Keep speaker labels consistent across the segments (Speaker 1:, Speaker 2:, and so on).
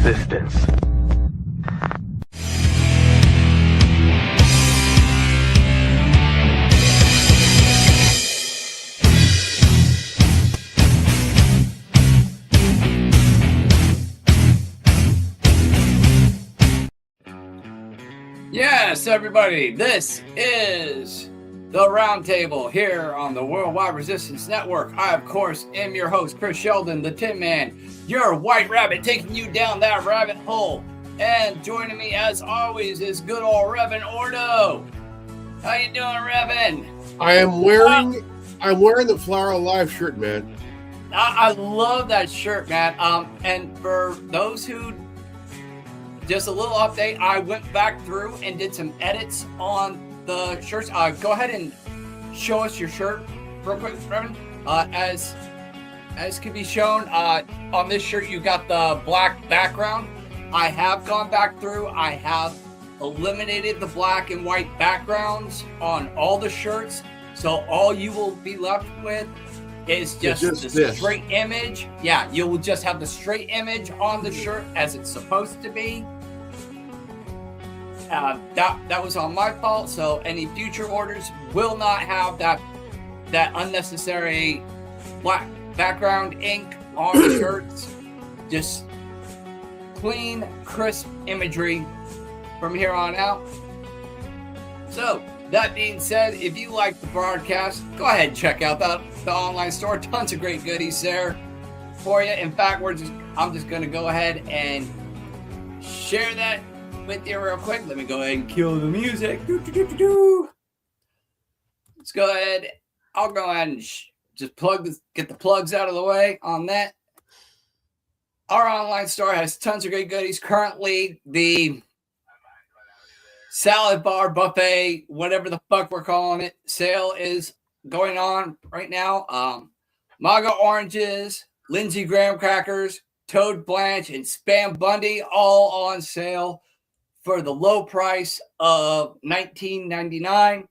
Speaker 1: resistance.
Speaker 2: Yes, everybody, this is the Roundtable here on the Worldwide Resistance Network. I, of course, am your host, Chris Sheldon, the Tin Man, your white rabbit, taking you down that rabbit hole. And joining me, as always, is good old Reverend Ordo. How you doing, Reverend?
Speaker 3: I'm wearing the Flower Alive shirt, man.
Speaker 2: I love that shirt, man. And for those who, just a little update, I went back through and did some edits on the shirts. Go ahead and show us your shirt real quick, Reverend. As can be shown, on this shirt, you got the black background. I have gone back through. I have eliminated the black and white backgrounds on all the shirts. So all you will be left with is just the straight image. Yeah, you will just have the straight image on the shirt as it's supposed to be. That was on my fault. So any future orders will not have that unnecessary black background ink on the shirts. Just clean, crisp imagery from here on out. So that being said, if you like the broadcast, go ahead and check out the online store. Tons of great goodies there for you. In fact, I'm just going to go ahead and share that with you real quick. Let me go ahead and kill the music. Let's go ahead. I'll go ahead and just get the plugs out of the way on that. Our online store has tons of great goodies. Currently, the salad bar buffet, whatever the fuck we're calling it, sale is going on right now. Maga oranges, Lindsey Graham crackers, Toad Blanche, and Spam Bundy all on sale for the low price of $19.99.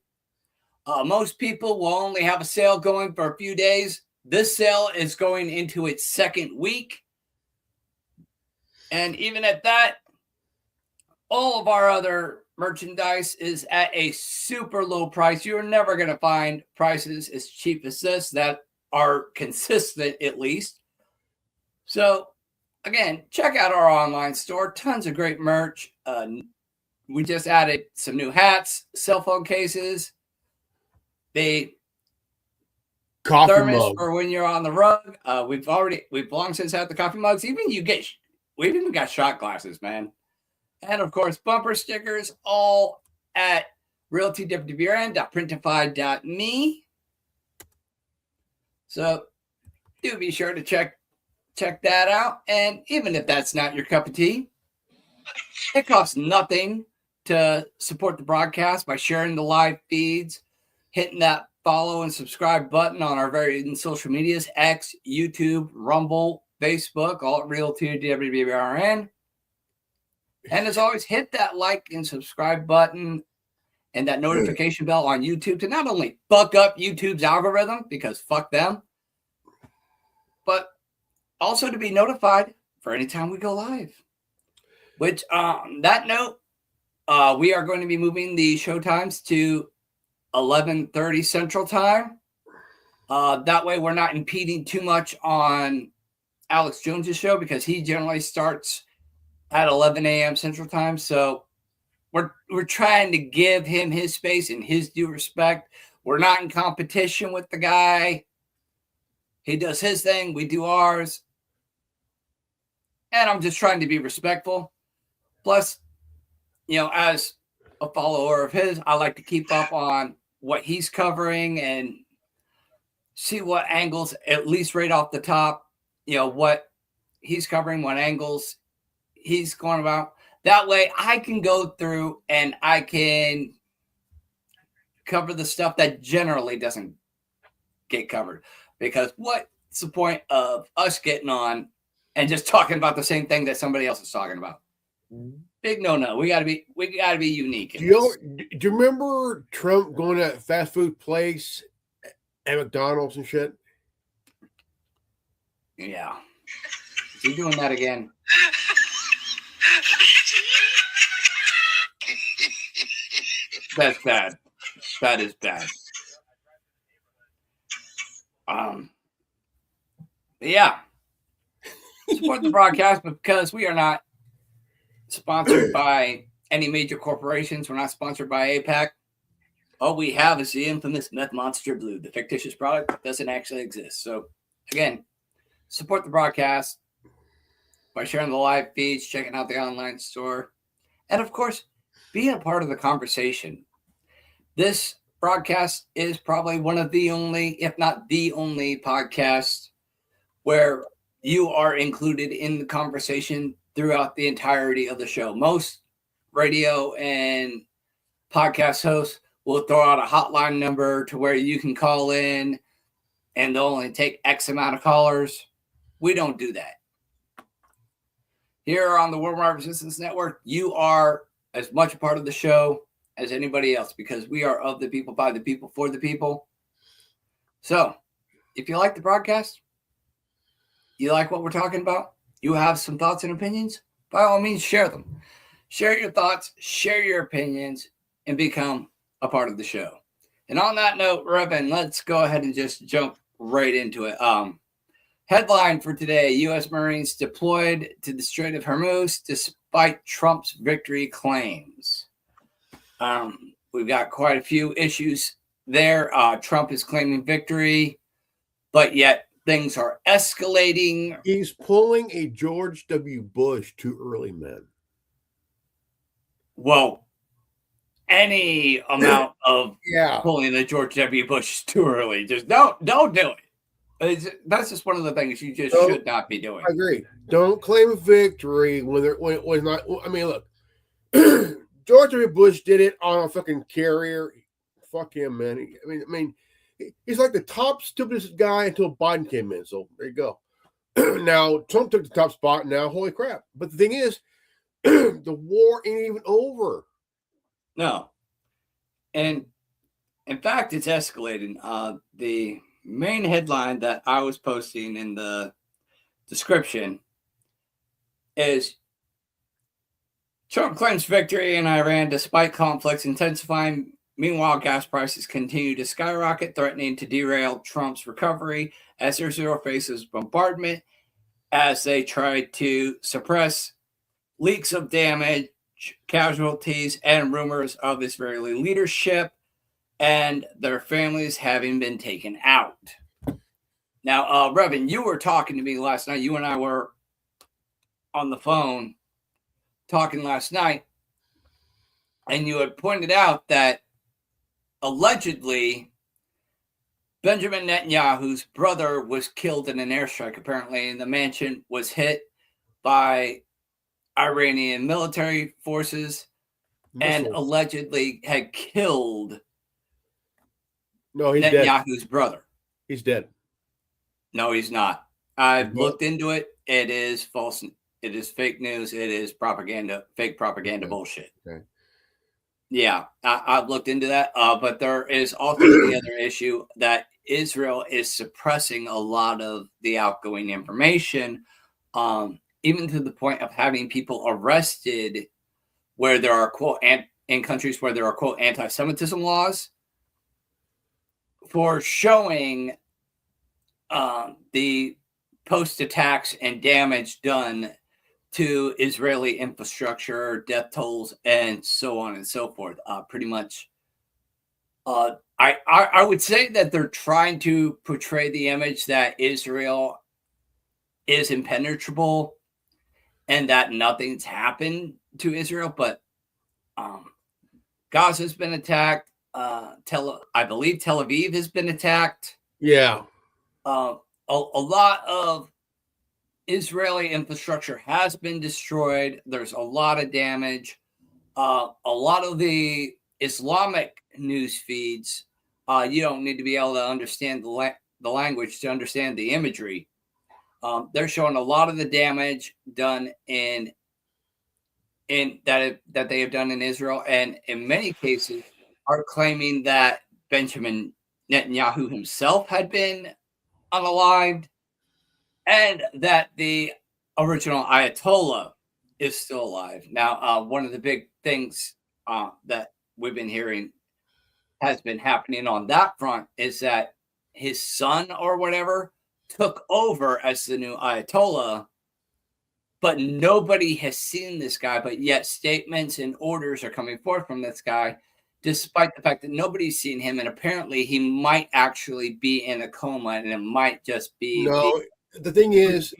Speaker 2: Most people will only have a sale going for a few days. This sale is going into its second week. And even at that, all of our other merchandise is at a super low price. You're never going to find prices as cheap as this that are consistent, at least. So, again, check out our online store. Tons of great merch. We just added some new hats, cell phone cases, the
Speaker 3: coffee
Speaker 2: thermos
Speaker 3: mug
Speaker 2: for when you're on the rug. We've long since had the coffee mugs. We've even got shot glasses, man. And of course, bumper stickers, all at REALTWWRN.printify.me. So do be sure to check that out. And even if that's not your cup of tea, it costs nothing to support the broadcast by sharing the live feeds, hitting that follow and subscribe button on our various social medias, X, YouTube, Rumble, Facebook, all at REALTWWRN. And as always, hit that like and subscribe button and that notification bell on YouTube to not only fuck up YouTube's algorithm, because fuck them, but also to be notified for any time we go live. Which, on that note, we are going to be moving the show times to 11:30 Central Time. That way we're not impeding too much on Alex Jones's show, because he generally starts at 11 a.m. Central Time. So we're trying to give him his space and his due respect. We're not in competition with the guy. He does his thing. We do ours. And I'm just trying to be respectful. Plus, as a follower of his, I like to keep up on what he's covering and see what angles, at least right off the top, what he's covering, what angles he's going about. That way I can go through and I can cover the stuff that generally doesn't get covered. Because what's the point of us getting on and just talking about the same thing that somebody else is talking about? Big no. We gotta be unique.
Speaker 3: Do you remember Trump going to that fast food place at McDonald's and shit?
Speaker 2: Yeah. Is he doing that again? That's bad. That is bad. Yeah. Support the broadcast because we are not sponsored by any major corporations. We're not sponsored by APAC. All we have is the infamous Meth Monster Blue, the fictitious product that doesn't actually exist. So, again, support the broadcast by sharing the live feeds, checking out the online store, and, of course, being a part of the conversation. This broadcast is probably one of the only, if not the only, podcast where you are included in the conversation throughout the entirety of the show. Most radio and podcast hosts will throw out a hotline number to where you can call in and they'll only take X amount of callers. We don't do that. Here on the Worldwide Resistance Network, you are as much a part of the show as anybody else because we are of the people, by the people, for the people. So if you like the broadcast, you like what we're talking about, you have some thoughts and opinions, by all means, share them. Share your thoughts, share your opinions, and become a part of the show. And on that note, Revan, let's go ahead and just jump right into it. Headline for today, U.S. Marines deployed to the Strait of Hormuz despite Trump's victory claims. We've got quite a few issues there. Trump is claiming victory, but yet things are escalating.
Speaker 3: He's pulling a George W. Bush too early, man.
Speaker 2: Well, any amount of
Speaker 3: Yeah.
Speaker 2: pulling the George W. Bush too early, just don't do it. That's just one of the things you just should not be doing.
Speaker 3: I agree. Don't claim victory when it was not. I mean, look, George W. Bush did it on a fucking carrier. Fuck him, man. I mean, he's like the top stupidest guy until Biden came in. So there you go. Now Trump took the top spot. Now, holy crap! But the thing is, the war ain't even over.
Speaker 2: No, and in fact, it's escalating. The main headline that I was posting in the description is Trump claims victory in Iran despite conflicts intensifying. Meanwhile, gas prices continue to skyrocket, threatening to derail Trump's recovery as Israel faces bombardment as they try to suppress leaks of damage, casualties, and rumors of Israeli leadership and their families having been taken out. Now, Revan, you were talking to me last night. You and I were on the phone talking last night, and you had pointed out that allegedly Benjamin Netanyahu's brother was killed in an airstrike, apparently, and the mansion was hit by Iranian military forces and allegedly had killed Netanyahu's brother.
Speaker 3: He's dead.
Speaker 2: No, he's not. I've looked into it. It is false. It is fake news. It is propaganda, fake propaganda bullshit.
Speaker 3: Okay.
Speaker 2: Yeah, I've looked into that. But there is also the other issue that Israel is suppressing a lot of the outgoing information, even to the point of having people arrested where there are, quote, in countries where there are, quote, anti-Semitism laws for showing the post-attacks and damage done to Israeli infrastructure, death tolls, and so on and so forth. Pretty much, I would say that they're trying to portray the image that Israel is impenetrable and that nothing's happened to Israel, but Gaza's been attacked. I believe Tel Aviv has been attacked.
Speaker 3: Yeah.
Speaker 2: A lot of Israeli infrastructure has been destroyed. There's a lot of damage. A lot of the Islamic news feeds, you don't need to be able to understand the language to understand the imagery. They're showing a lot of the damage done in that they have done in Israel, and in many cases are claiming that Benjamin Netanyahu himself had been unalived, and that the original Ayatollah is still alive. Now, one of the big things that we've been hearing has been happening on that front is that his son or whatever took over as the new Ayatollah, but nobody has seen this guy, but yet statements and orders are coming forth from this guy, despite the fact that nobody's seen him. And apparently he might actually be in a coma, and it might just be
Speaker 3: No, the thing is,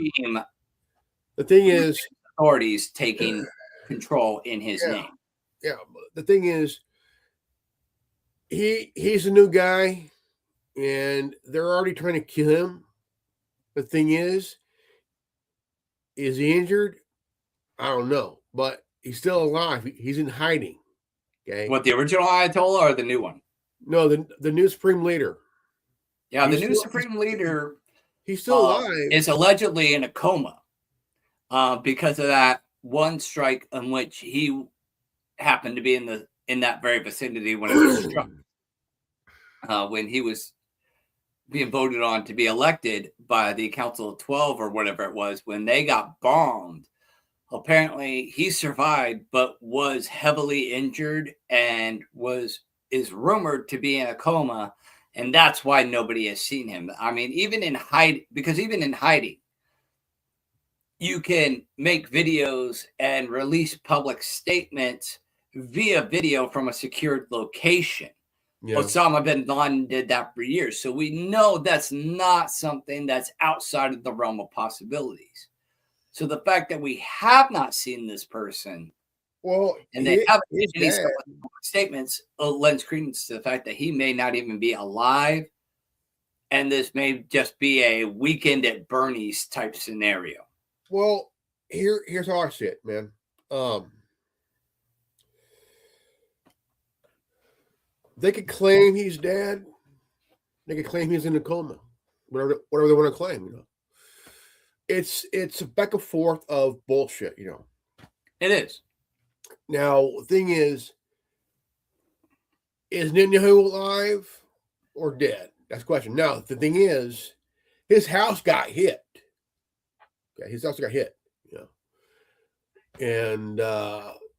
Speaker 2: authorities taking control in his name.
Speaker 3: Yeah, the thing is, he's a new guy, and they're already trying to kill him. The thing is he injured? I don't know, but he's still alive. He's in hiding. Okay.
Speaker 2: What, the original Ayatollah or the new one?
Speaker 3: No, the new supreme leader.
Speaker 2: Yeah, the new supreme leader.
Speaker 3: He's still alive.
Speaker 2: Is allegedly in a coma because of that one strike in which he happened to be in that very vicinity when it was struck. When he was being voted on to be elected by the Council of 12 or whatever it was, when they got bombed, apparently he survived but was heavily injured and is rumored to be in a coma, and that's why nobody has seen him. I mean, even in hiding, you can make videos and release public statements via video from a secured location. Yeah. Osama bin Laden did that for years. So we know that's not something that's outside of the realm of possibilities. So the fact that we have not seen this person, and they haven't made any statements, lends credence to the fact that he may not even be alive, and this may just be a weekend at Bernie's type scenario.
Speaker 3: Well, here's how I see it, man. They could claim he's dead. They could claim he's in a coma. Whatever they want to claim, you know. It's a back and forth of bullshit, you know.
Speaker 2: It is.
Speaker 3: Now, the thing is Netanyahu alive or dead? That's the question. Now, the thing is, his house got hit. Okay, his house got hit, you know. And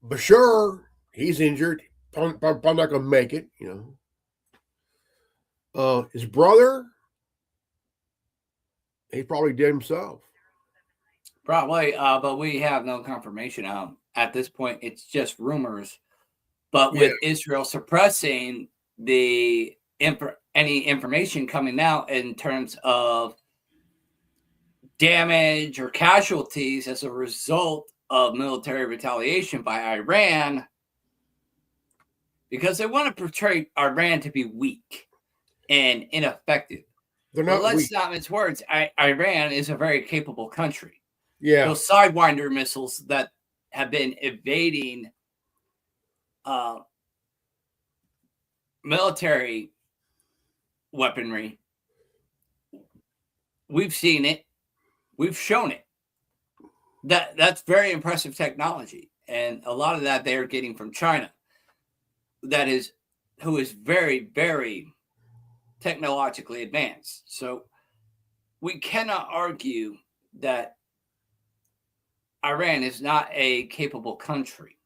Speaker 3: Bashar, he's injured. Probably not going to make it, you know. His brother, he's probably dead himself.
Speaker 2: Probably, but we have no confirmation. At this point, it's just rumors. But with Israel suppressing any information coming out in terms of damage or casualties as a result of military retaliation by Iran, because they want to portray Iran to be weak and ineffective.
Speaker 3: They're not.
Speaker 2: But let's not mince words. Iran is a very capable country.
Speaker 3: Yeah.
Speaker 2: Those Sidewinder missiles that have been evading military weaponry, we've seen it. We've shown it. That's very impressive technology. And a lot of that they are getting from China. Who is very, very technologically advanced. So we cannot argue that Iran is not a capable country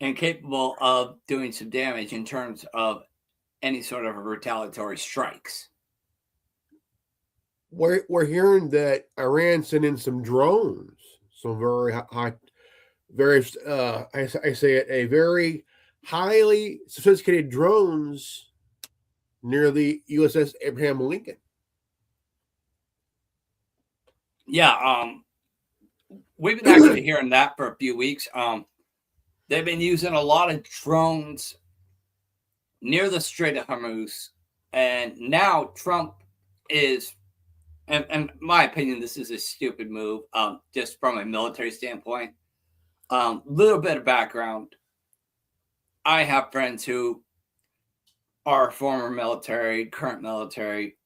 Speaker 2: and capable of doing some damage in terms of any sort of retaliatory strikes.
Speaker 3: We're hearing that Iran sent in some drones, some very high, very I say it, a very highly sophisticated drones near the USS Abraham Lincoln.
Speaker 2: Yeah, we've been actually hearing that for a few weeks. They've been using a lot of drones near the Strait of Hormuz, and now Trump is, and in my opinion, this is a stupid move, just from a military standpoint. Little bit of background. I have friends who are former military, current military,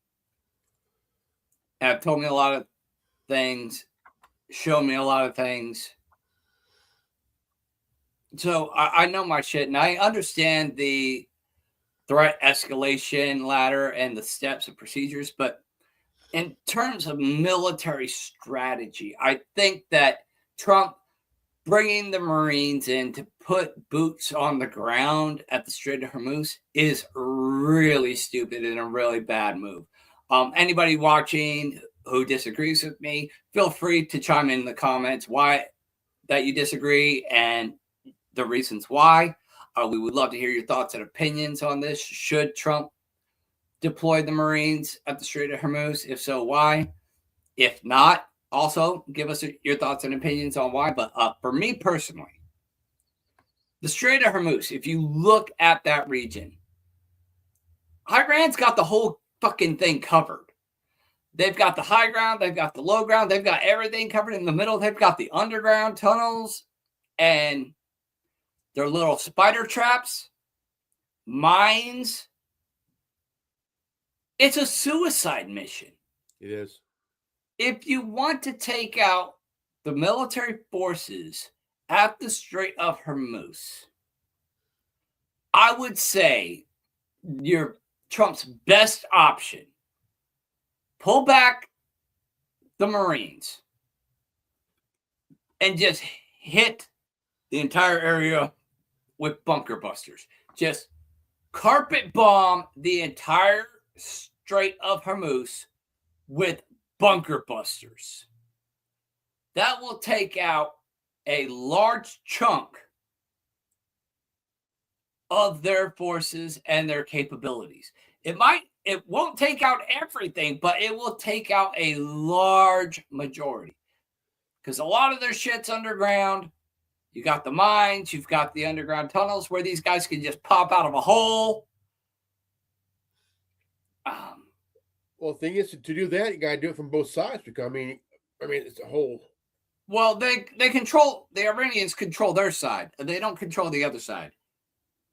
Speaker 2: have told me a lot of things, shown me a lot of things. So I know my shit, and I understand the threat escalation ladder and the steps and procedures. But in terms of military strategy, I think that Trump bringing the Marines in to put boots on the ground at the Strait of Hormuz is really stupid and a really bad move. Anybody watching who disagrees with me, feel free to chime in the comments why that you disagree and the reasons why. We would love to hear your thoughts and opinions on this. Should Trump deploy the Marines at the Strait of Hormuz? If so, why? If not, also give us your thoughts and opinions on why. But for me personally, the Strait of Hormuz, if you look at that region, Iran's got the whole fucking thing covered. They've got the high ground, they've got the low ground, they've got everything covered in the middle. They've got the underground tunnels and their little spider traps, mines. It's a suicide mission.
Speaker 3: It is.
Speaker 2: If you want to take out the military forces at the Strait of Hormuz, I would say Trump's best option, pull back the Marines and just hit the entire area with bunker busters. Just carpet bomb the entire Strait of Hormuz with bunker busters. That will take out a large chunk of their forces and their capabilities. It won't take out everything, but it will take out a large majority. Because a lot of their shit's underground. You got the mines, you've got the underground tunnels where these guys can just pop out of a hole.
Speaker 3: Well, the thing is, to do that, you got to do it from both sides. Because I mean, it's a whole.
Speaker 2: Well, the Iranians control their side. They don't control the other side.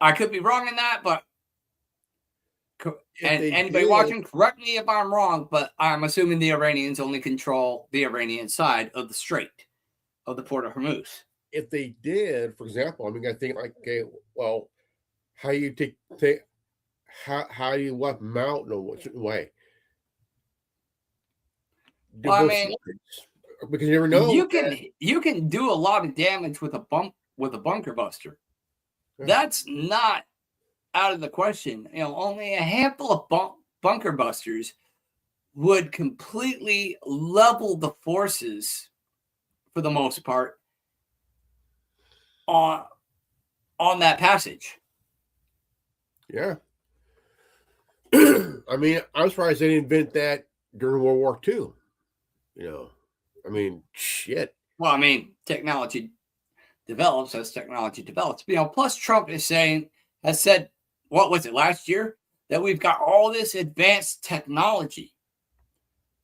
Speaker 2: I could be wrong in that, but anybody watching, correct me if I'm wrong, but I'm assuming the Iranians only control the Iranian side of the Strait of the Port of Hormuz.
Speaker 3: If they did, for example, I think like, okay, well, how you how you wipe them out in a certain way?
Speaker 2: Well,
Speaker 3: because you never know.
Speaker 2: You can do a lot of damage with a bunker buster. Yeah. That's not out of the question. Only a handful of bunker busters would completely level the forces, for the most part, on that passage.
Speaker 3: Yeah. I'm surprised they didn't invent that during World War II. Shit.
Speaker 2: Well, technology develops as technology develops. Plus Trump has said, what was it, last year? That we've got all this advanced technology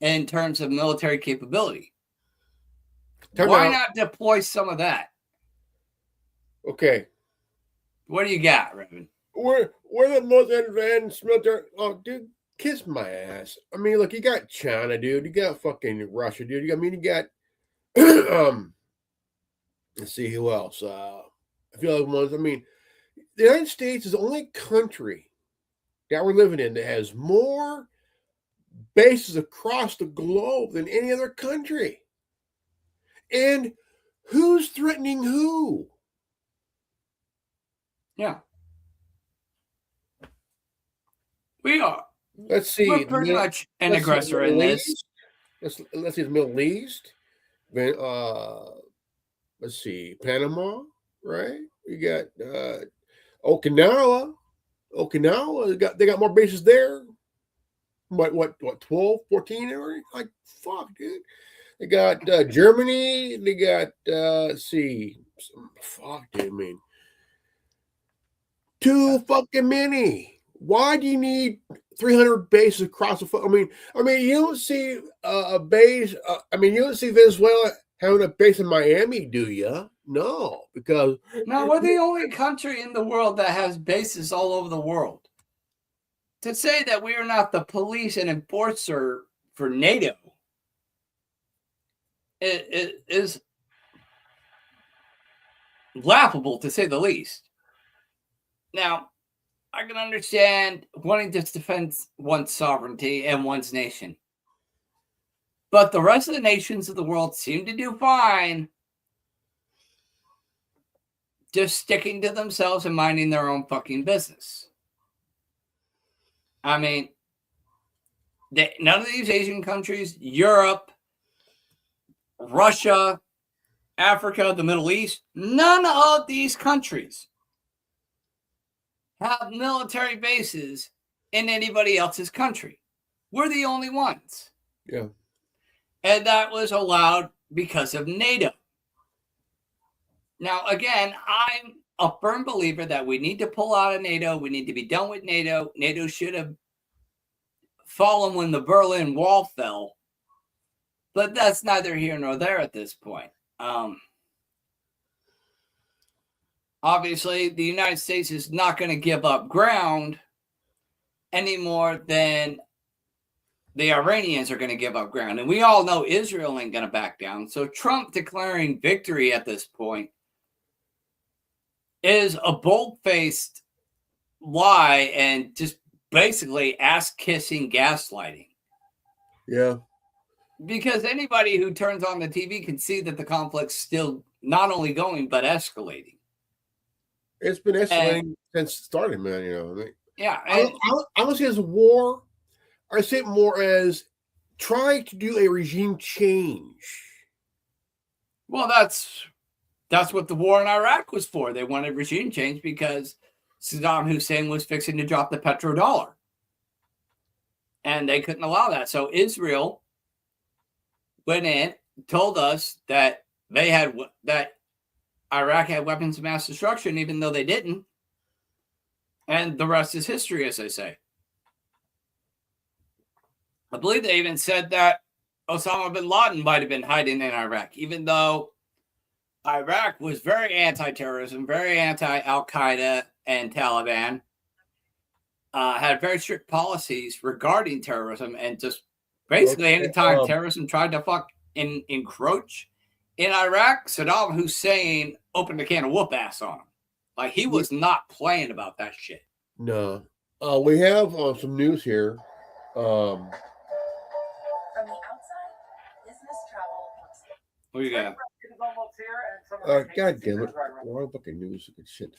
Speaker 2: in terms of military capability. Why not deploy some of that?
Speaker 3: Okay.
Speaker 2: What do you got, Reverend?
Speaker 3: We're the most advanced military. Oh, dude, kiss my ass. Look, you got China, dude. You got fucking Russia, dude. You got let's see who else. I feel like ones. The United States is the only country that we're living in that has more bases across the globe than any other country. And who's threatening who?
Speaker 2: Yeah. We are.
Speaker 3: Let's see.
Speaker 2: We're pretty much an aggressor in this.
Speaker 3: Let's see the Middle East. Let's see, Panama, right? We got Okinawa. They got more bases there. What 12, 14 already? Like, fuck, dude. They got Germany. They got let's see. Fuck, dude, too fucking many. Why do you need 300 bases across the? You don't see a base. You don't see Venezuela having a base in Miami, do you? No, because
Speaker 2: we're the only country in the world that has bases all over the world. To say that we are not the police and enforcer for NATO it is laughable, to say the least. Now, I can understand wanting to defend one's sovereignty and one's nation. But the rest of the nations of the world seem to do fine just sticking to themselves and minding their own fucking business. I mean, none of these Asian countries, Europe, Russia, Africa, the Middle East, none of these countries have military bases in anybody else's country. We're the only ones.
Speaker 3: Yeah.
Speaker 2: And that was allowed because of NATO. Now, again, I'm a firm believer that we need to pull out of NATO. We need to be done with NATO. NATO should have fallen when the Berlin Wall fell. But that's neither here nor there at this point. Obviously, the United States is not going to give up ground any more than the Iranians are going to give up ground. And we all know Israel ain't going to back down. So Trump declaring victory at this point is a bold-faced lie and just basically ass-kissing gaslighting.
Speaker 3: Yeah.
Speaker 2: Because anybody who turns on the TV can see that the conflict's still not only going, but escalating.
Speaker 3: It's been escalating since it started, man. You know,
Speaker 2: yeah.
Speaker 3: I don't see it as a war. I see it more as trying to do a regime change.
Speaker 2: Well, that's what the war in Iraq was for. They wanted regime change because Saddam Hussein was fixing to drop the petrodollar. And they couldn't allow that. So Israel went in, told us that Iraq had weapons of mass destruction, even though they didn't. And the rest is history, as I say. I believe they even said that Osama bin Laden might have been hiding in Iraq, even though Iraq was very anti-terrorism, very anti-Al-Qaeda and Taliban, had very strict policies regarding terrorism, and just basically anytime terrorism tried to encroach in Iraq, Saddam Hussein opened a can of whoop ass on him. Like, he was not playing about that shit.
Speaker 3: No. We have some news here.
Speaker 1: From the outside, business travel looks like.
Speaker 2: What do you got?
Speaker 3: God damn it. Wrong fucking news. Good shit.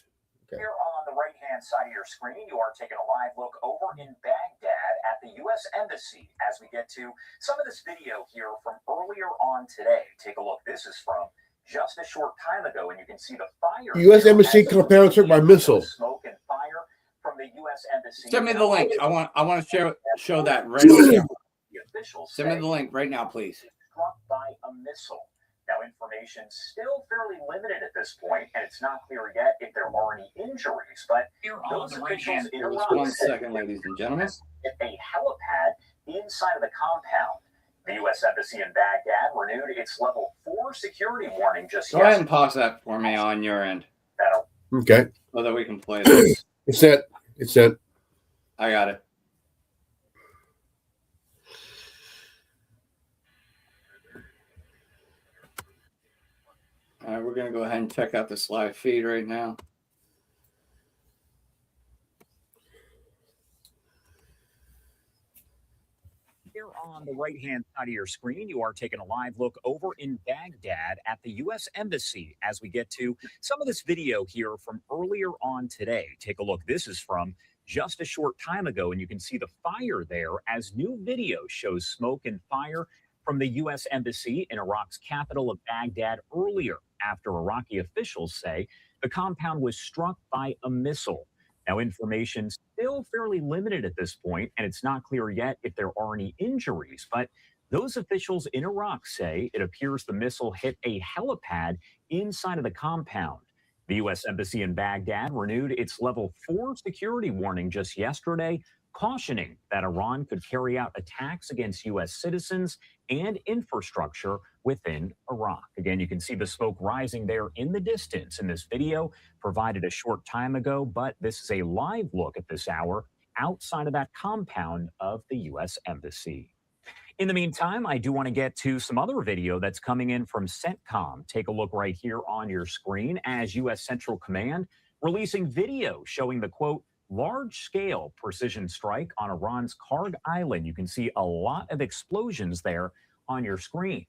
Speaker 3: Okay.
Speaker 1: Here on the right-hand side of your screen, you are taking a live look over in Baghdad at the U.S. Embassy as we get to some of this video here from earlier on today. Take a look. This is from just a short time ago, and you can see the fire.
Speaker 3: U.S. Embassy compound struck by missile.
Speaker 1: Smoke and fire from the U.S. Embassy.
Speaker 2: Send me the link. I want to show that right now. Send me the link right now, please.
Speaker 1: Struck by a missile. Now, information still fairly limited at this point, and it's not clear yet if there are any injuries. But those officials in Iraq,
Speaker 2: 1 second, ladies and gentlemen,
Speaker 1: at a helipad inside of the compound. The U.S. Embassy in Baghdad renewed its level 4 security warning just
Speaker 2: go ahead and pause that for me on your end.
Speaker 3: Okay.
Speaker 2: So that we can play this.
Speaker 3: It's set. It's set.
Speaker 2: I got it. All right, we're going to go ahead and check out this live feed right now.
Speaker 1: Here on the right-hand side of your screen, you are taking a live look over in Baghdad at the U.S. Embassy as we get to some of this video here from earlier on today. Take a look. This is from just a short time ago, and you can see the fire there as new video shows smoke and fire from the U.S. Embassy in Iraq's capital of Baghdad earlier after Iraqi officials say the compound was struck by a missile. Now, information still fairly limited at this point, and it's not clear yet if there are any injuries. But those officials in Iraq say it appears the missile hit a helipad inside of the compound. The U.S. Embassy in Baghdad renewed its level 4 security warning just yesterday, cautioning that Iran could carry out attacks against U.S. citizens and infrastructure within Iraq. Again, you can see the smoke rising there in the distance in this video provided a short time ago, but this is a live look at this hour outside of that compound of the U.S. Embassy. In the meantime, I do want to get to some other video that's coming in from CENTCOM. Take a look right here on your screen as U.S. Central Command releasing video showing the, quote, large-scale precision strike on Iran's Karg Island. You can see a lot of explosions there on your screen.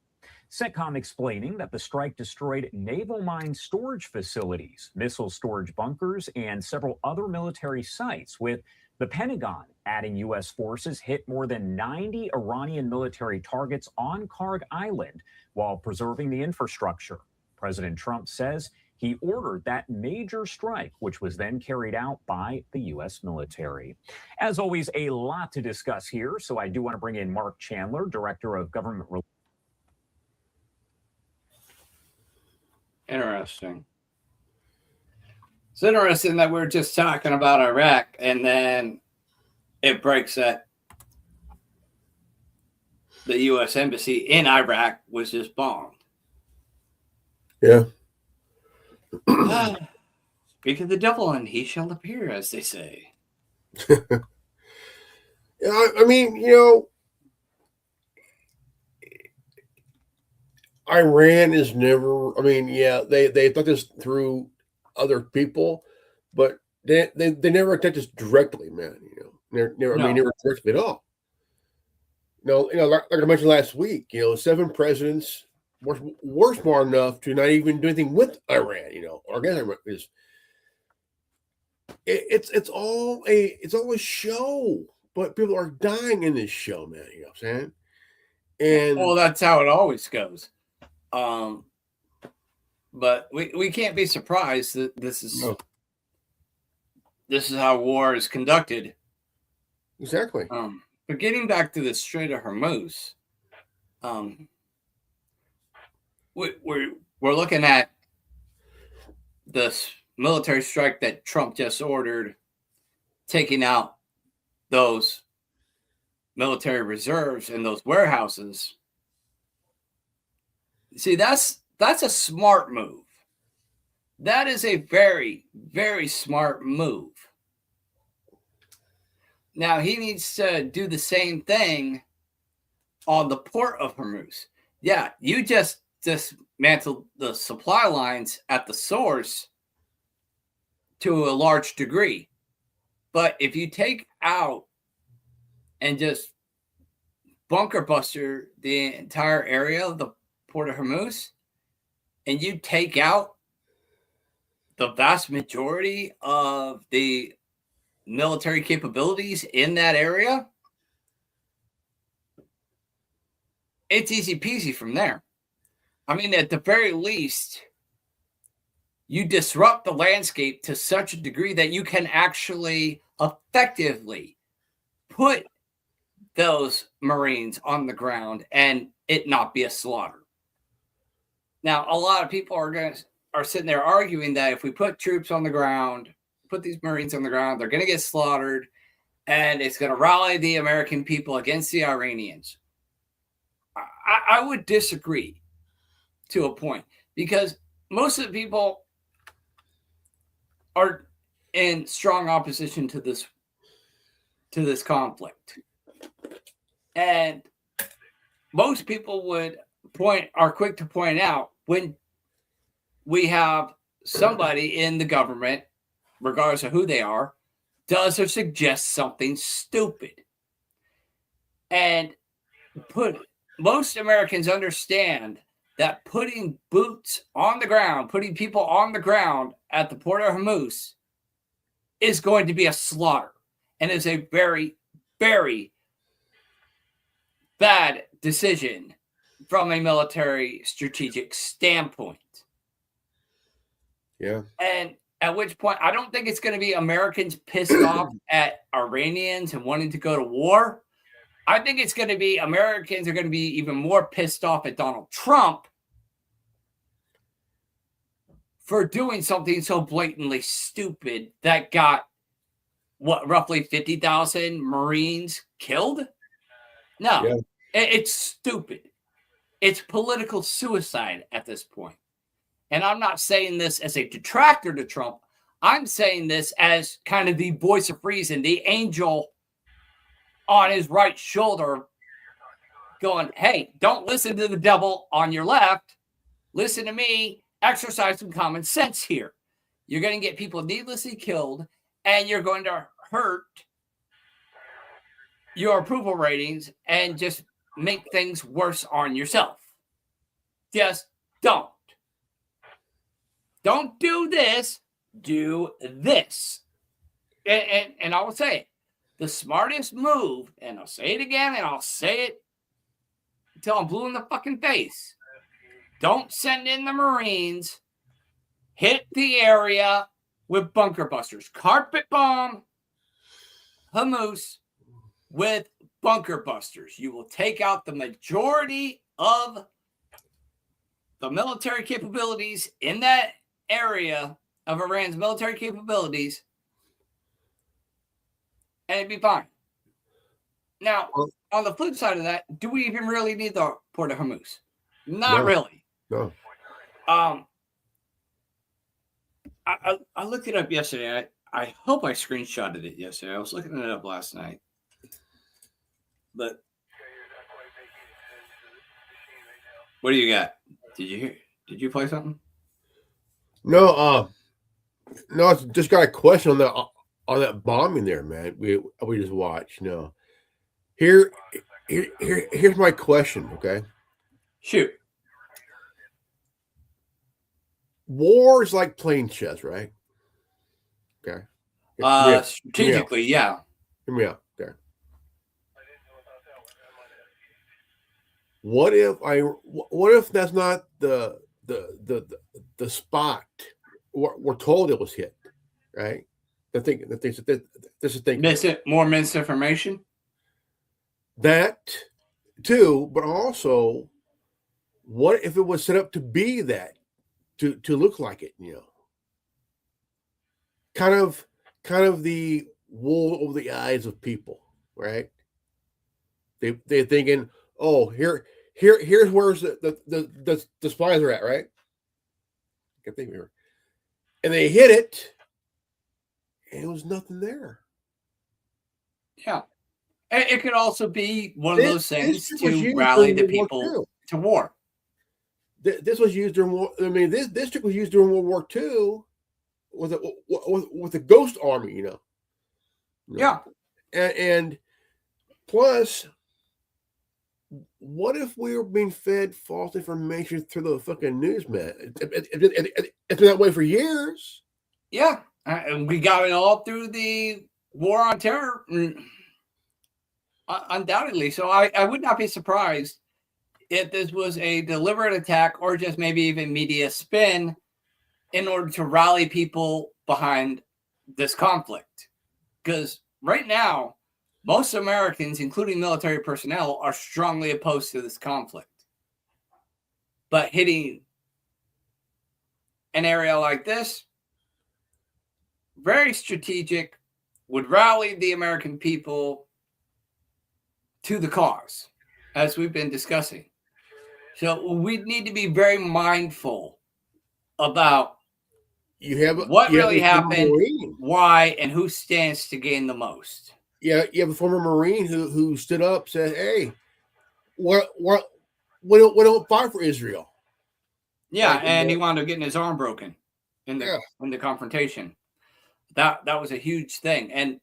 Speaker 1: CENTCOM explaining that the strike destroyed naval mine storage facilities, missile storage bunkers, and several other military sites, with the Pentagon adding U.S. forces hit more than 90 Iranian military targets on Karg Island while preserving the infrastructure. President Trump says he ordered that major strike, which was then carried out by the U.S. military. As always, a lot to discuss here, so I do want to bring in Mark Chandler, Director of Government Relations.
Speaker 2: Interesting. It's interesting that we're just talking about Iraq and then it breaks that the U.S. Embassy in Iraq was just bombed.
Speaker 3: Yeah.
Speaker 2: Speak of the devil and he shall appear, as they say.
Speaker 3: Yeah, I mean, you know, Iran is never, I mean, yeah, they thought this through other people, but they never attacked us directly, man. You know, never,
Speaker 2: No.
Speaker 3: I mean, never directly at all. No, you know, like I mentioned last week, you know, 7 presidents were smart enough to not even do anything with Iran, you know, or against Iran. It's all a show, but people are dying in this show, man. You know what I'm saying? And
Speaker 2: Well, that's how it always goes. But we can't be surprised that this is how war is conducted.
Speaker 3: exactly.
Speaker 2: But getting back to the Strait of Hormuz, we're looking at this military strike that Trump just ordered, taking out those military reserves in those warehouses. See, that's a smart move. That is a very, very smart move. Now, he needs to do the same thing on the port of Hormuz. Yeah, you just dismantled the supply lines at the source to a large degree. But if you take out and just bunker buster the entire area of the port of Hormuz, and you take out the vast majority of the military capabilities in that area, it's easy peasy from there. I mean, at the very least, you disrupt the landscape to such a degree that you can actually effectively put those Marines on the ground and it not be a slaughter. Now, a lot of people are sitting there arguing that if we put troops on the ground, put these Marines on the ground, they're going to get slaughtered, and it's going to rally the American people against the Iranians. I would disagree to a point, because most of the people are in strong opposition to this conflict. And most people are quick to point out when we have somebody in the government, regardless of who they are, does or suggests something stupid. And most Americans understand that putting boots on the ground, putting people on the ground at the port of Hormuz is going to be a slaughter, and is a very, very bad decision from a military strategic standpoint.
Speaker 3: Yeah.
Speaker 2: And at which point, I don't think it's going to be Americans pissed off at Iranians and wanting to go to war. I think it's going to be Americans are going to be even more pissed off at Donald Trump for doing something so blatantly stupid that got, roughly 50,000 Marines killed? No,
Speaker 3: Yeah.
Speaker 2: It's stupid. It's political suicide at this point. And I'm not saying this as a detractor to Trump. I'm saying this as kind of the voice of reason, the angel on his right shoulder going, hey, don't listen to the devil on your left. Listen to me. Exercise some common sense here. You're going to get people needlessly killed, and you're going to hurt your approval ratings and just make things worse on yourself. Just don't. Don't do this. Do this. And I will say it. The smartest move, and I'll say it again, and I'll say it until I'm blue in the fucking face. Don't send in the Marines. Hit the area with bunker busters. Carpet bomb Hormuz with bunker busters. You will take out the majority of the military capabilities in that area of Iran's military capabilities, and it'd be fine. Now, on the flip side of that, do we even really need the port of Hormuz? Not really.
Speaker 3: No.
Speaker 2: I looked it up yesterday. I hope I screenshotted it yesterday. I was looking it up last night. But what do you got? Did you hear? Did you play something?
Speaker 3: No, I just got a question on that bombing there, man. We just watched. No, here's my question. Okay,
Speaker 2: shoot.
Speaker 3: War is like playing chess, right? Okay.
Speaker 2: Strategically, yeah.
Speaker 3: Hear me out. Okay. What if that's not the spot we're told it was hit, right? This is thinking
Speaker 2: More misinformation.
Speaker 3: That too, but also, what if it was set up to be that, to look like it, kind of the wool over the eyes of people, right? They're thinking, oh, here's where's the spies are at, right? I can think here, and they hit it, and it was nothing there.
Speaker 2: Yeah, it could also be one of those things to rally the people to war.
Speaker 3: This was used during war. I mean, this district was used during World War II with a ghost army,
Speaker 2: Yeah,
Speaker 3: and plus, what if we were being fed false information through the fucking news, man? It's been that way for years.
Speaker 2: Yeah, and we got it all through the war on terror, undoubtedly. So I would not be surprised if this was a deliberate attack or just maybe even media spin in order to rally people behind this conflict. Because right now, most Americans, including military personnel, are strongly opposed to this conflict. But hitting an area like this, very strategic, would rally the American people to the cause, as we've been discussing. So we need to be very mindful about what really happened, why, and who stands to gain the most.
Speaker 3: Yeah, you have a former Marine who stood up, said, "Hey, we don't fight for Israel."
Speaker 2: Yeah, and he wound up getting his arm broken in the confrontation. That was a huge thing, and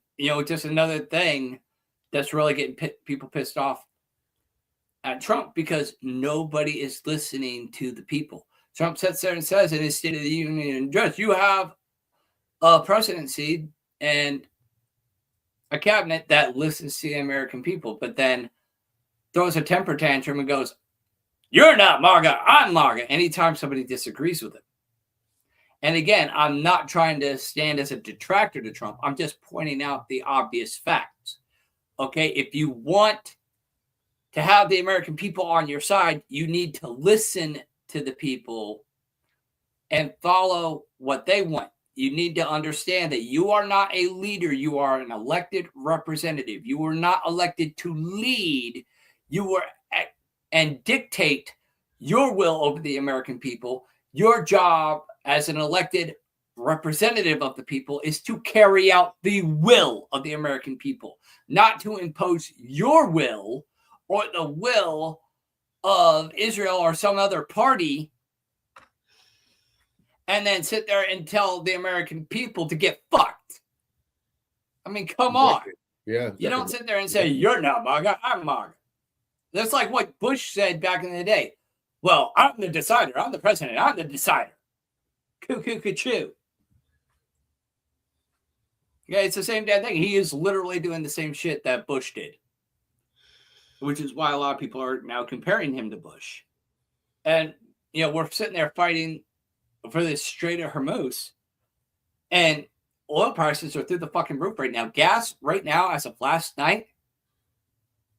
Speaker 2: just another thing that's really getting people pissed off at Trump, because nobody is listening to the people. Trump sits there and says in his State of the Union address, you have a presidency and a cabinet that listens to the American people, but then throws a temper tantrum and goes, you're not MAGA, I'm MAGA, anytime somebody disagrees with it. And again, I'm not trying to stand as a detractor to Trump. I'm just pointing out the obvious facts. Okay, if you want to have the American people on your side, you need to listen to the people and follow what they want. You need to understand that you are not a leader. You are an elected representative. You were not elected to lead. You were and dictate your will over the American people. Your job as an elected representative of the people is to carry out the will of the American people, not to impose your will or the will of Israel or some other party, and then sit there and tell the American people to get fucked. I mean, come on.
Speaker 3: Yeah.
Speaker 2: You don't sit there and say, you're not MAGA, I'm MAGA. That's like what Bush said back in the day. well, I'm the decider. I'm the president. I'm the decider. Coo-coo-coo-choo. Yeah, it's the same damn thing. He is literally doing the same shit that Bush did, which is why a lot of people are now comparing him to Bush. And, we're sitting there fighting for this Strait of Hormuz, and oil prices are through the fucking roof right now. Gas right now, as of last night,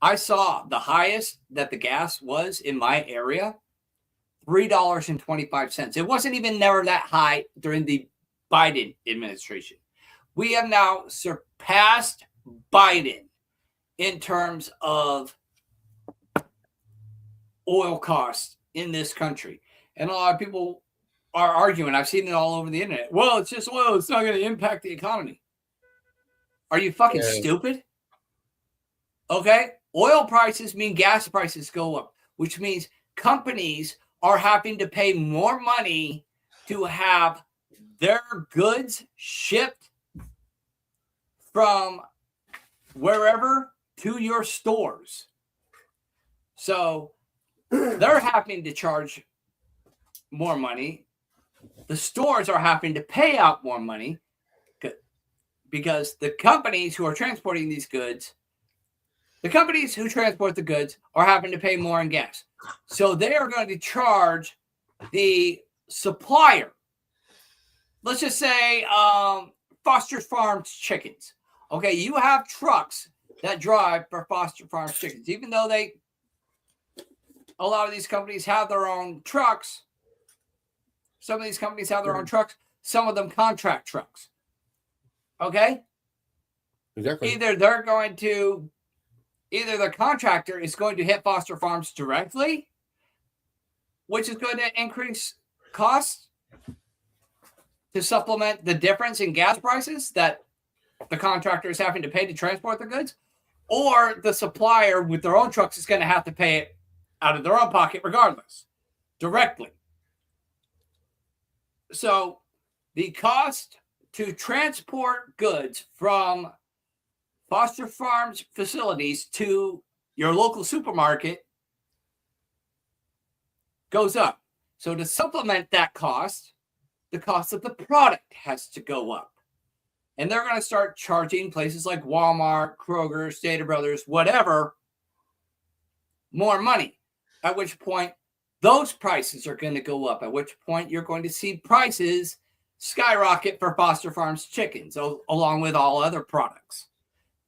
Speaker 2: I saw the highest that the gas was in my area, $3.25. It wasn't even never that high during the Biden administration. We have now surpassed Biden in terms of oil costs in this country. And a lot of people are arguing. I've seen it all over the internet. Well, it's just oil. It's not going to impact the economy. Are you fucking stupid? Okay. Oil prices mean gas prices go up, which means companies are having to pay more money to have their goods shipped from wherever to your stores. So they're having to charge more money. The stores are having to pay out more money because the companies who are transporting these goods, the companies who transport the goods are having to pay more in gas. So they are going to charge the supplier. Let's just say Foster Farms chickens. Okay, you have trucks that drive for Foster Farms chickens. Even though a lot of these companies have their own trucks, some of these companies have their own trucks, some of them contract trucks. Okay?
Speaker 3: Exactly.
Speaker 2: Either the contractor is going to hit Foster Farms directly, which is going to increase costs to supplement the difference in gas prices that the contractor is having to pay to transport the goods, or the supplier with their own trucks is going to have to pay it out of their own pocket regardless, directly. So the cost to transport goods from Foster Farms facilities to your local supermarket goes up. So to supplement that cost, the cost of the product has to go up. And they're going to start charging places like Walmart, Kroger, Stater Brothers, whatever, more money. At which point, those prices are going to go up. At which point, you're going to see prices skyrocket for Foster Farms chickens, along with all other products.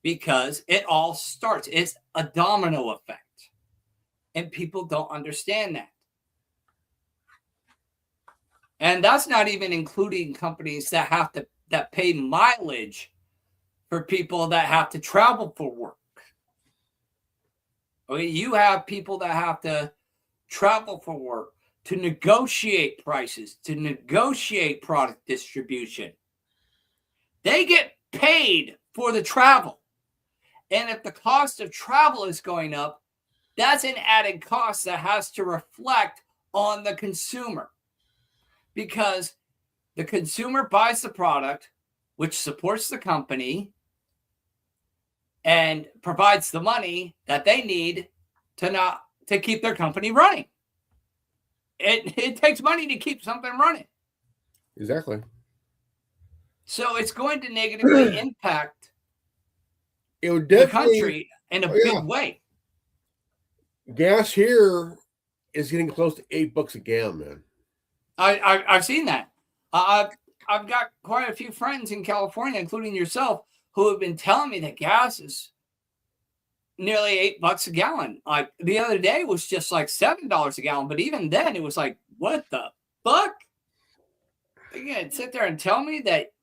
Speaker 2: Because it all starts. It's a domino effect. And people don't understand that. And that's not even including companies that pay mileage for people that have to travel for work. Okay, you have people that have to travel for work to negotiate prices, to negotiate product distribution. They get paid for the travel. And if the cost of travel is going up, that's an added cost that has to reflect on the consumer. Because the consumer buys the product, which supports the company and provides the money that they need to keep their company running. It takes money to keep something running.
Speaker 3: Exactly.
Speaker 2: So it's going to negatively impact
Speaker 3: it would
Speaker 2: the
Speaker 3: definitely,
Speaker 2: country in a big way.
Speaker 3: Gas here is getting close to $8 a gallon, man.
Speaker 2: I've seen that. I've got quite a few friends in California, including yourself, who have been telling me that gas is nearly $8 a gallon. Like the other day was just like $7 a gallon, but even then it was like, what the fuck? You're gonna sit there and tell me that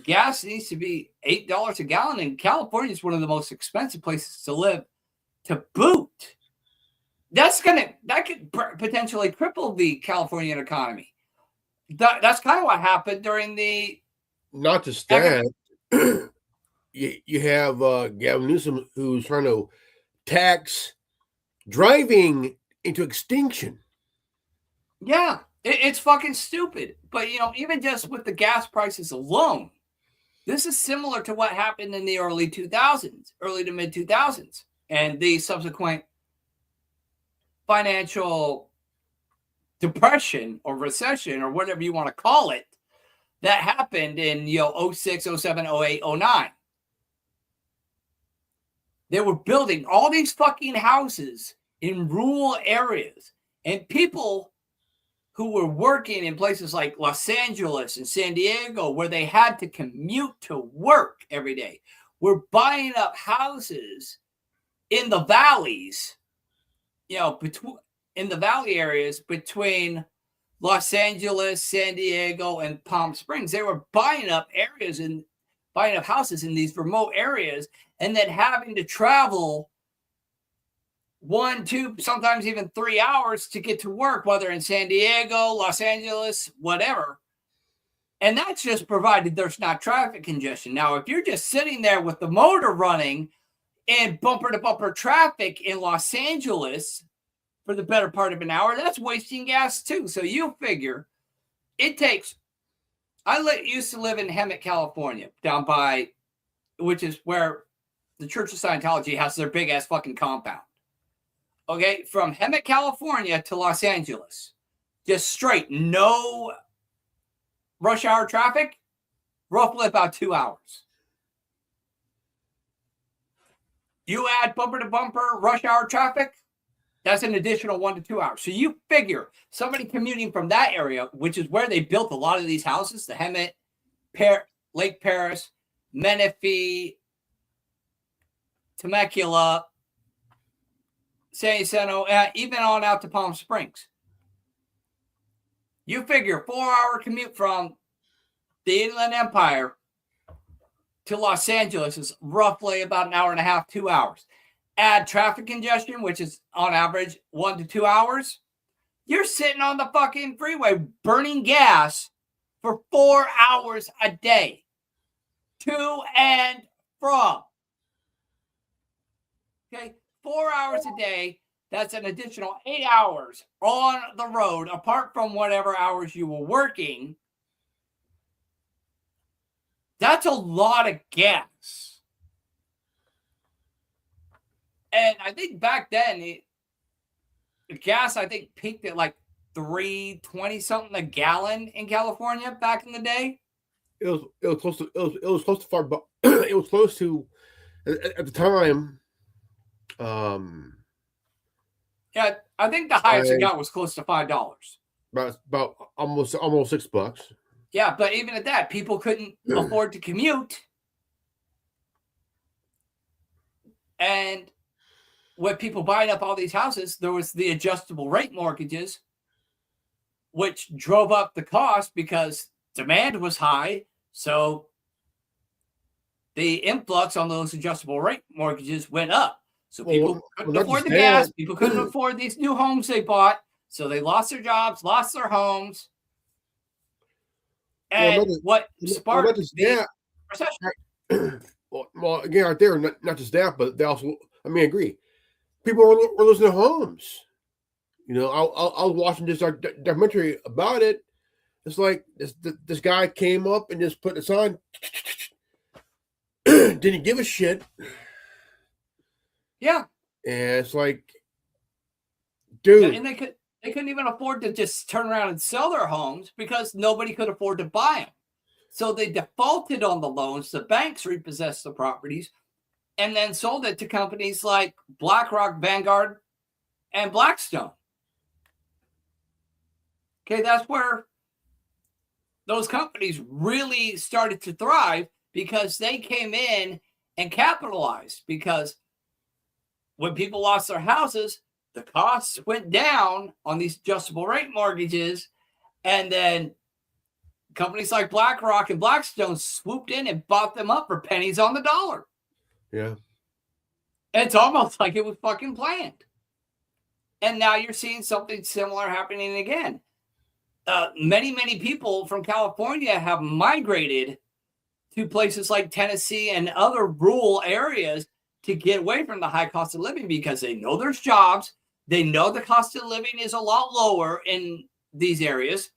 Speaker 2: gas needs to be $8 a gallon, and California is one of the most expensive places to live to boot. That could potentially cripple the Californian economy. That's kind of what happened during the.
Speaker 3: Not just that, you have Gavin Newsom who's trying to tax driving into extinction.
Speaker 2: Yeah, it's fucking stupid. But even just with the gas prices alone, this is similar to what happened in the early to mid 2000s, and the subsequent financial depression or recession or whatever you want to call it that happened in 06, 07, 08, 09. They were building all these fucking houses in rural areas, and people who were working in places like Los Angeles and San Diego, where they had to commute to work every day, were buying up houses in the valleys, in the valley areas between Los Angeles, San Diego, and Palm Springs. They were buying up areas and buying up houses in these remote areas, and then having to travel 1, 2, sometimes even 3 hours to get to work, whether in San Diego, Los Angeles, whatever. And that's just provided there's not traffic congestion. Now, if you're just sitting there with the motor running and bumper to bumper traffic in Los Angeles for the better part of an hour, that's wasting gas too. So you figure it takes, used to live in Hemet, California, down by, which is where the Church of Scientology has their big ass fucking compound. Okay, from Hemet, California to Los Angeles, just straight, no rush hour traffic, roughly about 2 hours. You add bumper to bumper rush hour traffic, that's an additional 1 to 2 hours. So you figure somebody commuting from that area, which is where they built a lot of these houses, the Hemet, Lake Paris, Menifee, Temecula, San Jacinto, even on out to Palm Springs. You figure 4-hour commute from the Inland Empire to Los Angeles is roughly about an hour and a half, 2 hours. Add traffic congestion, which is on average 1 to 2 hours. You're sitting on the fucking freeway burning gas for 4 hours a day to and from. Okay, 4 hours a day. That's an additional 8 hours on the road, apart from whatever hours you were working. That's a lot of gas. And I think back then, the gas, I think, peaked at like $3.20 something a gallon in California back in the day.
Speaker 3: It was close to it was close to at the time.
Speaker 2: Yeah, I think the highest it got was close to $5.
Speaker 3: About almost $6.
Speaker 2: Yeah, but even at that, people couldn't afford to commute. And with people buying up all these houses, there was the adjustable rate mortgages, which drove up the cost because demand was high. So the influx on those adjustable rate mortgages went up. So people couldn't afford the gas. People couldn't afford these new homes they bought. So they lost their jobs, lost their homes. And what sparked the recession?
Speaker 3: Well, again, right there, not just that, but they also, I agree. People were losing their homes. I was watching this documentary about it. It's like this guy came up and just put this on. Didn't give a shit.
Speaker 2: Yeah.
Speaker 3: And it's like, dude.
Speaker 2: Yeah, and they couldn't even afford to just turn around and sell their homes because nobody could afford to buy them. So they defaulted on the loans. The banks repossessed the properties and then sold it to companies like BlackRock, Vanguard, and Blackstone. Okay, that's where those companies really started to thrive because they came in and capitalized. Because when people lost their houses, the costs went down on these adjustable rate mortgages, and then companies like BlackRock and Blackstone swooped in and bought them up for pennies on the dollar.
Speaker 3: Yeah.
Speaker 2: It's almost like it was fucking planned. And now you're seeing something similar happening again. Many people from California have migrated to places like Tennessee and other rural areas to get away from the high cost of living because they know there's jobs. They know the cost of living is a lot lower in these areas.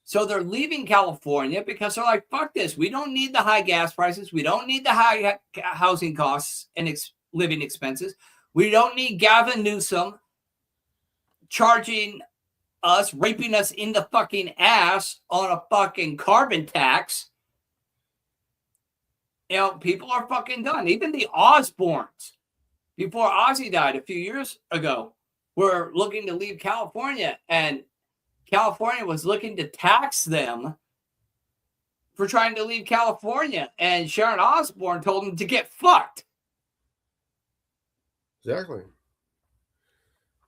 Speaker 2: So they're leaving California because they're like, fuck this. We don't need the high gas prices. We don't need the high housing costs and living expenses. We don't need Gavin Newsom charging us, raping us in the fucking ass on a fucking carbon tax, you know, people are fucking done. Even the Osbournes, before Ozzy died a few years ago, were looking to leave California, and California was looking to tax them for trying to leave California, and Sharon Osbourne told them to get fucked.
Speaker 3: Exactly.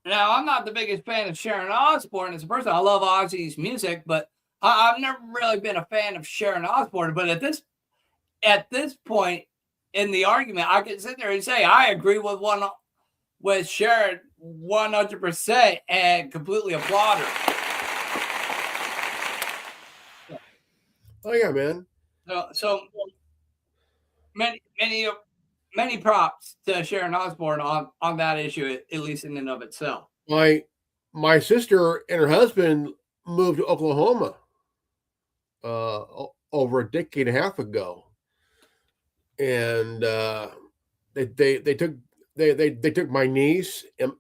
Speaker 2: Now, I'm not the biggest fan of Sharon Osbourne as a person. I love Ozzy's music, but I've never really been a fan of Sharon Osbourne. But at this point in the argument, I can sit there and say I agree with Sharon 100% and completely applaud her.
Speaker 3: Oh yeah, man.
Speaker 2: So many props to Sharon Osbourne on that issue, at least in and of itself.
Speaker 3: My sister and her husband moved to Oklahoma over a decade and a half ago, and they took my niece and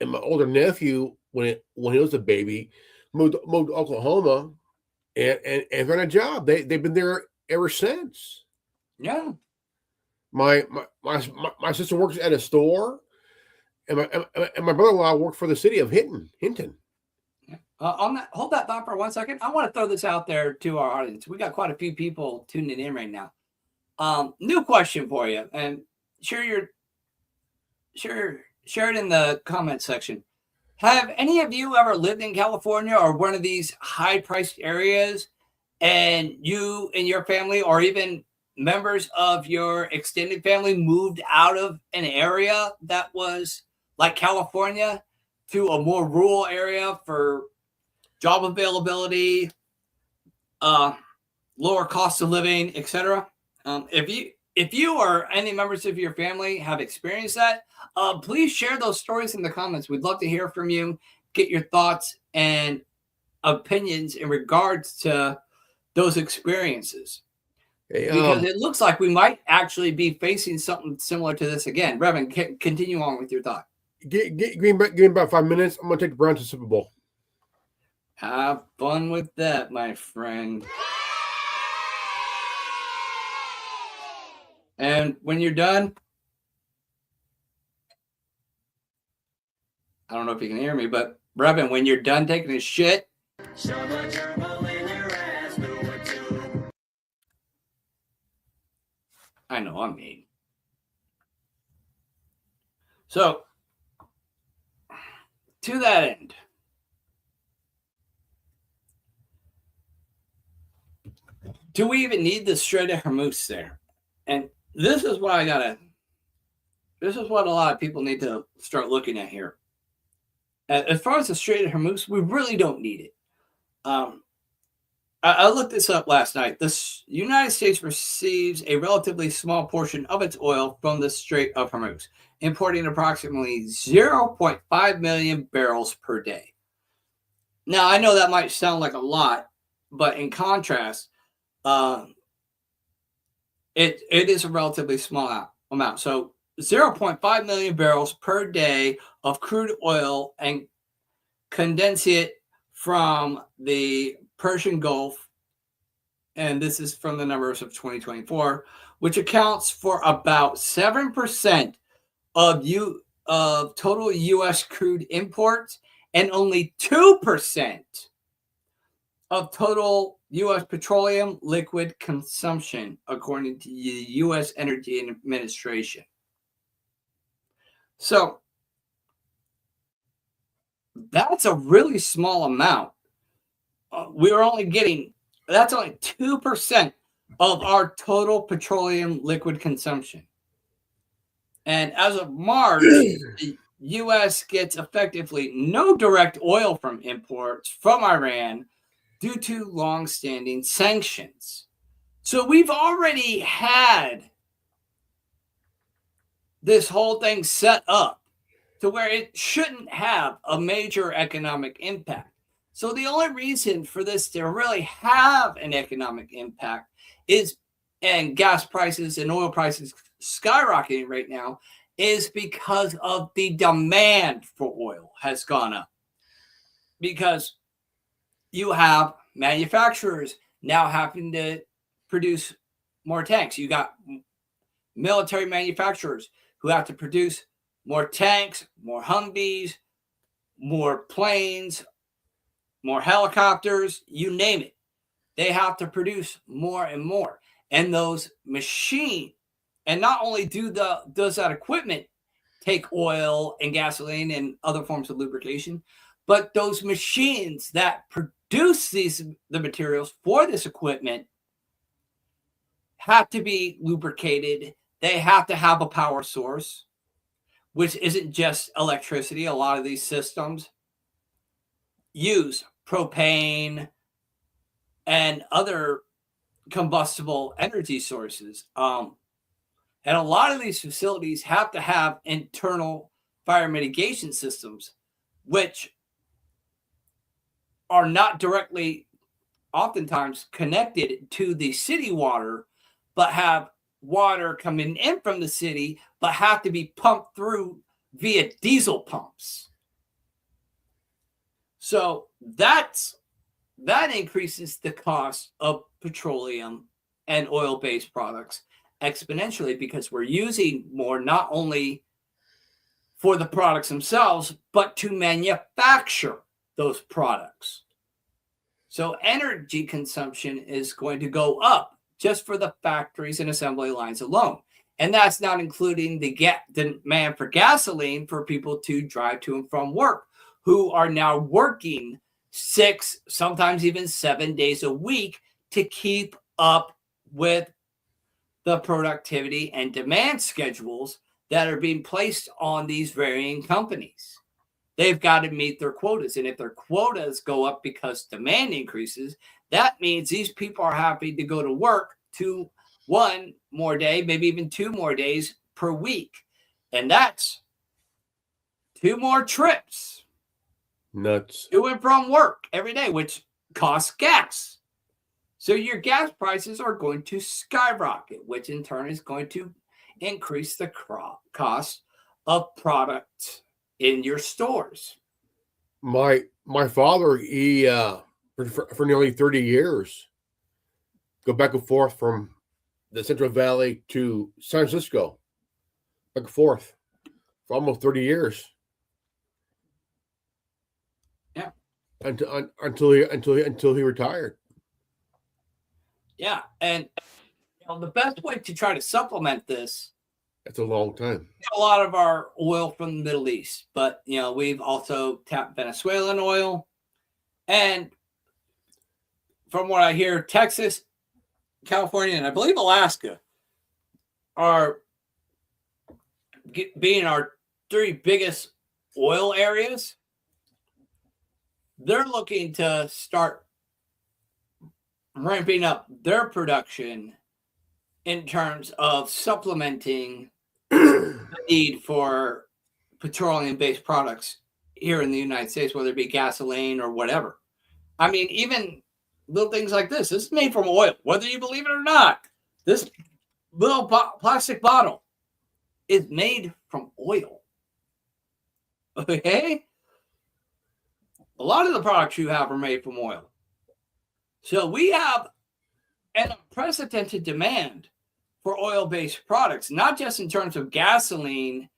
Speaker 3: my older nephew when he was a baby, moved to Oklahoma, and got a job. They've been there ever since.
Speaker 2: Yeah. My
Speaker 3: sister works at a store, and my brother-in-law worked for the city of Hinton.
Speaker 2: On that, hold that thought for 1 second. I want to throw this out there to our audience. We got quite a few people tuning in right now. New question for you, and share it in the comment section. Have any of you ever lived in California or one of these high-priced areas, and you and your family, or even members of your extended family, moved out of an area that was like California to a more rural area for job availability, lower cost of living, etc.? If you or any members of your family have experienced that, please share those stories in the comments. We'd love to hear from you, get your thoughts and opinions in regards to those experiences.
Speaker 3: Hey,
Speaker 2: because it looks like we might actually be facing something similar to this again. Reverend, continue on with your thought.
Speaker 3: Give me about 5 minutes. I'm going to take the Browns to Super Bowl.
Speaker 2: Have fun with that, my friend. And when you're done, I don't know if you can hear me, but Reverend, when you're done taking a shit, I know I'm mean. So, to that end, do we even need the Strait of Hormuz there? And this is what this is what a lot of people need to start looking at here. As far as the Strait of Hormuz, we really don't need it. I looked this up last night. The United States receives a relatively small portion of its oil from the Strait of Hormuz, importing approximately 0.5 million barrels per day. Now, I know that might sound like a lot, but in contrast, it is a relatively small amount. So 0.5 million barrels per day of crude oil and condensate from the Persian Gulf, and this is from the numbers of 2024, which accounts for about 7% of total U.S. crude imports and only 2% of total U.S. petroleum liquid consumption, according to the U.S. Energy Administration. So that's a really small amount. That's only 2% of our total petroleum liquid consumption. And as of March, the U.S. gets effectively no direct oil from imports from Iran due to long-standing sanctions. So we've already had this whole thing set up to where it shouldn't have a major economic impact. So the only reason for this to really have an economic impact and gas prices and oil prices skyrocketing right now, is because of the demand for oil has gone up. Because you have manufacturers now having to produce more tanks. You got military manufacturers who have to produce more tanks, more Humvees, more planes, more helicopters, you name it. They have to produce more and more. And those machines, and not only does that equipment take oil and gasoline and other forms of lubrication, but those machines that produce the materials for this equipment have to be lubricated. They have to have a power source, which isn't just electricity. A lot of these systems use propane and other combustible energy sources. And a lot of these facilities have to have internal fire mitigation systems, which are not directly, oftentimes, connected to the city water, but have water coming in from the city, but have to be pumped through via diesel pumps. So that increases the cost of petroleum and oil-based products exponentially, because we're using more not only for the products themselves, but to manufacture those products. So energy consumption is going to go up just for the factories and assembly lines alone. And that's not including the demand for gasoline for people to drive to and from work, who are now working 6, sometimes even 7 days a week to keep up with the productivity and demand schedules that are being placed on these varying companies. They've got to meet their quotas. And if their quotas go up because demand increases, that means these people are happy to go to work 1 more day, maybe even 2 more days per week. And that's 2 more trips.
Speaker 3: Nuts.
Speaker 2: To and from work every day, which costs gas. So your gas prices are going to skyrocket, which in turn is going to increase the cost of product in your stores.
Speaker 3: My father, he for nearly 30 years, go back and forth from the Central Valley to San Francisco, back and forth for almost 30 years.
Speaker 2: Yeah.
Speaker 3: Until he retired.
Speaker 2: Yeah, and the best way to try to supplement this.
Speaker 3: That's a long time.
Speaker 2: A lot of our oil from the Middle East, but we've also tapped Venezuelan oil, and from what I hear, Texas, California, and I believe Alaska are being our 3 biggest oil areas. They're looking to start ramping up their production in terms of supplementing the need for petroleum-based products here in the United States, whether it be gasoline or whatever. I mean, even little things like this. This is made from oil, whether you believe it or not. This little plastic bottle is made from oil. Okay? A lot of the products you have are made from oil. So we have an unprecedented demand for oil-based products, not just in terms of gasoline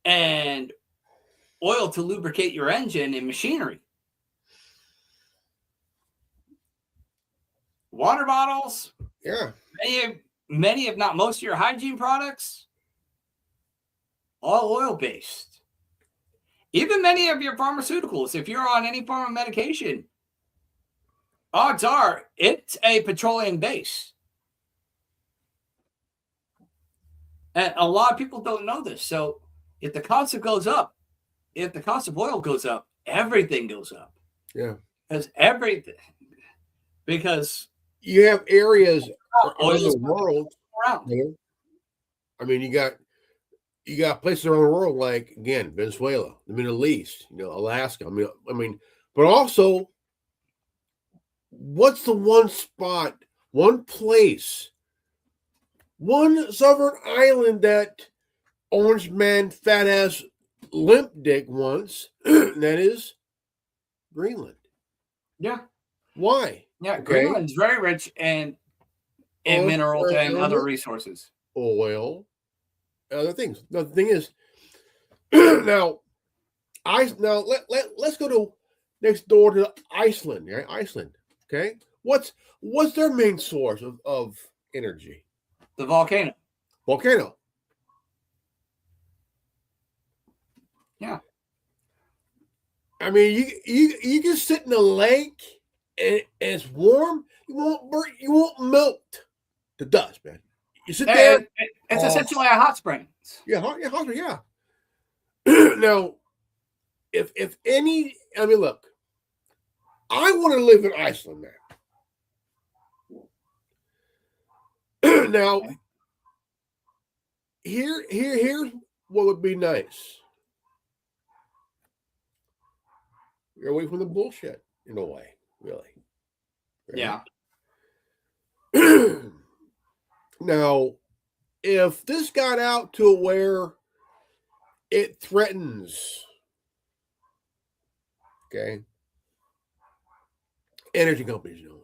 Speaker 2: and oil to lubricate your engine and machinery. Water bottles.
Speaker 3: Yeah.
Speaker 2: Many, if not most of your hygiene products, all oil-based. Even many of your pharmaceuticals, if you're on any form of medication, odds are it's a petroleum base. And a lot of people don't know this. So if the cost of goes up, if the cost of oil goes up, everything goes up.
Speaker 3: Yeah.
Speaker 2: Because
Speaker 3: you have areas around the world.
Speaker 2: Around.
Speaker 3: I mean, you got places around the world like, again, Venezuela, the Middle East, Alaska. I mean, but also, what's the one spot, one place, one sovereign island that Orange Man fat ass limp dick wants? That is Greenland.
Speaker 2: Yeah.
Speaker 3: Why?
Speaker 2: Yeah.
Speaker 3: Okay.
Speaker 2: Greenland's very rich in minerals and other resources.
Speaker 3: Oil, other things. Now, the thing is, let's go to next door to Iceland. Right? Iceland. Okay. What's their main source of energy?
Speaker 2: The volcano.
Speaker 3: Volcano.
Speaker 2: Yeah.
Speaker 3: I mean, you can sit in a lake and it's warm. You won't melt to dust, man. You sit there.
Speaker 2: It's essentially a hot spring.
Speaker 3: Yeah, hot spring. Yeah. Now, if any, I mean, look, I want to live in Iceland, man. Now, here's what would be nice. You're away from the bullshit in a way, really.
Speaker 2: Yeah.
Speaker 3: Now, if this got out to where it threatens, okay, energy companies, you know,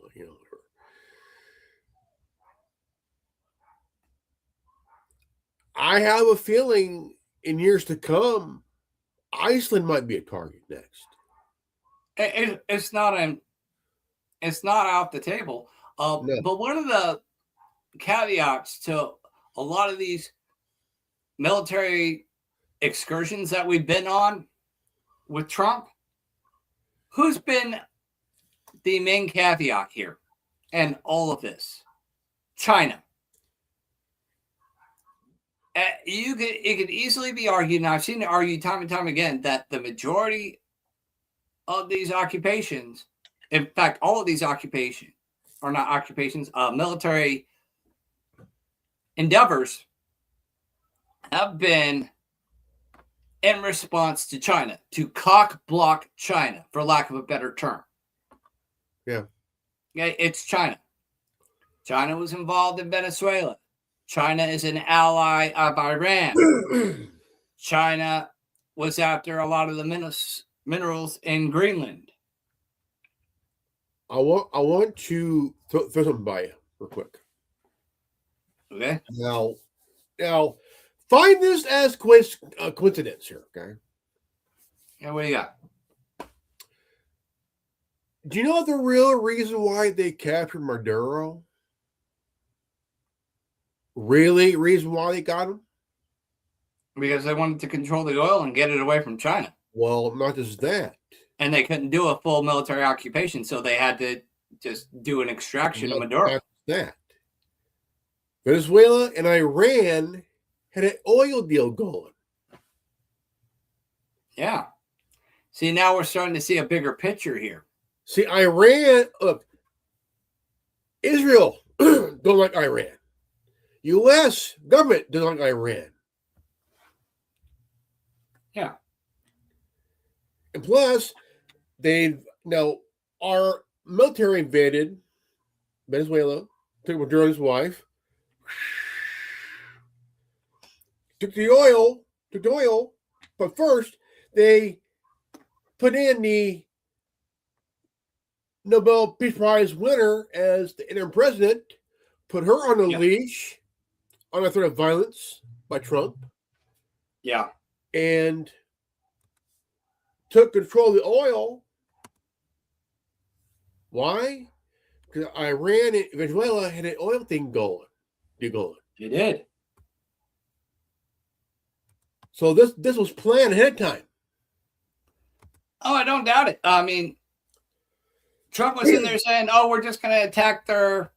Speaker 3: I have a feeling in years to come, Iceland might be a target next.
Speaker 2: It's not off the table.
Speaker 3: No.
Speaker 2: But one of the caveats to a lot of these military excursions that we've been on with Trump, who's been the main caveat here and all of this? China. It could easily be argued, and I've seen it argued time and time again, that the majority of these occupations, in fact, all of these occupations, or not occupations, military endeavors have been in response to China, to cock block China, for lack of a better term.
Speaker 3: Yeah.
Speaker 2: Okay, it's China. China was involved in Venezuela. China is an ally of Iran. China was after a lot of the minerals in Greenland.
Speaker 3: I want to throw something by you real quick.
Speaker 2: Okay.
Speaker 3: Now, find this as coincidence here, okay?
Speaker 2: Yeah, what do you got?
Speaker 3: Do you know the real reason why they captured Maduro? Really, reason why they got him?
Speaker 2: Because they wanted to control the oil and get it away from China.
Speaker 3: Well, not just that.
Speaker 2: And they couldn't do a full military occupation, so they had to just do an extraction of Maduro.
Speaker 3: Not that. Venezuela and Iran had an oil deal going.
Speaker 2: Yeah. See, now we're starting to see a bigger picture here.
Speaker 3: See, Iran, look, Israel don't like Iran. U.S. government doesn't like Iran.
Speaker 2: Yeah.
Speaker 3: And plus, our military invaded Venezuela, took Maduro's wife, took the oil, but first they put in the Nobel Peace Prize winner as the interim president, put her on a leash on a threat of violence by Trump.
Speaker 2: Yeah.
Speaker 3: And took control of the oil. Why? Because Iran and Venezuela had an oil thing going. They
Speaker 2: did.
Speaker 3: So this was planned ahead of time.
Speaker 2: Oh, I don't doubt it. I mean, Trump was in there saying, "Oh, we're just going to attack their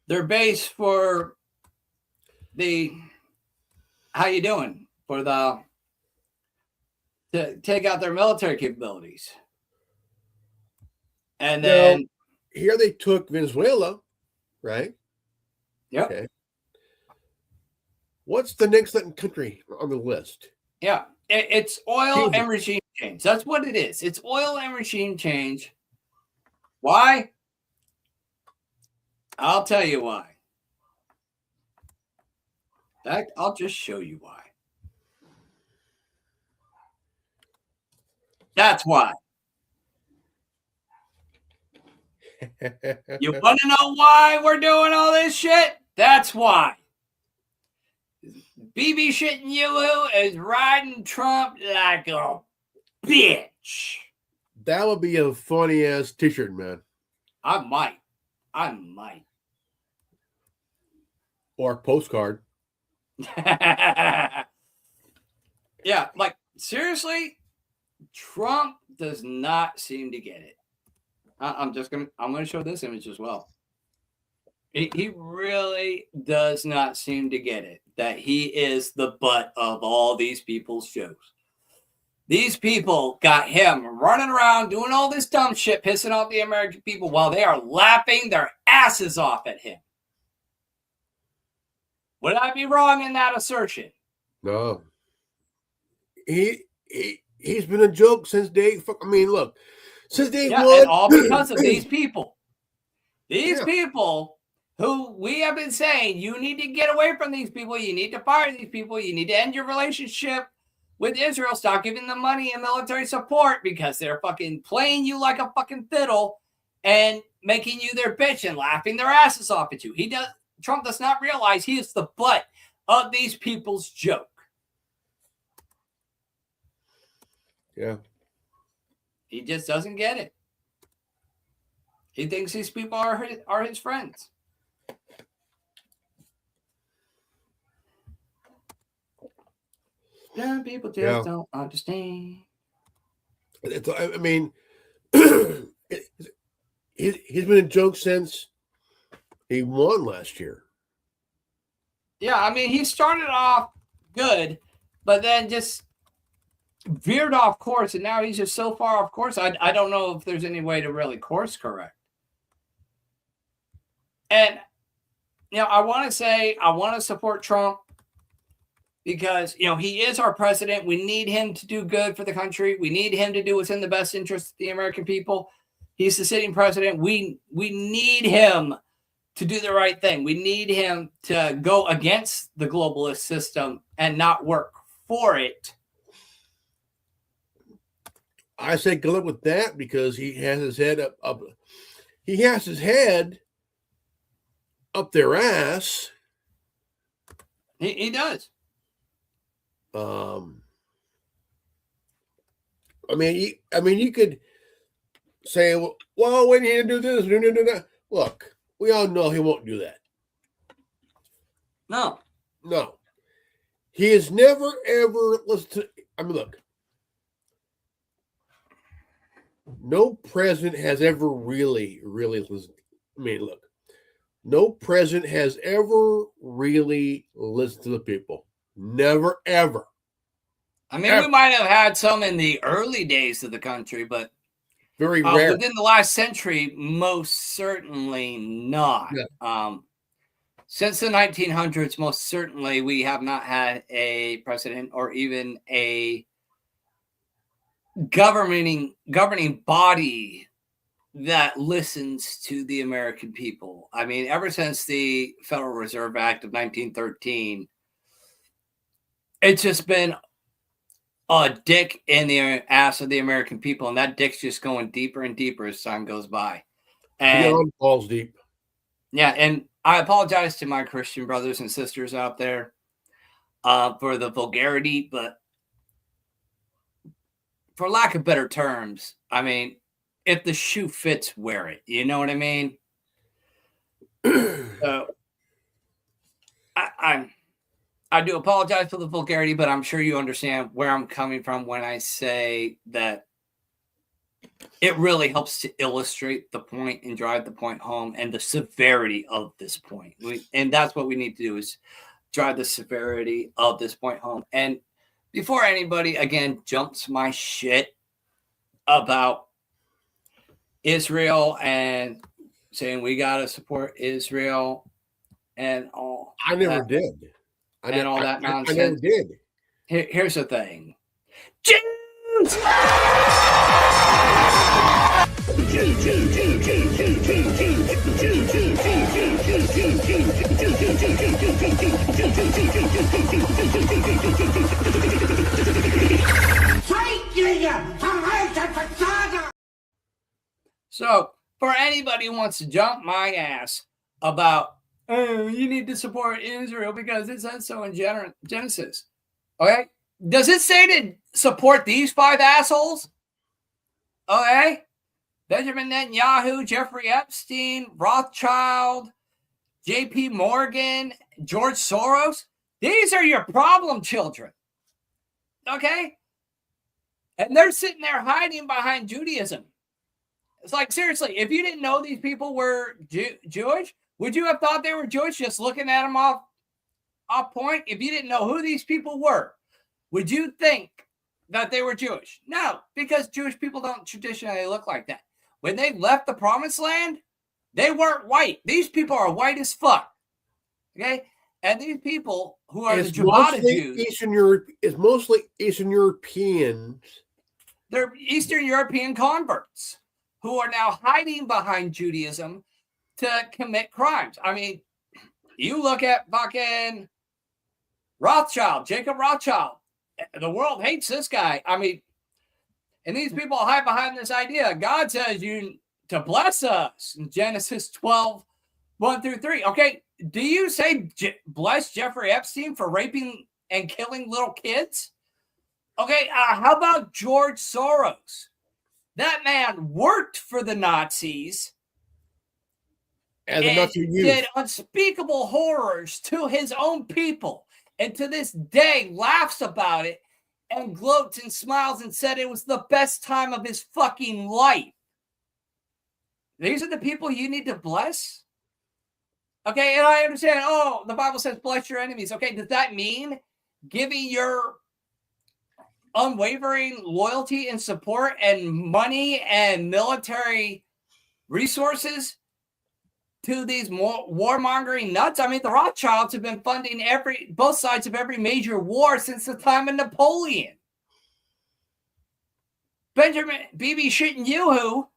Speaker 2: base for the how you doing for to take out their military capabilities." And then
Speaker 3: here they took Venezuela, right?
Speaker 2: Yep.
Speaker 3: Okay. What's the next country on the list?
Speaker 2: Yeah, it's oil and regime change. That's what it is. It's oil and regime change. Why? I'll tell you why. In fact, I'll just show you why. That's why. You want to know why we're doing all this shit? That's why. BB Shitting You is riding Trump like a bitch.
Speaker 3: That would be a funny ass t-shirt, man.
Speaker 2: I might.
Speaker 3: Or a postcard.
Speaker 2: Yeah, like seriously, Trump does not seem to get it. I'm gonna show this image as well. He really does not seem to get it that he is the butt of all these people's jokes. These people got him running around doing all this dumb shit, pissing off the American people while they are laughing their asses off at him. Would I be wrong in that assertion?
Speaker 3: No. He's been a joke since day. I mean, look, since day one.
Speaker 2: And all because of these people. These people who we have been saying, you need to get away from these people. You need to fire these people. You need to end your relationship with Israel. Stop giving them money and military support because they're fucking playing you like a fucking fiddle and making you their bitch and laughing their asses off at you. Trump does not realize he is the butt of these people's joke.
Speaker 3: Yeah.
Speaker 2: He just doesn't get it. He thinks these people are his friends. Some people just don't understand.
Speaker 3: I mean, he's been a joke since he won last year.
Speaker 2: Yeah, I mean, he started off good, but then just veered off course, and now he's just so far off course. I don't know if there's any way to really course correct. And, I want to support Trump because, he is our president. We need him to do good for the country. We need him to do what's in the best interest of the American people. He's the sitting president. We need him to do the right thing. We need him to go against the globalist system and not work for it.
Speaker 3: I say good luck with that because he has his head up. He has his head up their ass.
Speaker 2: He does.
Speaker 3: I mean, you could say, well, when you do this, do that. Look, we all know he won't do that.
Speaker 2: No.
Speaker 3: He has never ever listened to. I mean, look. No president has ever really listened. I mean, look. No president has ever really listened to the people. Never, ever.
Speaker 2: I mean, we might have had some in the early days of the country, but
Speaker 3: very rare.
Speaker 2: Within the last century, most certainly not.
Speaker 3: Yeah.
Speaker 2: Since the 1900s, most certainly we have not had a president or even a governing body that listens to the American people. I mean, ever since the Federal Reserve Act of 1913, it's just been a dick in the ass of the American people, and that dick's just going deeper and deeper as time goes by. And
Speaker 3: balls deep.
Speaker 2: Yeah, and I apologize to my Christian brothers and sisters out there for the vulgarity, but for lack of better terms, I mean, if the shoe fits, wear it. You know what I mean? So I do apologize for the vulgarity, but I'm sure you understand where I'm coming from when I say that it really helps to illustrate the point and drive the point home and the severity of this point. And that's what we need to do is drive the severity of this point home. And before anybody, again, jumps my shit about Israel and saying we got to support Israel and all.
Speaker 3: I never did.
Speaker 2: All that nonsense.
Speaker 3: I never did.
Speaker 2: Here's the thing. Jews! So for anybody who wants to jump my ass about, oh, you need to support Israel because it says so in Genesis. Okay? Does it say to support these 5 assholes? Okay? Benjamin Netanyahu, Jeffrey Epstein, Rothschild, J.P. Morgan, George Soros. These are your problem children. Okay? And they're sitting there hiding behind Judaism. It's like, seriously, if you didn't know these people were Jewish, would you have thought they were Jewish just looking at them off point? If you didn't know who these people were, would you think that they were Jewish? No, because Jewish people don't traditionally look like that. When they left the promised land, they weren't white. These people are white as fuck. Okay? And these people who are the Jabata Jews.
Speaker 3: It's mostly Eastern Europeans.
Speaker 2: They're Eastern European converts who are now hiding behind Judaism to commit crimes. I mean, you look at fucking Rothschild, Jacob Rothschild. The world hates this guy. I mean, and these people hide behind this idea. God says you to bless us in Genesis 12, 1-3. Okay, do you say bless Jeffrey Epstein for raping and killing little kids? Okay, how about George Soros? That man worked for the Nazis and did unspeakable horrors to his own people, and to this day laughs about it and gloats and smiles and said it was the best time of his fucking life. These are the people you need to bless? Okay, and I understand, oh, the Bible says bless your enemies. Okay, does that mean giving your unwavering loyalty and support and money and military resources to these warmongering nuts? I mean, the Rothschilds have been funding both sides of every major war since the time of Napoleon. Benjamin Bibi Netanyahu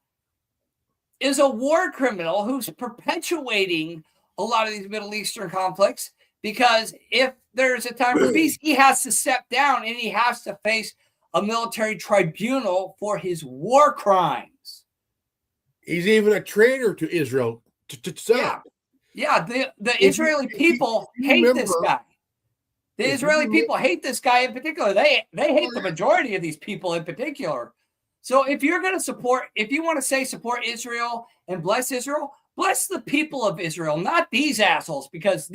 Speaker 2: is a war criminal who's perpetuating a lot of these Middle Eastern conflicts, because if there's a time for peace, he has to step down and he has to face a military tribunal for his war crimes. He's
Speaker 3: even a traitor to Israel.
Speaker 2: Yeah. The Israeli people hate this guy. The Israeli people hate this guy in particular. They hate the majority of these people in particular. So if you're going to support, if you want to say support Israel and bless Israel, bless the people of Israel, not these assholes. Because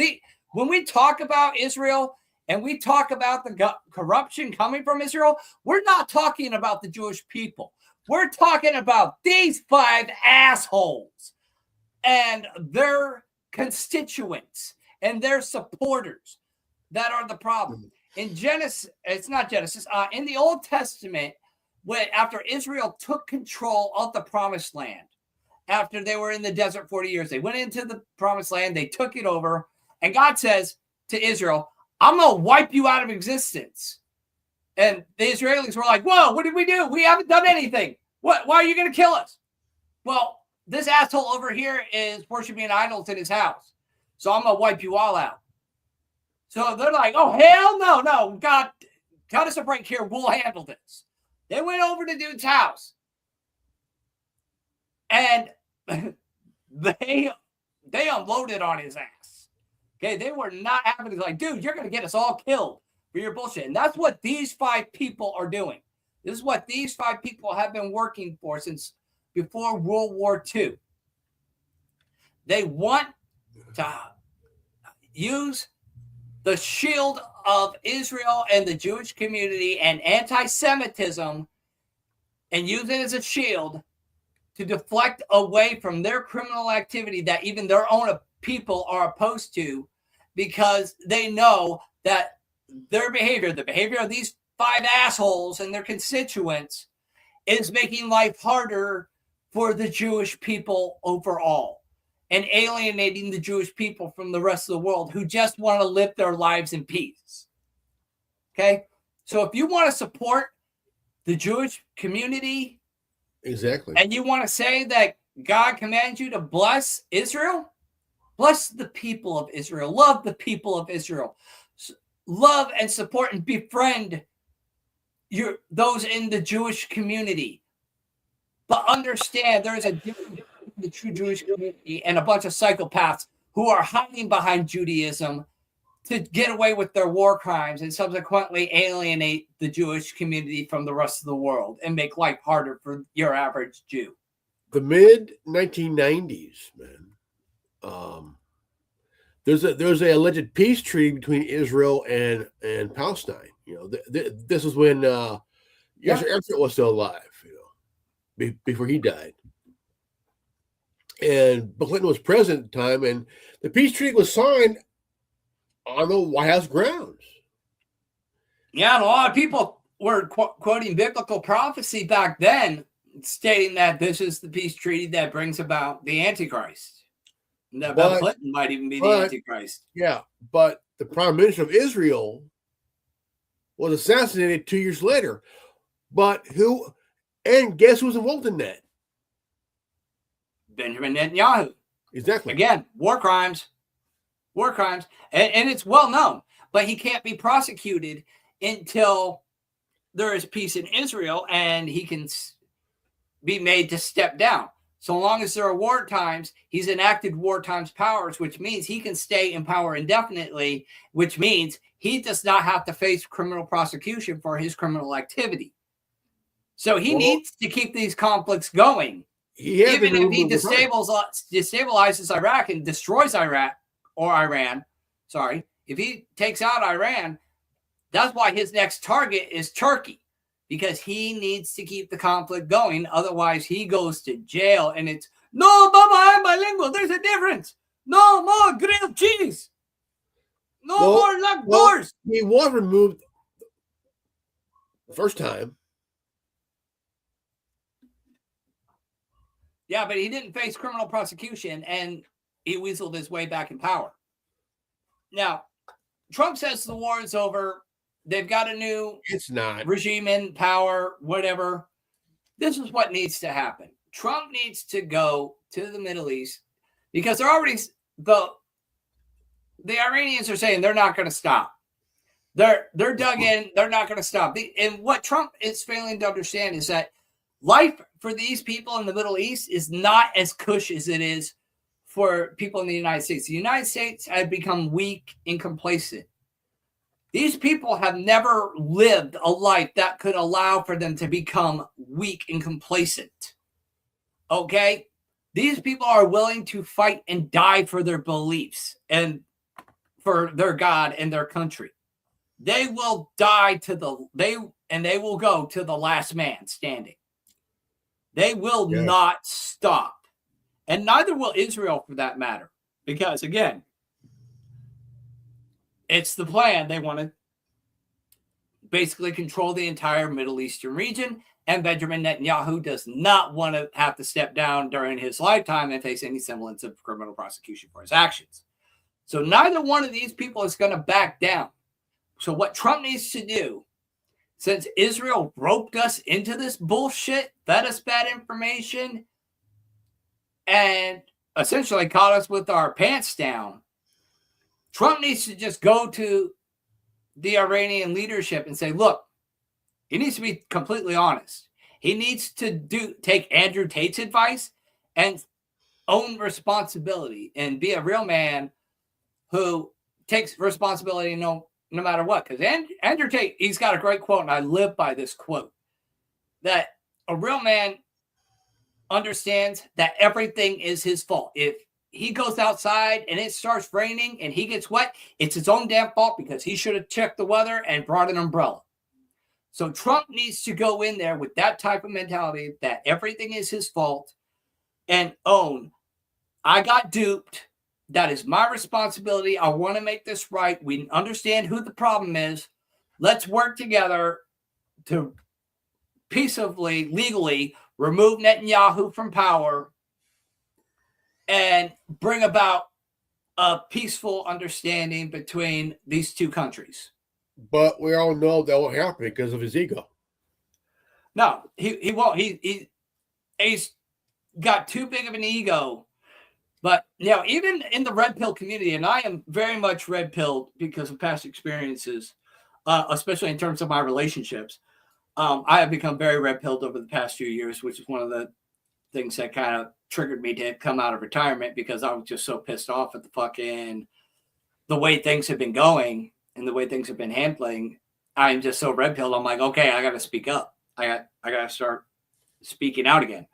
Speaker 2: when we talk about Israel and we talk about the corruption coming from Israel, we're not talking about the Jewish people. We're talking about these 5 assholes and their constituents and their supporters that are the problem. In Genesis, it's not Genesis, in the Old Testament, after Israel took control of the promised land, after they were in the desert 40 years, they went into the promised land, they took it over, and God says to Israel, I'm going to wipe you out of existence. And the Israelis were like, whoa, what did we do? We haven't done anything. Why are you going to kill us? Well, this asshole over here is worshiping idols in his house, so I'm going to wipe you all out. So they're like, oh, hell no, God, cut us a break here. We'll handle this. They went over to dude's house, and they unloaded on his ass. Okay, they were not having it. Like, dude, you're going to get us all killed for your bullshit. And that's what these 5 people are doing. This is what these 5 people have been working for since before World War II. They want to use the shield of Israel and the Jewish community and anti-Semitism and use it as a shield to deflect away from their criminal activity that even their own people are opposed to, because they know that their behavior, the behavior of these 5 assholes and their constituents, is making life harder for the Jewish people overall and alienating the Jewish people from the rest of the world who just want to live their lives in peace. Okay? So if you want to support the Jewish community,
Speaker 3: exactly,
Speaker 2: and you want to say that God commands you to bless Israel, bless the people of Israel, love the people of Israel, love and support and befriend those in the Jewish community. But understand there is a difference the true Jewish community and a bunch of psychopaths who are hiding behind Judaism to get away with their war crimes and subsequently alienate the Jewish community from the rest of the world and make life harder for your average Jew.
Speaker 3: The mid 1990s, man. There's a alleged peace treaty between Israel and Palestine. You know, this is when Yasser Arafat was still alive. You know, before he died, and Bill Clinton was president at the time, and the peace treaty was signed on the White House grounds.
Speaker 2: Yeah, and a lot of people were quoting biblical prophecy back then, stating that this is the peace treaty that brings about the Antichrist. And that Bill Clinton might even be the Antichrist.
Speaker 3: Yeah, but the Prime Minister of Israel was assassinated 2 years later. But guess who's involved in that?
Speaker 2: Benjamin Netanyahu.
Speaker 3: Exactly.
Speaker 2: Again, war crimes. And it's well known, but he can't be prosecuted until there is peace in Israel and he can be made to step down. So long as there are war times, he's enacted war times powers, which means he can stay in power indefinitely, which means he does not have to face criminal prosecution for his criminal activity. So he needs to keep these conflicts going. Even if he destabilizes Iraq and destroys Iran, if he takes out Iran, that's why his next target is Turkey. Because he needs to keep the conflict going. Otherwise, he goes to jail. And it's, no, Mama, I'm bilingual. There's a difference. No more grilled cheese. No more locked doors.
Speaker 3: He was removed the first time.
Speaker 2: Yeah, but he didn't face criminal prosecution. And he weaseled his way back in power. Now, Trump says the war is over. They've got a new regime in power, whatever. This is what needs to happen. Trump needs to go to the Middle East because they're already the Iranians are saying they're not going to stop. They're dug in. They're not going to stop. And what Trump is failing to understand is that life for these people in the Middle East is not as cush as it is for people in the United States. The United States have become weak and complacent. These people have never lived a life that could allow for them to become weak and complacent. Okay? These people are willing to fight and die for their beliefs and for their God and their country. They will die they will go to the last man standing. They will not stop. And neither will Israel for that matter. Because again, it's the plan. They want to basically control the entire Middle Eastern region. And Benjamin Netanyahu does not want to have to step down during his lifetime and face any semblance of criminal prosecution for his actions. So neither one of these people is going to back down. So what Trump needs to do, since Israel roped us into this bullshit, fed us bad information, and essentially caught us with our pants down, Trump needs to just go to the Iranian leadership and say, look, he needs to be completely honest. He needs to take Andrew Tate's advice and own responsibility and be a real man who takes responsibility no matter what. Because Andrew Tate, he's got a great quote, and I live by this quote, that a real man understands that everything is his fault. If he goes outside and it starts raining and he gets wet, it's his own damn fault because he should have checked the weather and brought an umbrella. So Trump needs to go in there with that type of mentality that everything is his fault and own, I got duped. That is my responsibility. I want to make this right. We understand who the problem is. Let's work together to peaceably, legally remove Netanyahu from power and bring about a peaceful understanding between these two countries.
Speaker 3: But we all know that won't happen because of his ego.
Speaker 2: No, he won't. He's got too big of an ego. But even in the red pill community, and I am very much red pilled because of past experiences, especially in terms of my relationships. I have become very red pilled over the past few years, which is one of the things that kind of triggered me to come out of retirement because I was just so pissed off at the way things have been going and the way things have been handling. I'm just so red pilled. I'm like, okay, I got to speak up. I got to start speaking out again.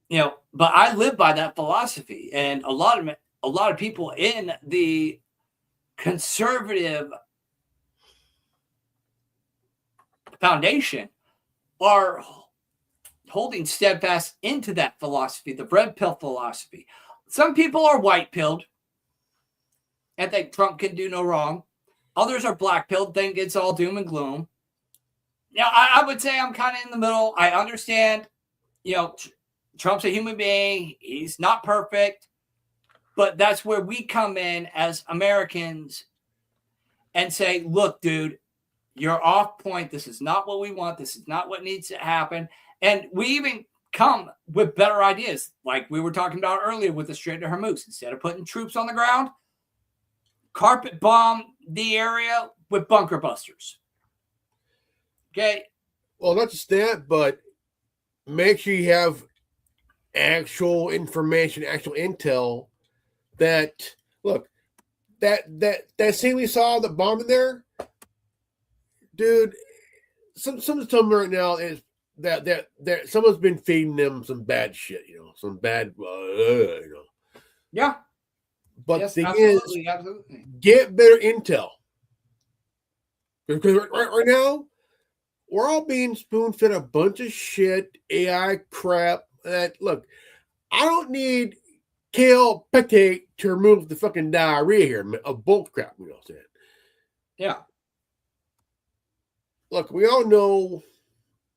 Speaker 2: But I live by that philosophy, and a lot of people in the conservative foundation are holding steadfast into that philosophy, the red pill philosophy. Some people are white pilled and think Trump can do no wrong. Others are black pilled, think it's all doom and gloom. Now, I would say I'm kind of in the middle. I understand, Trump's a human being. He's not perfect. But that's where we come in as Americans and say, look, dude, you're off point. This is not what we want. This is not what needs to happen. And we even come with better ideas, like we were talking about earlier with the Strait of Hormuz. Instead of putting troops on the ground, carpet bomb the area with bunker busters. Okay.
Speaker 3: Well, not just that, but make sure you have actual information, actual intel that, look, that scene we saw, the bomb in there, dude, someone's telling me right now is that someone's been feeding them some bad shit, some bad,
Speaker 2: Yeah.
Speaker 3: But
Speaker 2: yes,
Speaker 3: the thing
Speaker 2: absolutely,
Speaker 3: is,
Speaker 2: absolutely.
Speaker 3: get better intel. Because right now, we're all being spoon-fed a bunch of shit, AI crap. That, look, I don't need kale pate to remove the fucking diarrhea here of bull crap, you know what I'm saying?
Speaker 2: Yeah.
Speaker 3: Look, we all know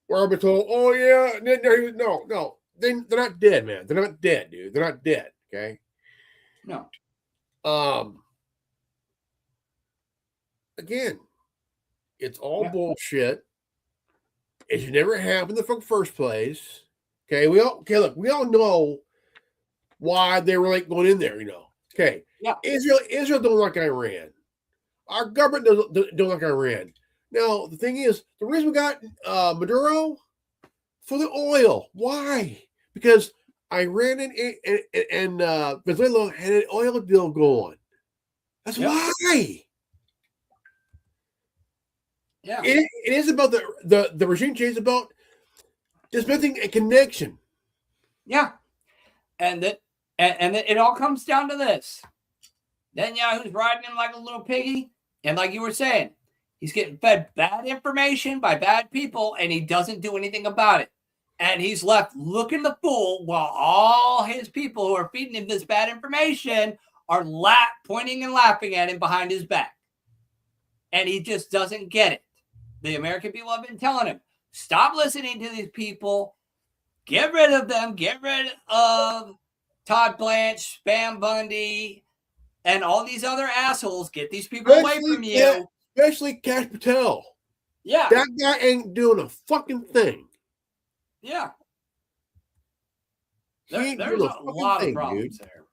Speaker 3: we're all told, oh, yeah, no. They're not dead, man. They're not dead, dude. They're not dead, okay?
Speaker 2: No.
Speaker 3: Again, it's all bullshit. It should never happen in the first place. Okay, we all know why they were like going in there, Okay.
Speaker 2: Yeah.
Speaker 3: Israel don't like Iran. Our government don't like Iran. Now, the thing is, the reason we got Maduro for the oil. Why? Because Iran and Venezuela had an oil deal going. That's why.
Speaker 2: Yeah.
Speaker 3: It is about the regime change, about dismissing a connection.
Speaker 2: Yeah. And it all comes down to this. Netanyahu's riding him like a little piggy. And like you were saying, he's getting fed bad information by bad people, and he doesn't do anything about it. And he's left looking the fool while all his people who are feeding him this bad information are pointing and laughing at him behind his back. And he just doesn't get it. The American people have been telling him, stop listening to these people. Get rid of them. Get rid of Todd Blanche, Spam Bundy, and all these other assholes. Get these people away from you.
Speaker 3: Especially Kash Patel.
Speaker 2: Yeah.
Speaker 3: That guy ain't doing a fucking thing.
Speaker 2: Yeah. There's a lot of problems there.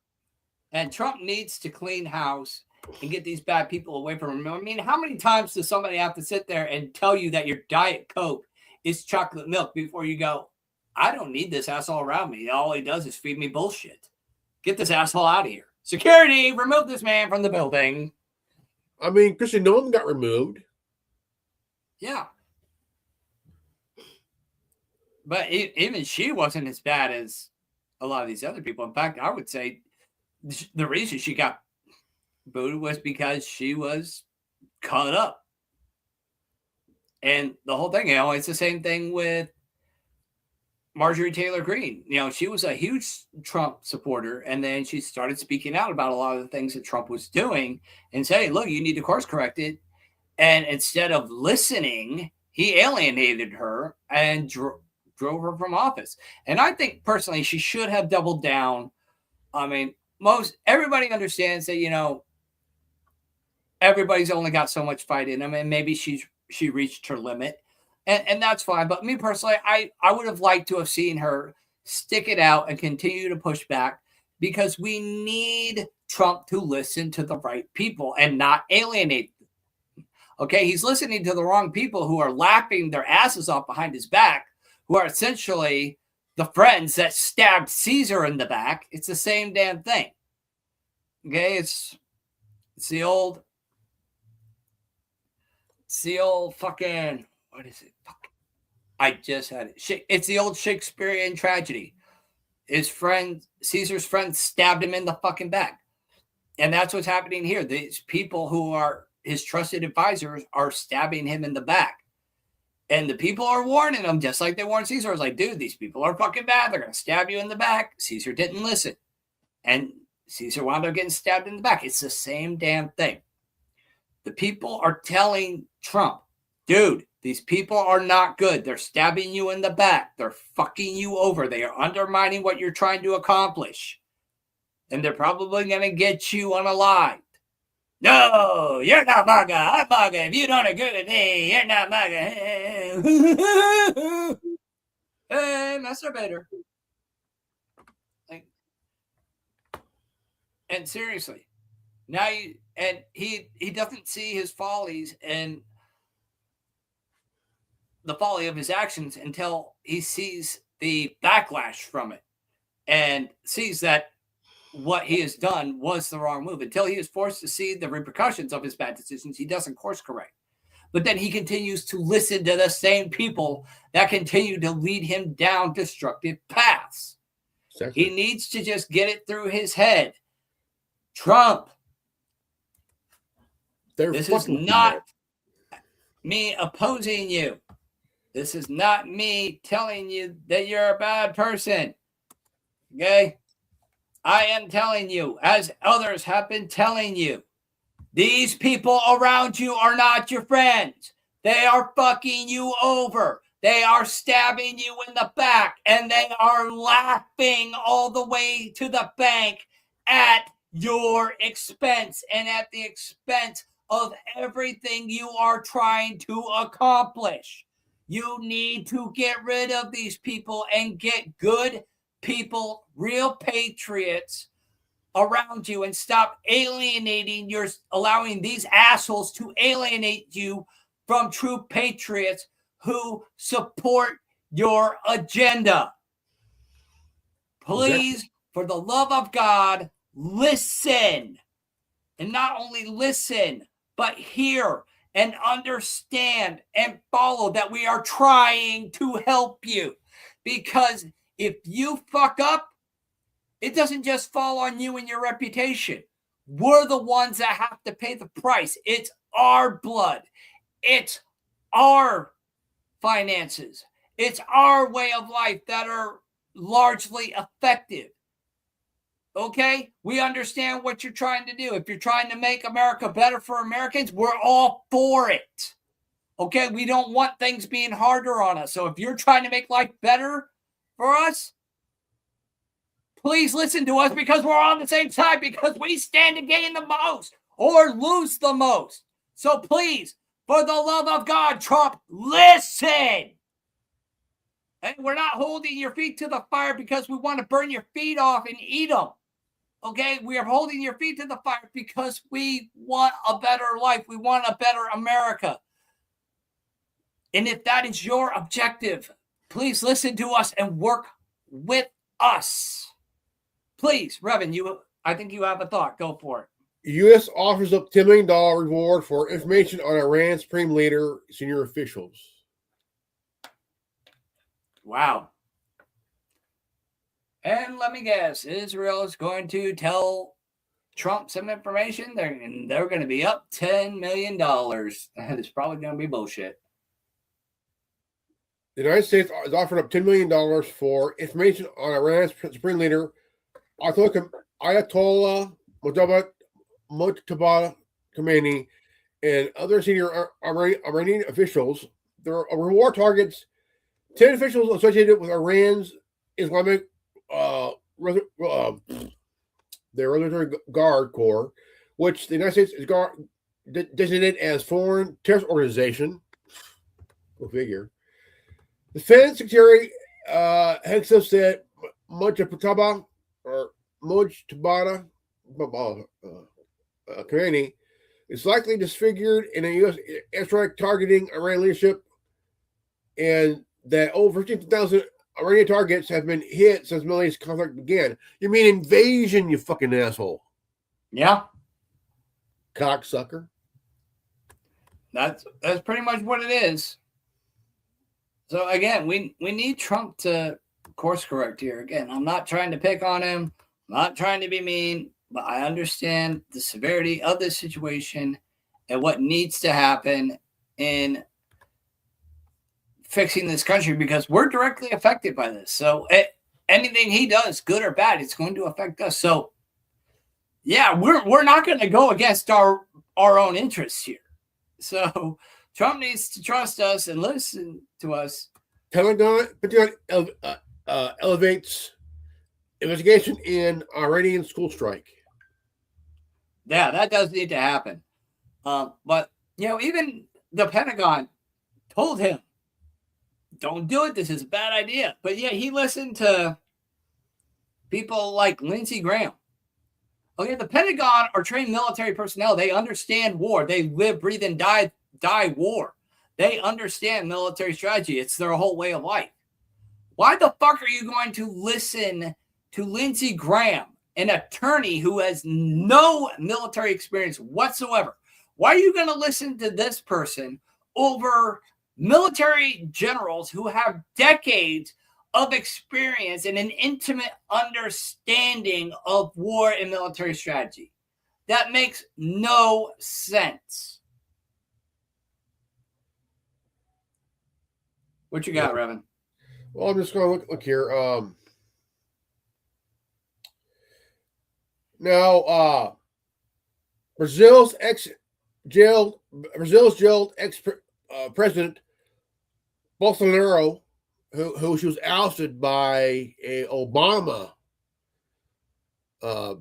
Speaker 2: And Trump needs to clean house and get these bad people away from him. I mean, how many times does somebody have to sit there and tell you that your Diet Coke is chocolate milk before you go, I don't need this asshole around me. All he does is feed me bullshit. Get this asshole out of here. Security, remove this man from the building.
Speaker 3: I mean, Christian Nolan got removed.
Speaker 2: Yeah. But even she wasn't as bad as a lot of these other people. In fact, I would say the reason she got booted was because she was caught up. And the whole thing, it's the same thing with Marjorie Taylor Greene. She was a huge Trump supporter, and then she started speaking out about a lot of the things that Trump was doing and saying, look, you need to course correct it. And instead of listening, he alienated her and drove her from office. And I think personally she should have doubled down. I mean, everybody understands that, everybody's only got so much fight in them, and maybe she reached her limit. And that's fine. But me personally, I would have liked to have seen her stick it out and continue to push back, because we need Trump to listen to the right people and not alienate them. Okay, he's listening to the wrong people who are laughing their asses off behind his back, who are essentially the friends that stabbed Caesar in the back. It's the same damn thing. Okay, it's the old fucking, what is it? Fuck. I just had it. It's the old Shakespearean tragedy. His friend, Caesar's friend, stabbed him in the fucking back. And that's what's happening here. These people who are his trusted advisors are stabbing him in the back. And the people are warning him, just like they warned Caesar. It's like, dude, these people are fucking bad. They're going to stab you in the back. Caesar didn't listen. And Caesar wound up getting stabbed in the back. It's the same damn thing. The people are telling Trump, dude, these people are not good. They're stabbing you in the back. They're fucking you over. They are undermining what you're trying to accomplish. And they're probably going to get you unalived. No, you're not MAGA. I'm MAGA. If you don't agree with me, you're not MAGA. Hey, masturbator. Like, and seriously, now he doesn't see his follies and the folly of his actions until he sees the backlash from it and sees that what he has done was the wrong move. Until he is forced to see the repercussions of his bad decisions, he doesn't course correct. But then he continues to listen to the same people that continue to lead him down destructive paths. Exactly. He needs to just get it through his head. Trump, this is not me opposing you. This is not me telling you that you're a bad person. Okay? I am telling you, as others have been telling you, these people around you are not your friends. They are fucking you over. They are stabbing you in the back, and they are laughing all the way to the bank at your expense and at the expense of everything you are trying to accomplish. You need to get rid of these people and get good people, real patriots around you, and stop allowing these assholes to alienate you from true patriots who support your agenda. Please, for the love of God, listen. And not only listen, but hear and understand and follow that we are trying to help you. Because if you fuck up, it doesn't just fall on you and your reputation. We're the ones that have to pay the price. It's our blood. It's our finances. It's our way of life that are largely effective. Okay? We understand what you're trying to do. If you're trying to make America better for Americans, we're all for it. Okay? We don't want things being harder on us. So if you're trying to make life better for us, please listen to us, because we're on the same side, because we stand to gain the most or lose the most. So please, for the love of God, Trump, listen. And we're not holding your feet to the fire because we want to burn your feet off and eat them. Okay? We are holding your feet to the fire because we want a better life. We want a better America. And if that is your objective, please listen to us and work with us. Please, Revan, I think you have a thought. Go for it.
Speaker 3: U.S. offers up $10 million reward for information on Iran's supreme leader, senior officials. Wow.
Speaker 2: And let me guess, Israel is going to tell Trump some information. They're going to be up $10 million. That is probably going to be bullshit.
Speaker 3: The United States is offering up $10 million for information on Iran's supreme leader, Ayatollah Mojtaba Khomeini, and other senior Iranian officials. Their reward targets 10 officials associated with Iran's Islamic their Revolutionary Guard Corps, which the United States is designated as foreign terrorist organization. Go figure. The Defense Secretary Hegseth said Mojtaba Khomeini is likely disfigured in a U.S. airstrike targeting Iran leadership, and that over 15,000 Iranian targets have been hit since Middle East conflict began. You mean invasion, you fucking asshole.
Speaker 2: Yeah.
Speaker 3: Cocksucker.
Speaker 2: That's pretty much what it is. So again, we need Trump to course correct here. Again, I'm not trying to pick on him. I'm not trying to be mean, but I understand the severity of this situation and what needs to happen in fixing this country, because we're directly affected by this. So anything he does, good or bad, it's going to affect us. So yeah, we're not going to go against our own interests here. So Trump needs to trust us and listen to us.
Speaker 3: Pentagon elevates investigation in Iranian school strike.
Speaker 2: Yeah, that does need to happen. But, even the Pentagon told him, don't do it. This is a bad idea. But, yeah, he listened to people like Lindsey Graham. Okay, the Pentagon are trained military personnel. They understand war. They live, breathe, and die war. They understand military strategy. It's their whole way of life. Why the fuck are you going to listen to Lindsey Graham, an attorney who has no military experience whatsoever? Why are you going to listen to this person over military generals who have decades of experience and an intimate understanding of war and military strategy? That makes no sense. What you got, Revan?
Speaker 3: Well, I'm just going to look here. Now, Brazil's jailed ex-president Bolsonaro, who she was ousted by a Obama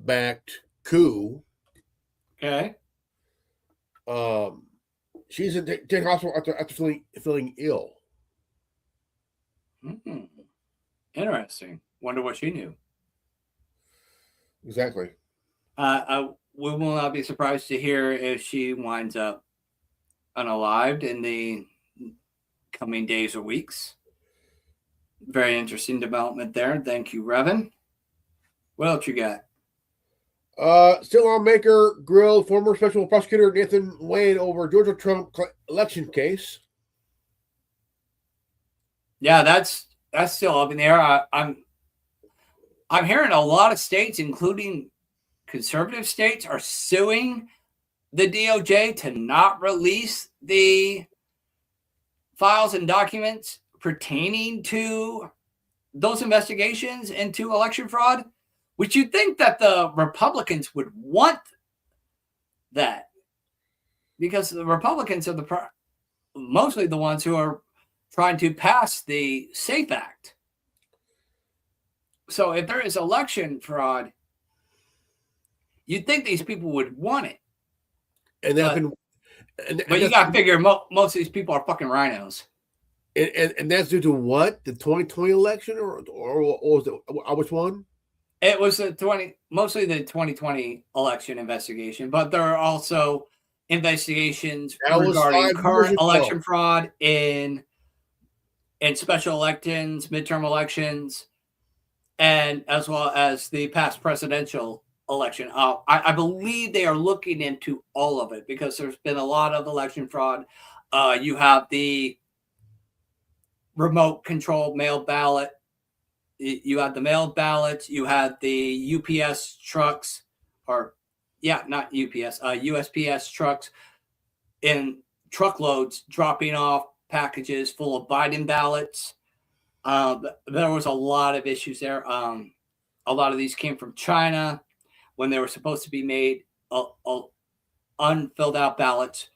Speaker 3: backed coup.
Speaker 2: Okay.
Speaker 3: She's in hospital after feeling ill.
Speaker 2: Mm-hmm. Interesting. Wonder what she knew.
Speaker 3: Exactly.
Speaker 2: We will not be surprised to hear if she winds up unalived in the coming days or weeks. Very interesting development there. Thank you, Revan. What else you got?
Speaker 3: Still lawmaker grilled former special prosecutor Nathan Wade over Georgia Trump election case.
Speaker 2: Yeah, that's still up in the air. I'm hearing a lot of states, including conservative states, are suing the DOJ to not release the files and documents pertaining to those investigations into election fraud, which you'd think that the Republicans would want that, because the Republicans are mostly the ones who are trying to pass the SAFE Act. So if there is election fraud, you'd think these people would want it. But you got to figure most of these people are fucking rhinos.
Speaker 3: And that's due to what? The 2020 election, or was it which one?
Speaker 2: It was mostly the 2020 election investigation, but there are also investigations regarding current election fraud in special elections, midterm elections, and as well as the past presidential election. I believe they are looking into all of it, because there's been a lot of election fraud. You have the remote controlled mail ballot. You have the mailed ballots. You have the UPS trucks, not UPS, USPS trucks in truckloads dropping off packages full of Biden ballots. There was a lot of issues there. A lot of these came from China when they were supposed to be made. Unfilled out ballots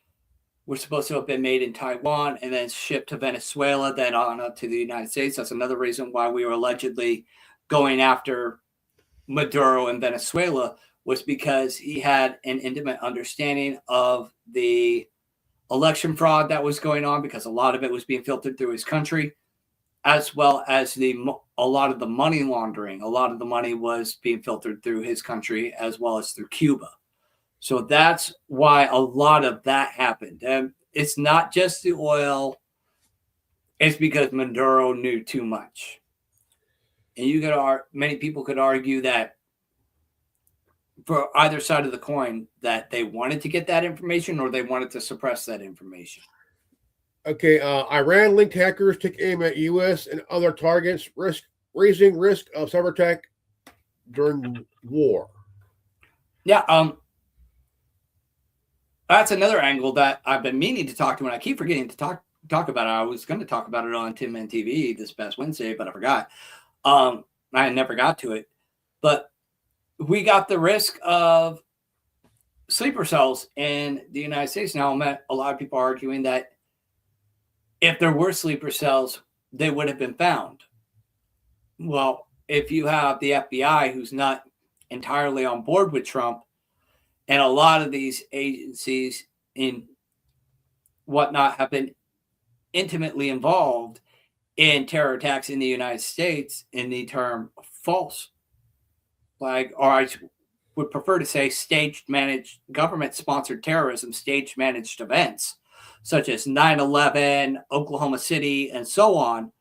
Speaker 2: were supposed to have been made in Taiwan and then shipped to Venezuela, then on up to the United States. That's another reason why we were allegedly going after Maduro in Venezuela, was because he had an intimate understanding of the election fraud that was going on, because a lot of it was being filtered through his country, as well as a lot of the money laundering. A lot of the money was being filtered through his country as well as through Cuba. So that's why a lot of that happened. And it's not just the oil. It's because Maduro knew too much. And many people could argue that for either side of the coin, that they wanted to get that information or they wanted to suppress that information.
Speaker 3: Okay, Iran-linked hackers take aim at U.S. and other targets, raising risk of cyber attack during war.
Speaker 2: Yeah, that's another angle that I've been meaning to talk to, and I keep forgetting to talk about it. I was going to talk about it on Tin Man TV this past Wednesday, but I forgot. I never got to it. But we got the risk of sleeper cells in the United States. Now, I met a lot of people arguing that if there were sleeper cells, they would have been found. Well, if you have the FBI, who's not entirely on board with Trump, and a lot of these agencies in whatnot have been intimately involved in terror attacks in the United States in the term false flag, or I would prefer to say staged managed government-sponsored terrorism, staged managed events, such as 9/11, Oklahoma City, and so on.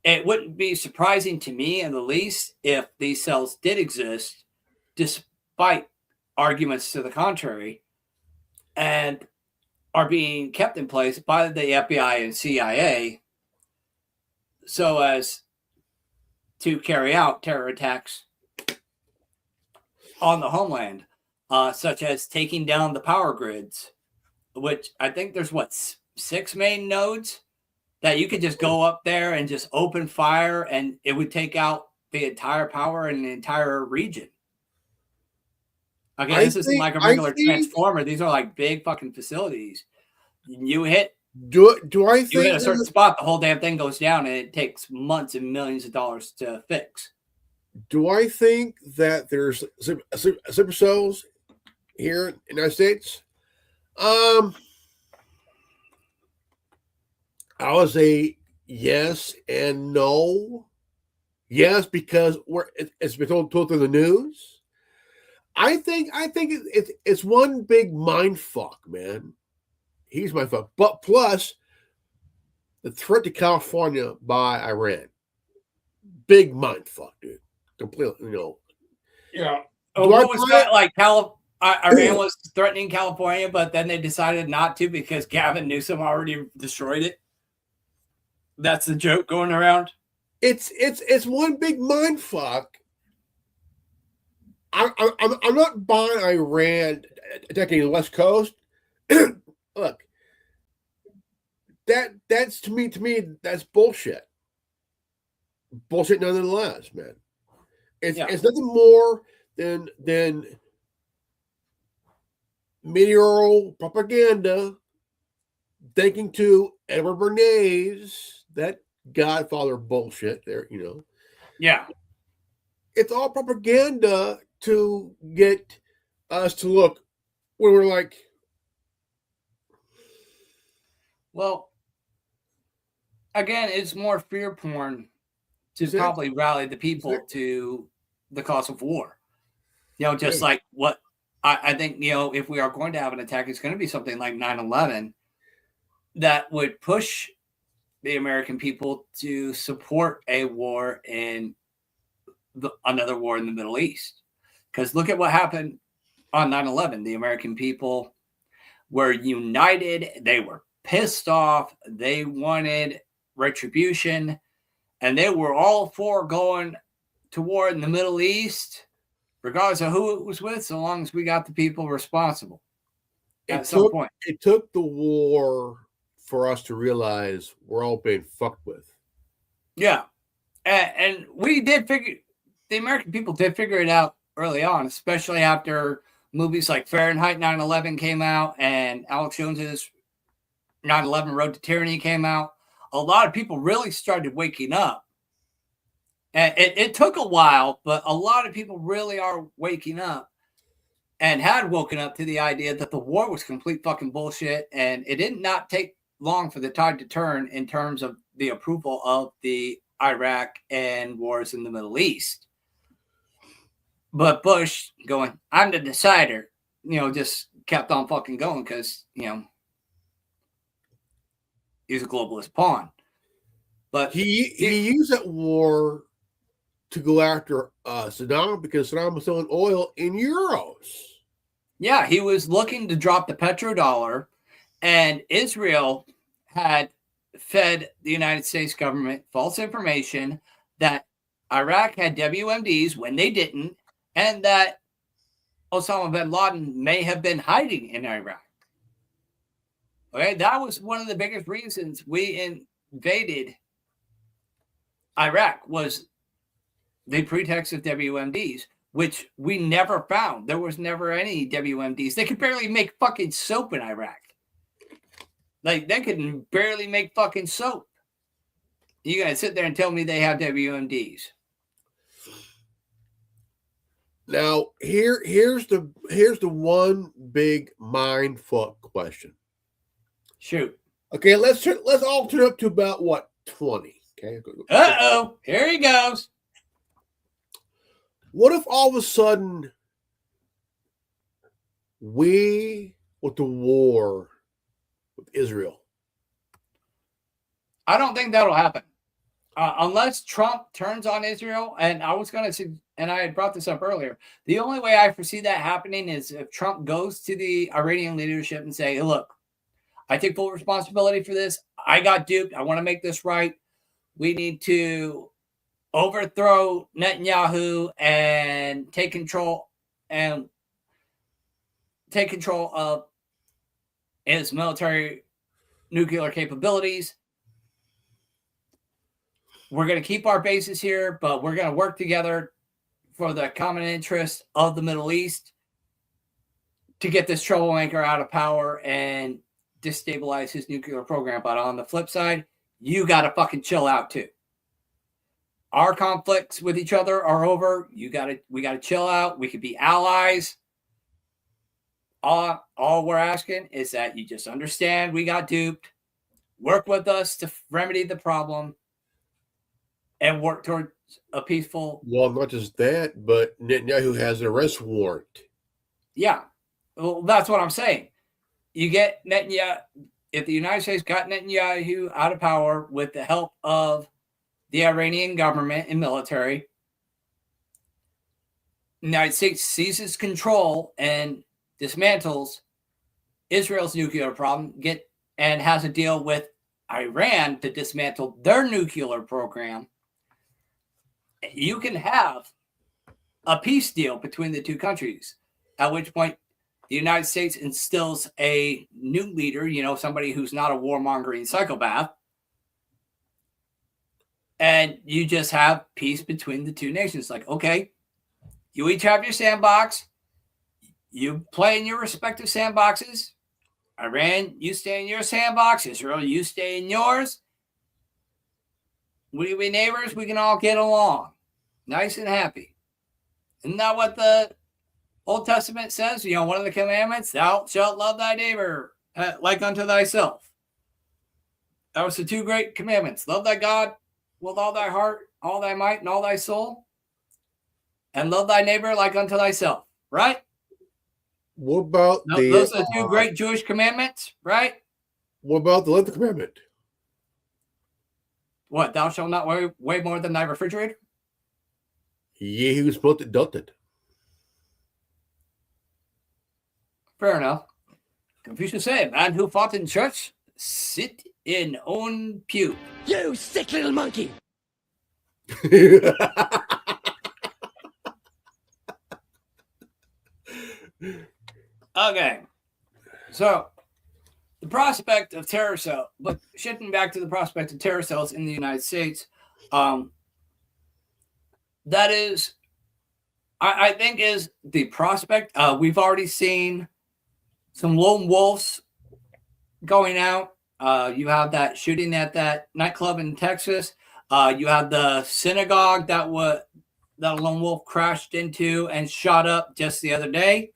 Speaker 2: It wouldn't be surprising to me in the least if these cells did exist, despite arguments to the contrary, and are being kept in place by the FBI and CIA so as to carry out terror attacks on the homeland, such as taking down the power grids, which I think there's 6 main nodes that you could just go up there and just open fire and it would take out the entire power in the entire region. Okay, this isn't like a regular transformer. These are like big fucking facilities. You hit
Speaker 3: do I think
Speaker 2: you hit a certain spot, the whole damn thing goes down, and it takes months and millions of dollars to fix.
Speaker 3: Do I think that there's super cells here in the United States? I would say yes and no. Yes, because it's been told through the news. I think it's one big mind fuck, man. He's my fuck. But plus the threat to California by Iran. Big mind fuck, dude. Completely,
Speaker 2: Yeah. What was that like? Iran was threatening California, but then they decided not to because Gavin Newsom already destroyed it. That's the joke going around.
Speaker 3: It's one big mind fuck. I'm not buying Iran attacking the West Coast. Look, that's to me that's bullshit. Bullshit nonetheless, man. It's nothing more than meteorical propaganda, thanking to Edward Bernays, that Godfather bullshit there,
Speaker 2: Yeah.
Speaker 3: It's all propaganda to get us to look when we're like,
Speaker 2: well, again, it's more fear porn to probably rally the people to the cause of war. Just like what I think, if we are going to have an attack, it's going to be something like 9/11 that would push the American people to support a war in another war in the Middle East. Because look at what happened on 9/11. The American people were united. They were pissed off. They wanted retribution. And they were all for going to war in the Middle East, regardless of who it was with, so long as we got the people responsible. At some point.
Speaker 3: It took the war for us to realize we're all being fucked with.
Speaker 2: Yeah. And we did the American people did figure it out early on, especially after movies like Fahrenheit 9/11 came out and Alex Jones's 9/11 Road to Tyranny came out. A lot of people really started waking up. And it took a while, but a lot of people really are waking up and had woken up to the idea that the war was complete fucking bullshit. And it did not take long for the tide to turn in terms of the approval of the Iraq and wars in the Middle East. But Bush going, I'm the decider, just kept on fucking going because, he's a globalist pawn. But
Speaker 3: he used that war to go after Saddam because Saddam was selling oil in euros.
Speaker 2: Yeah, he was looking to drop the petrodollar, and Israel had fed the United States government false information that Iraq had WMDs when they didn't, and that Osama bin Laden may have been hiding in Iraq. Okay, that was one of the biggest reasons we invaded Iraq, was the pretext of WMDs, which we never found. There was never any WMDs. They could barely make fucking soap in Iraq. Like, they could barely make fucking soap. You gotta sit there and tell me they have WMDs.
Speaker 3: Now, here's the one big mind fuck question.
Speaker 2: Shoot.
Speaker 3: Okay, let's all turn up to about what, 20. Okay.
Speaker 2: Uh-oh, here he goes.
Speaker 3: What if all of a sudden we went to war with Israel?
Speaker 2: I don't think that'll happen. Unless Trump turns on Israel, and I was going to say, and I had brought this up earlier, the only way I foresee that happening is if Trump goes to the Iranian leadership and say, hey, look, I take full responsibility for this. I got duped. I want to make this right. We need to overthrow Netanyahu and take control of his military nuclear capabilities. We're going to keep our bases here, but we're going to work together for the common interest of the Middle East to get this troublemaker out of power and destabilize his nuclear program. But on the flip side, you got to fucking chill out too. Our conflicts with each other are over. We got to chill out. We could be allies. All we're asking is that you just understand we got duped. Work with us to remedy the problem and work towards a peaceful.
Speaker 3: Well, not just that, but Netanyahu has an arrest warrant.
Speaker 2: Yeah. Well, that's what I'm saying. You get Netanyahu. If the United States got Netanyahu out of power with the help of the Iranian government and military, the United States seizes control and dismantles Israel's nuclear problem, and has a deal with Iran to dismantle their nuclear program. You can have a peace deal between the two countries, at which point the United States instills a new leader, somebody who's not a warmongering psychopath, and you just have peace between the two nations. Like, okay, you each have your sandbox. You play in your respective sandboxes. Iran, you stay in your sandbox. Israel, you stay in yours. We be neighbors. We can all get along. Nice and happy. Isn't that what the Old Testament says? One of the commandments, thou shalt love thy neighbor like unto thyself. That was the two great commandments. Love thy God with all thy heart, all thy might, and all thy soul. And love thy neighbor like unto thyself. Right?
Speaker 3: What about
Speaker 2: those are the two great Jewish commandments, right?
Speaker 3: What about the 11th commandment?
Speaker 2: What, thou shalt not weigh more than thy refrigerator?
Speaker 3: Ye who smote it doth it.
Speaker 2: Fair enough. Confucius said, man who fought in church, sit in own pew.
Speaker 4: You sick little monkey!
Speaker 2: Okay. So, the prospect of terror cells, but shifting back to the prospect of terror cells in the United States, that is, I think, is the prospect. We've already seen some lone wolves going out. You have that shooting at that nightclub in Texas. You have the synagogue that a lone wolf crashed into and shot up just the other day,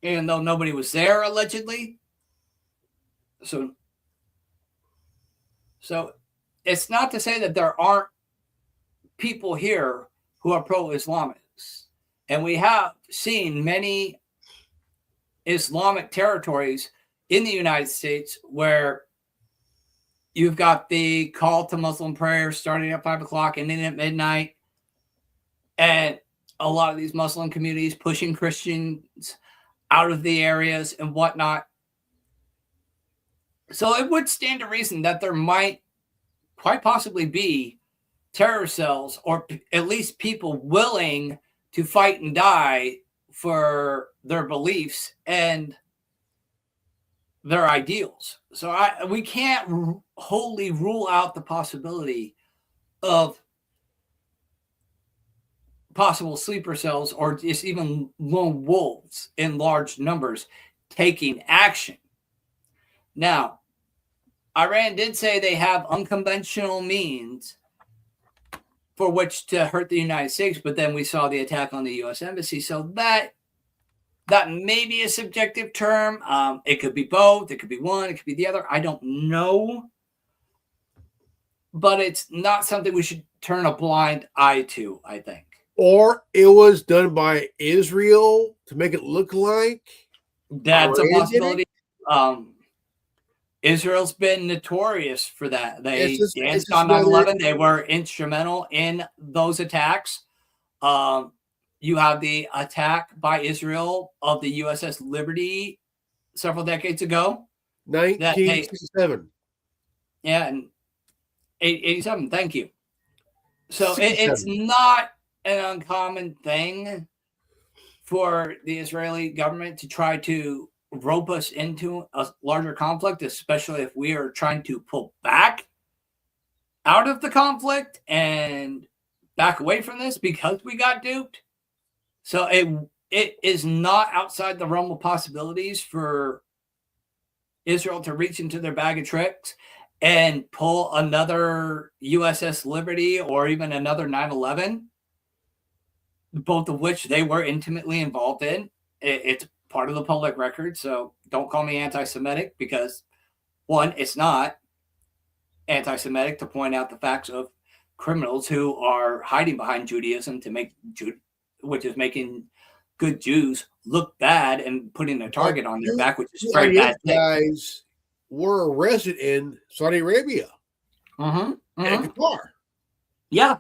Speaker 2: even though nobody was there, allegedly. So it's not to say that there aren't people here who are pro-Islamists. And we have seen many Islamic territories in the United States where you've got the call to Muslim prayer starting at 5 o'clock and then at midnight. And a lot of these Muslim communities pushing Christians out of the areas and whatnot. So it would stand to reason that there might quite possibly be terror cells, or at least people willing to fight and die for their beliefs and their ideals. So we can't wholly rule out the possibility of possible sleeper cells or just even lone wolves in large numbers taking action. Now, Iran did say they have unconventional means for which to hurt the United States, but then we saw the attack on the U.S. Embassy. So that may be a subjective term. It could be both. It could be one. It could be the other. I don't know. But it's not something we should turn a blind eye to, I think.
Speaker 3: Or it was done by Israel to make it look like
Speaker 2: that's
Speaker 3: Iran
Speaker 2: a possibility. Israel's been notorious for that. They danced on 9/11. They were instrumental in those attacks. You have the attack by Israel of the USS Liberty several decades ago.
Speaker 3: 1967.
Speaker 2: Yeah, and 87. Thank you. So it's not an uncommon thing for the Israeli government to try to rope us into a larger conflict, especially if we are trying to pull back out of the conflict and back away from this because we got duped. So it is not outside the realm of possibilities for Israel to reach into their bag of tricks and pull another USS Liberty or even another 9/11, both of which they were intimately involved in. It's part of the public record, so don't call me anti-Semitic because, one, it's not anti-Semitic to point out the facts of criminals who are hiding behind Judaism to make which is making good Jews look bad and putting a target on their back, which is very bad.
Speaker 3: Guys were arrested in Saudi Arabia and Qatar.
Speaker 2: Yeah.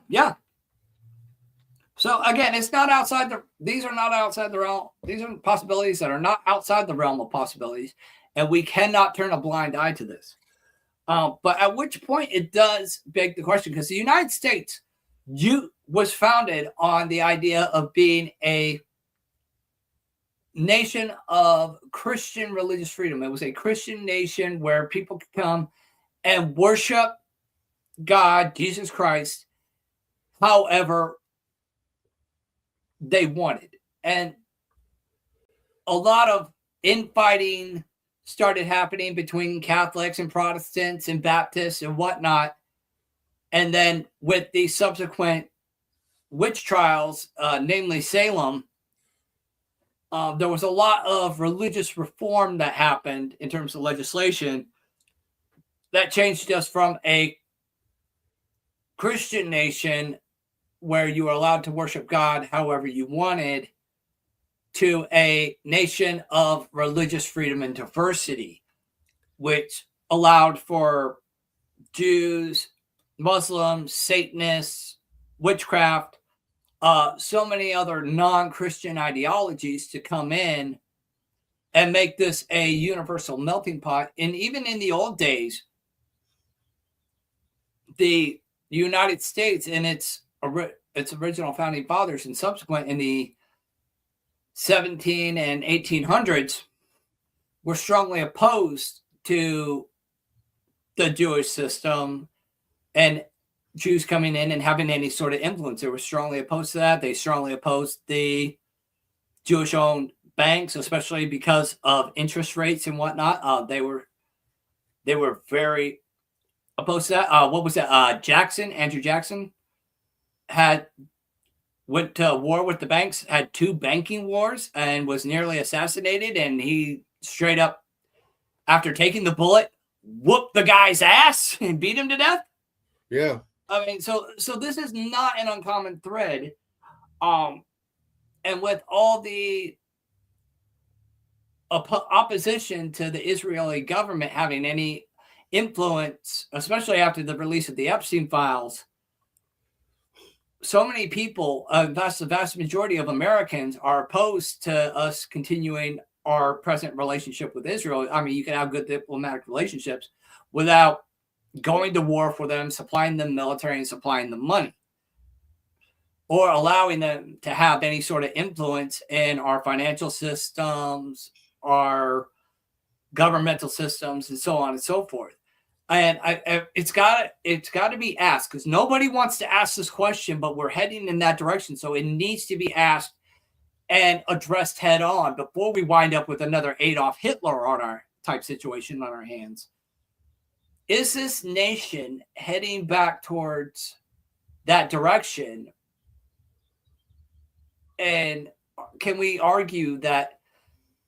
Speaker 2: So again, it's not outside these are not outside the realm. These are possibilities that are not outside the realm of possibilities, and we cannot turn a blind eye to this. But at which point it does beg the question, because the United States was founded on the idea of being a nation of Christian religious freedom. It was a Christian nation where people could come and worship God, Jesus Christ, however they wanted. And a lot of infighting started happening between Catholics and Protestants and Baptists and whatnot. And then with the subsequent witch trials, namely Salem, there was a lot of religious reform that happened in terms of legislation that changed us from a Christian nation where you were allowed to worship God however you wanted to a nation of religious freedom and diversity, which allowed for Jews, Muslims, Satanists, witchcraft, so many other non-Christian ideologies to come in and make this a universal melting pot. And even in the old days, the United States and its original founding fathers and subsequent in the 17 and 1800s were strongly opposed to the Jewish system and Jews coming in and having any sort of influence. They were strongly opposed to that. They strongly opposed the Jewish-owned banks, especially because of interest rates and whatnot. They were very opposed to that. What was that? Andrew Jackson went to war with the banks, had 2 banking wars, and was nearly assassinated. And he straight up, after taking the bullet, whooped the guy's ass and beat him to death.
Speaker 3: Yeah.
Speaker 2: I mean, so this is not an uncommon thread. And with all the opposition to the Israeli government having any influence, especially after the release of the Epstein files. So many people, the vast majority of Americans, are opposed to us continuing our present relationship with Israel. I mean, you can have good diplomatic relationships without going to war for them, supplying them military, and supplying them money, or allowing them to have any sort of influence in our financial systems, our governmental systems, and so on and so forth. And it's got to be asked, because nobody wants to ask this question, but we're heading in that direction. So it needs to be asked and addressed head on before we wind up with another Adolf Hitler on our type situation on our hands. Is this nation heading back towards that direction? And can we argue that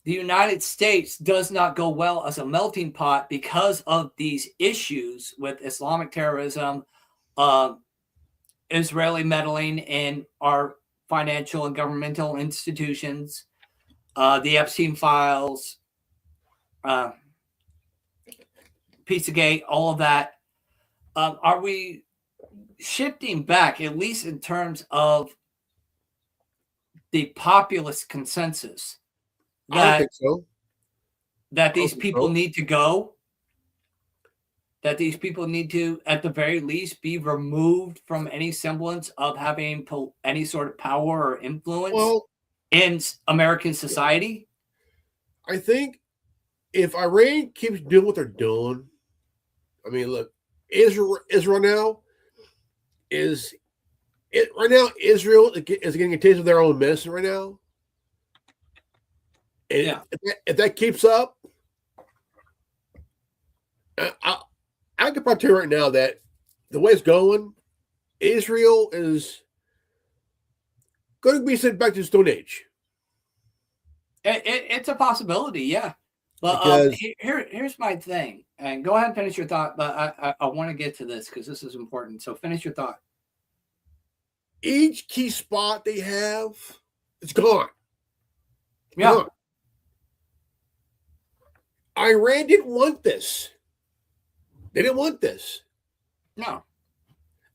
Speaker 2: the United States does not go well as a melting pot because of these issues with Islamic terrorism, Israeli meddling in our financial and governmental institutions, the Epstein files, Pizzagate, all of that? Are we shifting back, at least in terms of the populist consensus,
Speaker 3: I don't
Speaker 2: that
Speaker 3: think so.
Speaker 2: that these people need to go, that these people need to, at the very least, be removed from any semblance of having any sort of power or influence in American society?
Speaker 3: I think if Iran keeps doing what they're doing, I mean, look, Israel now is it right now. Israel is getting a taste of their own medicine right now. And
Speaker 2: Yeah.
Speaker 3: if that keeps up, I can probably tell you right now that the way it's going, Israel is going to be sent back to the Stone Age.
Speaker 2: It's a possibility, yeah. But here's my thing, and go ahead and finish your thought. But I want to get to this because this is important. So finish your thought.
Speaker 3: Each key spot they have, it's gone.
Speaker 2: Yeah.
Speaker 3: Gone. Iran didn't want this. They didn't want this.
Speaker 2: No.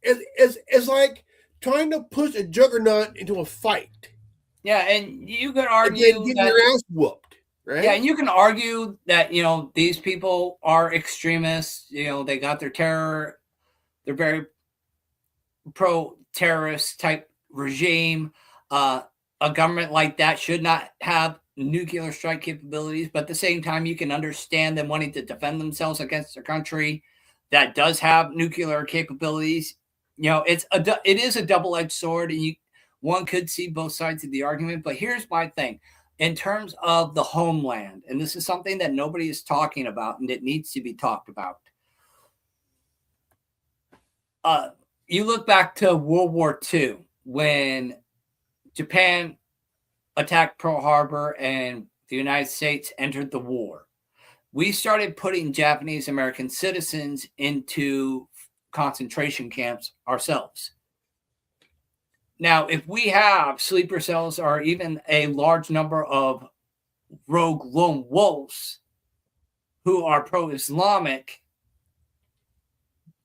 Speaker 3: It's like trying to push a juggernaut into a fight.
Speaker 2: Yeah, and you could
Speaker 3: And
Speaker 2: argue
Speaker 3: then getting
Speaker 2: that,
Speaker 3: your ass whooped, right?
Speaker 2: yeah, and you can argue that, these people are extremists. They got their terror. They're very pro-terrorist type regime. A government like that should not have nuclear strike capabilities, but at the same time, you can understand them wanting to defend themselves against their country that does have nuclear capabilities. It is a double-edged sword, and one could see both sides of the argument. But here's my thing. In terms of the homeland, and this is something that nobody is talking about, and it needs to be talked about. You look back to World War II when Japan attacked Pearl Harbor and the United States entered the war. We started putting Japanese American citizens into concentration camps ourselves. Now, if we have sleeper cells or even a large number of rogue lone wolves who are pro-Islamic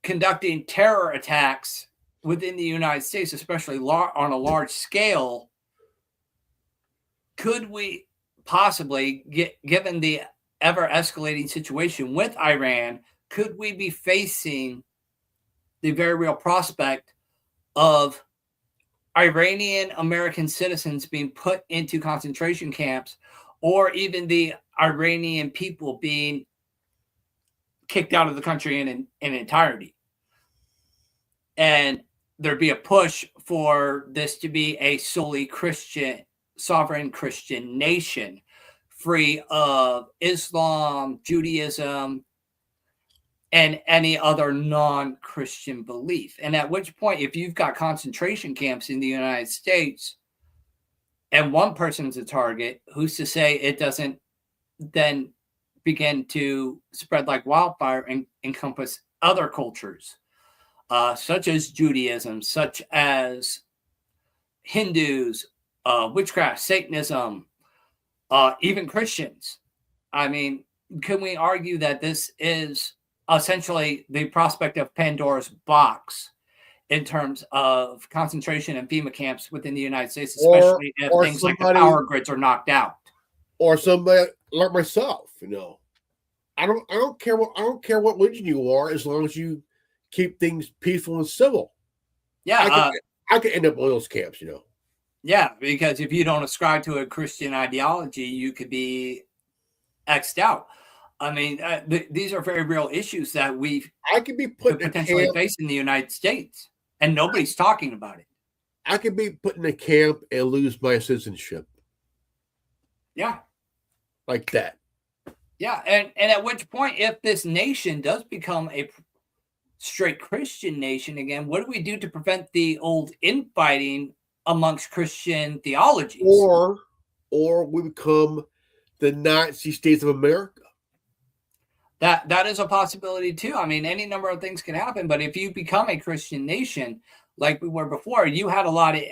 Speaker 2: conducting terror attacks within the United States, especially on a large scale, could we possibly, given the ever-escalating situation with Iran, could we be facing the very real prospect of Iranian American citizens being put into concentration camps, or even the Iranian people being kicked out of the country in entirety? And there'd be a push for this to be a solely Christian, sovereign Christian nation, free of Islam, Judaism, and any other non-Christian belief. And at which point, if you've got concentration camps in the United States and one person's a target, who's to say it doesn't then begin to spread like wildfire and encompass other cultures, such as Judaism, such as Hindus, witchcraft, Satanism, even Christians? I mean, can we argue that this is essentially the prospect of Pandora's box in terms of concentration and FEMA camps within the United States, especially if things like the power grids are knocked out.
Speaker 3: Or somebody like myself, you know. I don't care what religion you are, as long as you keep things peaceful and civil.
Speaker 2: Yeah,
Speaker 3: I could end up in those camps, you know.
Speaker 2: Yeah, because if you don't ascribe to a Christian ideology, you could be X'd out. I mean, these are very real issues that
Speaker 3: I could be put
Speaker 2: potentially face in the United States, and nobody's talking about it.
Speaker 3: I could be put in a camp and lose my citizenship.
Speaker 2: Yeah.
Speaker 3: Like that.
Speaker 2: Yeah, and at which point, if this nation does become a straight Christian nation again, what do we do to prevent the old infighting amongst Christian theologies?
Speaker 3: Or we become the Nazi States of America.
Speaker 2: That is a possibility too. I mean, any number of things can happen, but if you become a Christian nation like we were before, we had a lot of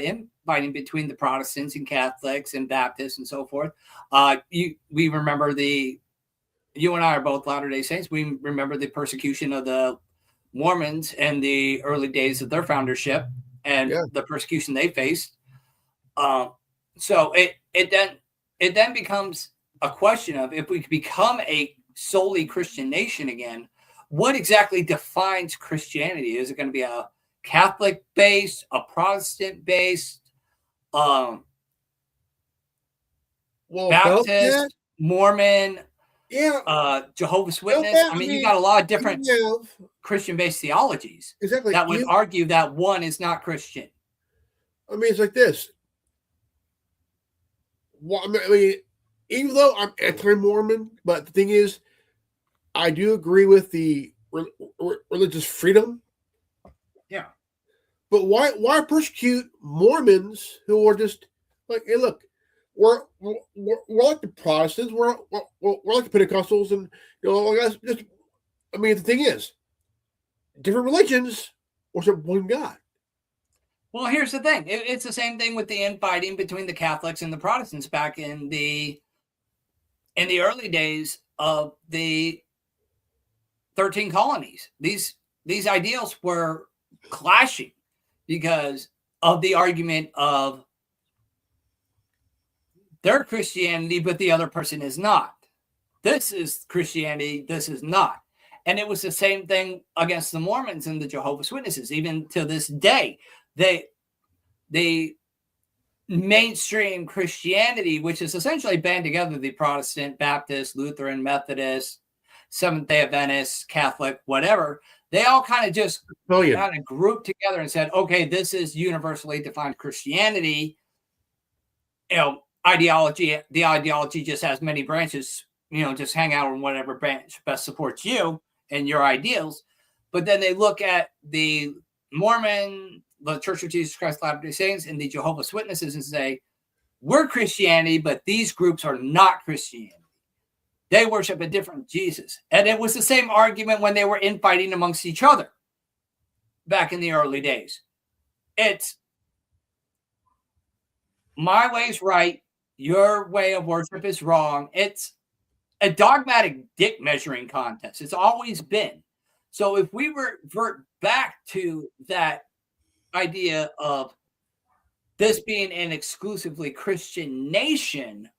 Speaker 2: infighting between the Protestants and Catholics and Baptists and so forth. We remember you and I are both Latter-day Saints. We remember the persecution of the Mormons in the early days of their foundership and the persecution they faced. So it then becomes a question of, if we become a solely Christian nation again, what exactly defines Christianity? Is it going to be a Catholic based, a Protestant based, Baptist, Mormon, Jehovah's Witness? I mean, you got a lot of different Christian based theologies that would argue that one is not Christian.
Speaker 3: I mean, it's like this. Well, I mean, even though I'm anti-Mormon, but the thing is, I do agree with the religious freedom.
Speaker 2: Yeah.
Speaker 3: But why persecute Mormons who are just like, hey, look, we're like the Protestants, we're like the Pentecostals, and you know, just, I mean, the thing is, different religions worship one God.
Speaker 2: Well, here's the thing. It's the same thing with the infighting between the Catholics and the Protestants back in the early days of the 13 colonies. These ideals were clashing because of the argument of their Christianity, but the other person is not. This is Christianity, this is not. And it was the same thing against the Mormons and the Jehovah's Witnesses. Even to this day, the mainstream Christianity, which is essentially band together the Protestant, Baptist, Lutheran, Methodist, Seventh-day Adventist, Catholic, whatever, they all kind of just kind of grouped together and said, okay, this is universally defined Christianity. You know, ideology, the ideology just has many branches, you know, just hang out on whatever branch best supports you and your ideals. But then they look at the Mormon, the Church of Jesus Christ of Latter-day Saints, and the Jehovah's Witnesses and say, we're Christianity, but these groups are not Christianity. They worship a different Jesus. And it was the same argument when they were infighting amongst each other back in the early days. It's my way is right. Your way of worship is wrong. It's a dogmatic dick measuring contest. It's always been. So if we revert back to that idea of this being an exclusively Christian nation,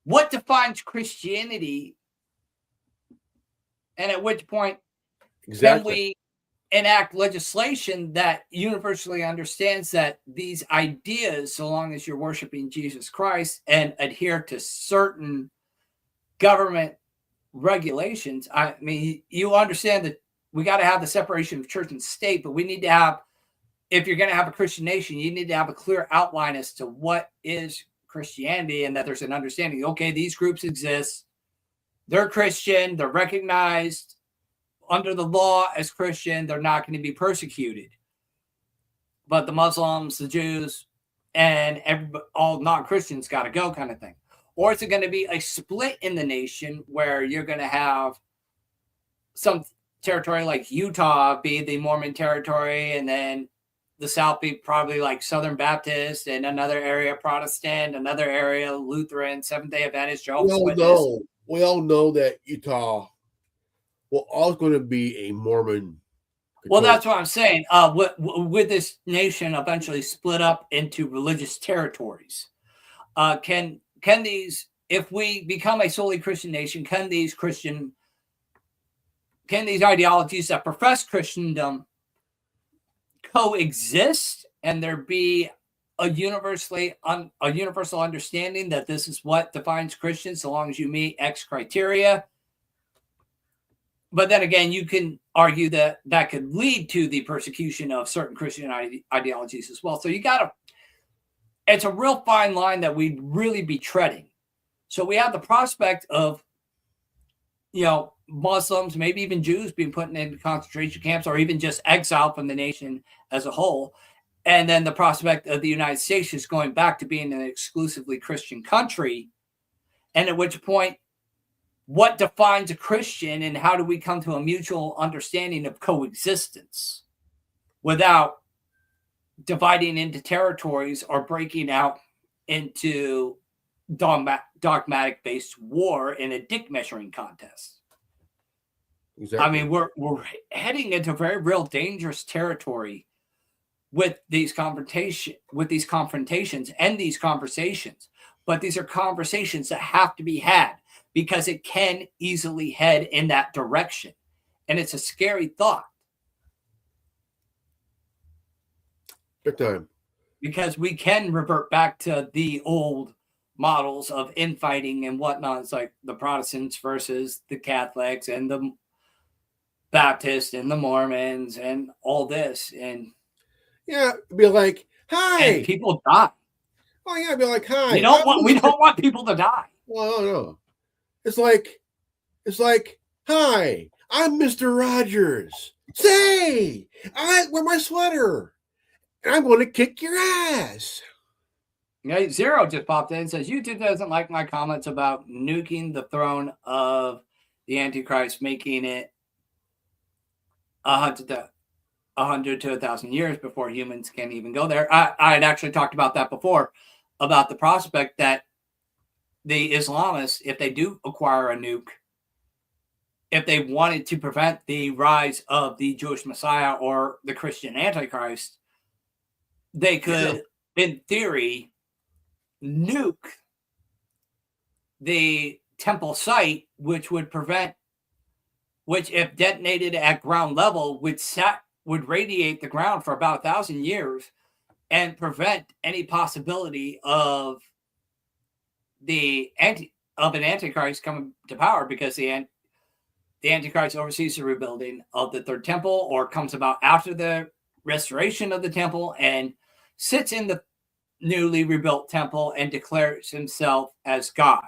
Speaker 2: what defines Christianity? And at which point can we enact legislation that universally understands that these ideas, so long as you're worshiping Jesus Christ and adhere to certain government regulations, I mean, you understand that we got to have the separation of church and state, but we need to have, if you're going to have a Christian nation, you need to have a clear outline as to what is Christianity, and that there's an understanding. Okay, these groups exist. They're Christian. They're recognized under the law as Christian. They're not going to be persecuted. But the Muslims, the Jews, and all non-Christians got to go, kind of thing. Or is it going to be a split in the nation where you're going to have some territory like Utah be the Mormon territory, and then the South be probably like Southern Baptist, and another area Protestant, another area Lutheran, Seventh-day Adventist, Jehovah's Witness?
Speaker 3: We all know that Utah will always going to be a Mormon.
Speaker 2: Well, that's what I'm saying. With this nation eventually split up into religious territories, can these, if we become a solely Christian nation, can these ideologies that profess Christendom coexist, and there be a universal understanding that this is what defines Christians, so long as you meet X criteria? But then again, you can argue that that could lead to the persecution of certain Christian ideologies as well. So it's a real fine line that we'd really be treading. So we have the prospect of, Muslims, maybe even Jews being put in concentration camps, or even just exiled from the nation as a whole. And then the prospect of the United States is going back to being an exclusively Christian country. And at which point, what defines a Christian, and how do we come to a mutual understanding of coexistence without dividing into territories or breaking out into dogmatic-based war in a dick measuring contest? Exactly. I mean, we're heading into very real dangerous territory with these confrontations and these conversations. But these are conversations that have to be had, because it can easily head in that direction. And it's a scary thought.
Speaker 3: Big time.
Speaker 2: Because we can revert back to the old models of infighting and whatnot. It's like the Protestants versus the Catholics and the Baptists and the Mormons and all this. And
Speaker 3: yeah, be like, hi.
Speaker 2: And people die.
Speaker 3: Oh yeah, be like, hi.
Speaker 2: We don't want people to die.
Speaker 3: Well, no. It's like, hi, I'm Mr. Rogers. Say, I wear my sweater, and I'm going to kick your ass.
Speaker 2: Yeah, Zero just popped in and says, YouTube doesn't like my comments about nuking the throne of the Antichrist, making it 100 to 1,000 years before humans can even go there. I had actually talked about that before, about the prospect that the Islamists, if they do acquire a nuke, if they wanted to prevent the rise of the Jewish Messiah or the Christian Antichrist, they could, in theory, nuke the temple site, which if detonated at ground level, would radiate the ground for about 1,000 years and prevent any possibility of an Antichrist coming to power, because the Antichrist oversees the rebuilding of the third temple, or comes about after the restoration of the temple and sits in the newly rebuilt temple and declares himself as God.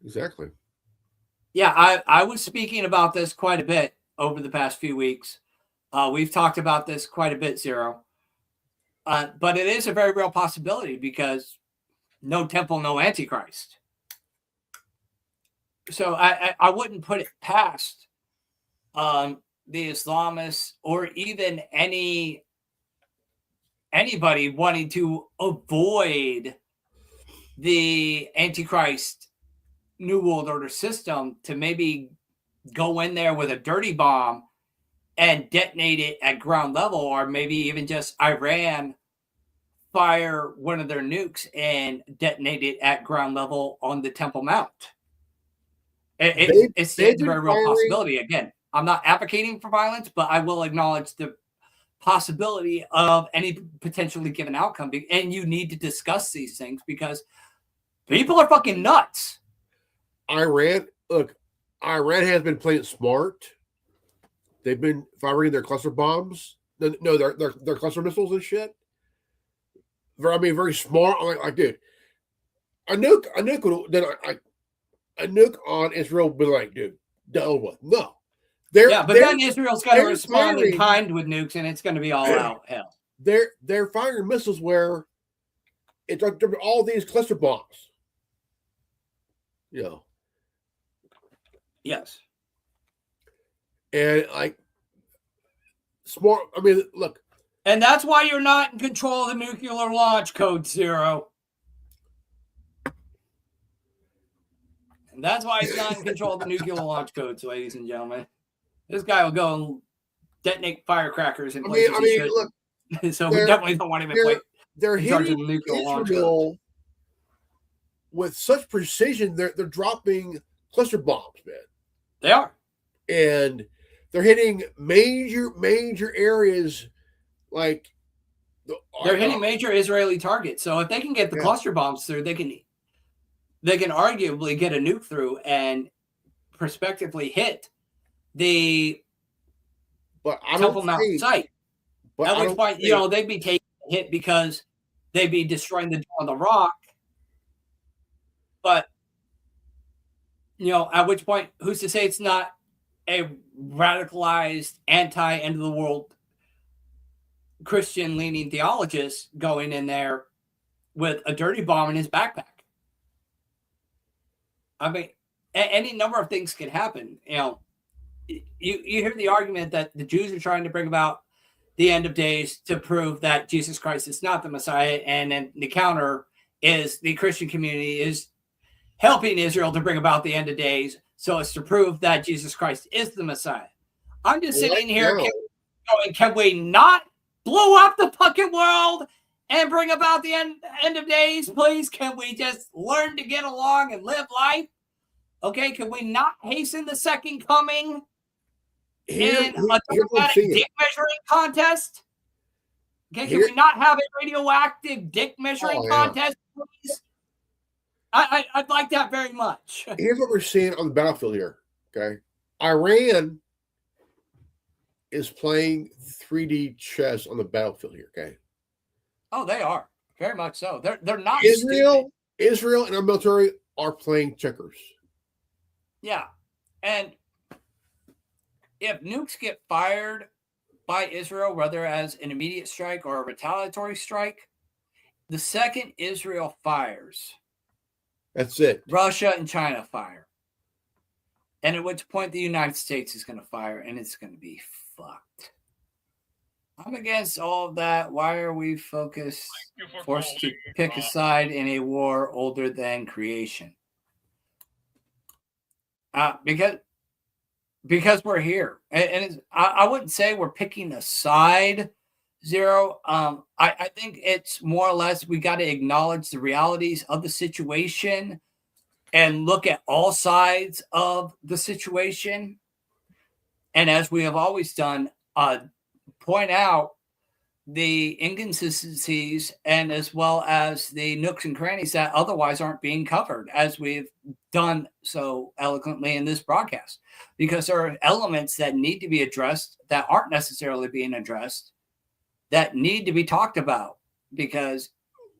Speaker 3: Exactly.
Speaker 2: Yeah, I was speaking about this quite a bit over the past few weeks. We've talked about this quite a bit, Zero. But it is a very real possibility, because no temple, no Antichrist. So I wouldn't put it past the Islamists, or even anybody wanting to avoid the Antichrist New World Order system, to maybe go in there with a dirty bomb and detonate it at ground level, or maybe even just Iran fire one of their nukes and detonate it at ground level on the Temple Mount. It's a very real possibility. Again, I'm not advocating for violence, but I will acknowledge the possibility of any potentially given outcome. And you need to discuss these things, because people are fucking nuts.
Speaker 3: Iran has been playing smart. They've been firing their cluster bombs. No, their cluster missiles and shit. Very smart. Like, dude, a nuke on Israel would be like, dude, deal with. No.
Speaker 2: Then Israel's got to respond in kind with nukes, and it's going to be all out hell.
Speaker 3: They're firing missiles where it's like all these cluster bombs.
Speaker 2: Yes.
Speaker 3: And like smart. I mean, look.
Speaker 2: And that's why you're not in control of the nuclear launch code, Zero. And that's why he's not in control of the nuclear launch codes, ladies and gentlemen. This guy will go and detonate firecrackers in places he shouldn't.
Speaker 3: Look,
Speaker 2: so we definitely don't want him in place.
Speaker 3: They're
Speaker 2: in charge of
Speaker 3: hitting
Speaker 2: the nuclear launch
Speaker 3: Israel
Speaker 2: codes.
Speaker 3: with such precision. They're dropping cluster bombs, man.
Speaker 2: They are.
Speaker 3: And they're hitting major areas like
Speaker 2: they're hitting major Israeli targets. So if they can get the cluster bombs through, they can arguably get a nuke through and prospectively hit the Temple Mount site. At which point, they'd be taking a hit because they'd be destroying the Dome of the Rock. But, at which point, who's to say it's not a radicalized anti-end of the world Christian leaning theologist going in there with a dirty bomb in his backpack? I mean, any number of things can happen. You hear the argument that the Jews are trying to bring about the end of days to prove that Jesus Christ is not the Messiah, and then the counter is the Christian community is helping Israel to bring about the end of days so as to prove that Jesus Christ is the Messiah. I'm just sitting here going, can we not blow up the fucking world and bring about the end of days, please? Can we just learn to get along and live life? Okay, can we not hasten the second coming in a dramatic dick measuring contest? Okay, can we not have a radioactive dick measuring contest, please? I'd like that very much.
Speaker 3: Here's what we're seeing on the battlefield here. Okay, Iran is playing 3D chess on the battlefield here. Okay.
Speaker 2: Oh, they are very much so. They're not
Speaker 3: Israel and our military are playing checkers.
Speaker 2: Yeah, and if nukes get fired by Israel, whether as an immediate strike or a retaliatory strike, the second Israel fires,
Speaker 3: that's it.
Speaker 2: Russia and China fire. And at which point the United States is going to fire, and it's going to be fucked. I'm against all of that. Why are we forced to pick a side in a war older than creation? Because we're here. And I wouldn't say we're picking a side, Zero. I think it's more or less we got to acknowledge the realities of the situation and look at all sides of the situation. And as we have always done, point out the inconsistencies and as well as the nooks and crannies that otherwise aren't being covered, as we've done so eloquently in this broadcast, because there are elements that need to be addressed that aren't necessarily being addressed, that need to be talked about, because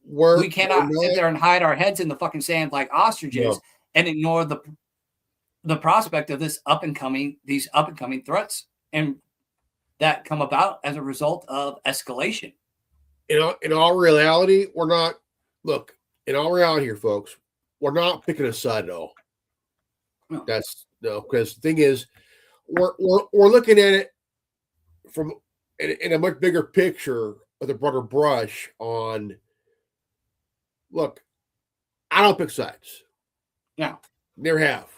Speaker 2: we cannot sit there and hide our heads in the fucking sand like ostriches and ignore the prospect of these up and coming threats and that come about as a result of escalation.
Speaker 3: In all reality, we're not. Look, in all reality, here, folks, we're not picking a side at all.
Speaker 2: No.
Speaker 3: Because the thing is, we're looking at it from in a much bigger picture with a broader brush on. Look, I don't pick sides.
Speaker 2: Yeah,
Speaker 3: never have.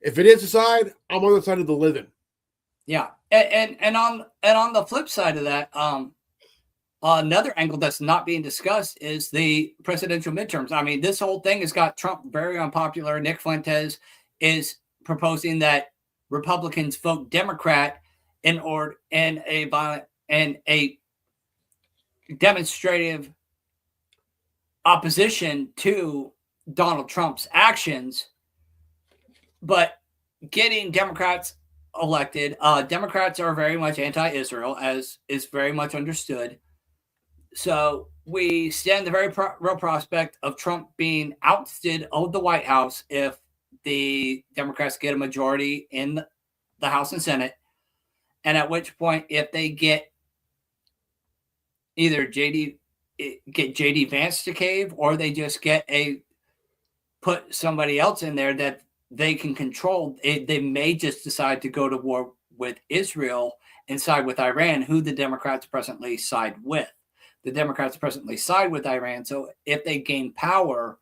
Speaker 3: If it is a side, I'm on the side of the living.
Speaker 2: Yeah, and on the flip side of that, another angle that's not being discussed is the presidential midterms. I mean, this whole thing has got Trump very unpopular. Nick Fuentes is proposing that Republicans vote Democrat in a violent and a demonstrative opposition to Donald Trump's actions, but getting Democrats elected. Democrats are very much anti-Israel, as is very much understood. So we stand the very real prospect of Trump being ousted of the White House if the Democrats get a majority in the House and Senate. And at which point, if they get either JD Vance to cave, or they just put somebody else in there that they can control, they may just decide to go to war with Israel and side with Iran, who the Democrats presently side with. The Democrats presently side with Iran. So if they gain power,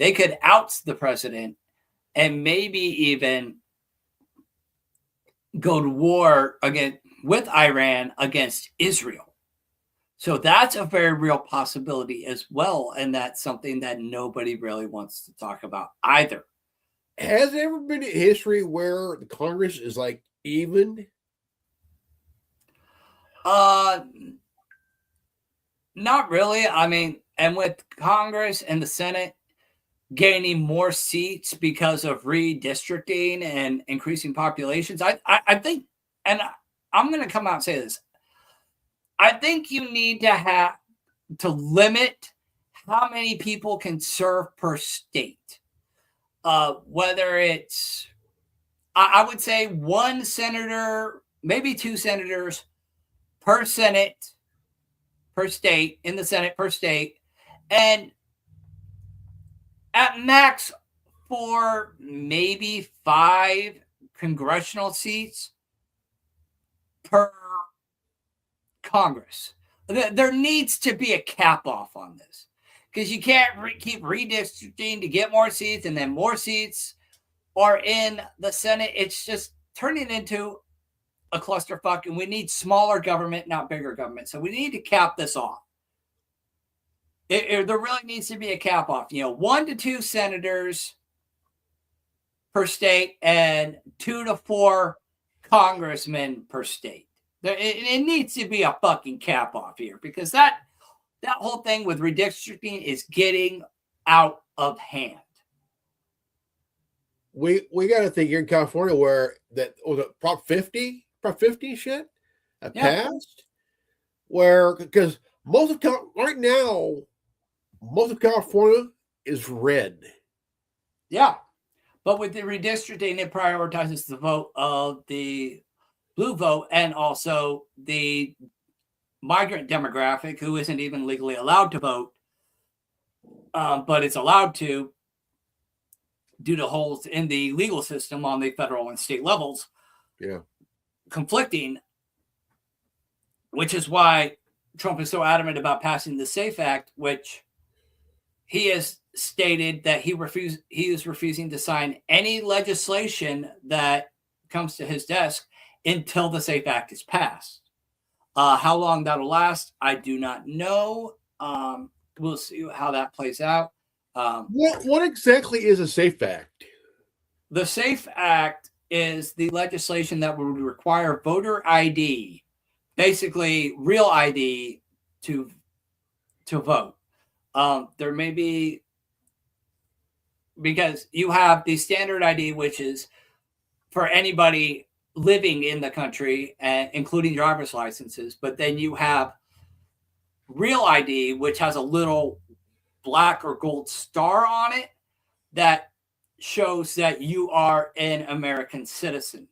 Speaker 2: they could oust the president and maybe even go to war again with Iran against Israel. So that's a very real possibility as well. And that's something that nobody really wants to talk about either.
Speaker 3: Has there ever been a history where the Congress is like even?
Speaker 2: Not really. I mean, and with Congress and the Senate gaining more seats because of redistricting and increasing populations, I think, and I'm going to come out and say this, I think you need to limit how many people can serve per state. Whether it's, I would say one senator, maybe two senators per Senate, per state, in the Senate per state, and at max 4, maybe 5 congressional seats per Congress. There needs to be a cap off on this, because you can't keep redistricting to get more seats, and then more seats are in the Senate. It's just turning into a clusterfuck, and we need smaller government, not bigger government. So we need to cap this off. There really needs to be a cap off. 1 to 2 senators per state and 2 to 4 congressmen per state. It needs to be a fucking cap off here, because that whole thing with redistricting is getting out of hand.
Speaker 3: We got to think here in California where that was it Prop 50 shit passed, where because most of right now most of California is red.
Speaker 2: Yeah, but with the redistricting, it prioritizes the vote of the blue vote and also the migrant demographic who isn't even legally allowed to vote, but it's allowed to due to holes in the legal system on the federal and state levels.
Speaker 3: Yeah.
Speaker 2: Conflicting, which is why Trump is so adamant about passing the SAFE Act, which he has stated that he is refusing to sign any legislation that comes to his desk until the SAFE Act is passed. How long that'll last, I do not know. We'll see how that plays out.
Speaker 3: What exactly is a SAFE Act?
Speaker 2: The SAFE Act is the legislation that would require voter ID, basically real ID, to vote. There may be, because you have the standard ID, which is for anybody living in the country, including driver's licenses, but then you have real ID, which has a little black or gold star on it that shows that you are an American citizen.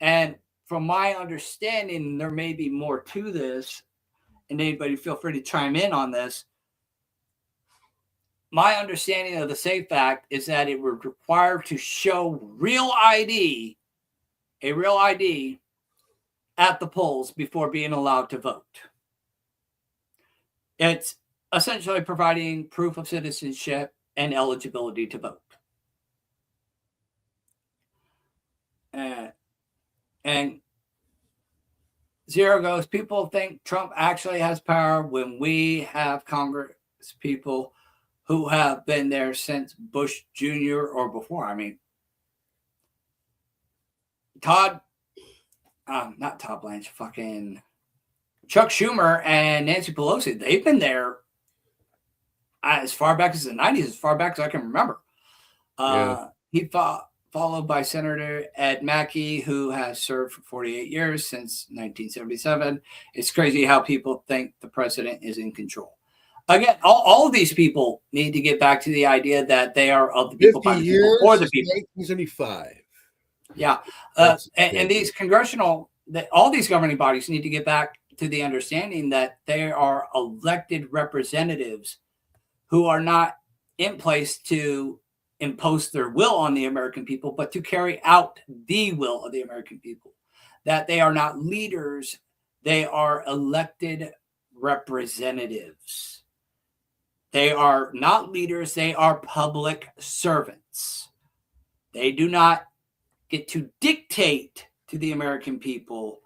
Speaker 2: And from my understanding, there may be more to this, and anybody feel free to chime in on this. My understanding of the SAFE Act is that it would require to show real ID, a real ID, at the polls before being allowed to vote. It's essentially providing proof of citizenship and eligibility to vote. And Zero goes, people think Trump actually has power when we have Congress people who have been there since Bush Jr. or before. I mean, not Todd Blanche, fucking Chuck Schumer and Nancy Pelosi, they've been there as far back as the 90s, as far back as I can remember. He followed by Senator Ed Mackey, who has served for 48 years since 1977. It's crazy how people think the president is in control. Again, all of these people need to get back to the idea that they are of the people, by the people, for the people.
Speaker 3: 1975.
Speaker 2: Yeah. And these all these governing bodies need to get back to the understanding that they are elected representatives who are not in place to impose their will on the American people, but to carry out the will of the American people. That they are not leaders, they are elected representatives. They are not leaders. They are public servants. They do not get to dictate to the American people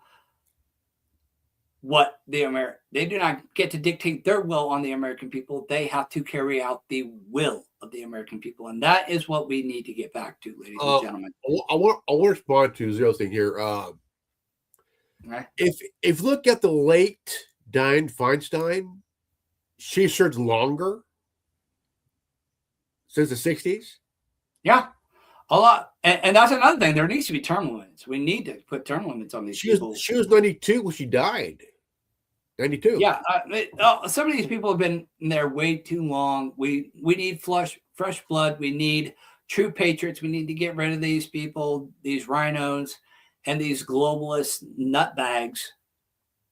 Speaker 2: what they do not get to dictate their will on the American people. They have to carry out the will of the American people. And that is what we need to get back to, ladies and gentlemen.
Speaker 3: I want to respond to Zero's thing here.
Speaker 2: Right.
Speaker 3: If you look at the late Dianne Feinstein, she served longer since the 60s.
Speaker 2: Yeah, a lot. And that's another thing. There needs to be term limits. We need to put term limits on these people.
Speaker 3: She was 92 when she died. 92.
Speaker 2: Yeah. Some of these people have been in there way too long. We need fresh blood. We need true patriots. We need to get rid of these people, these rhinos, and these globalist nutbags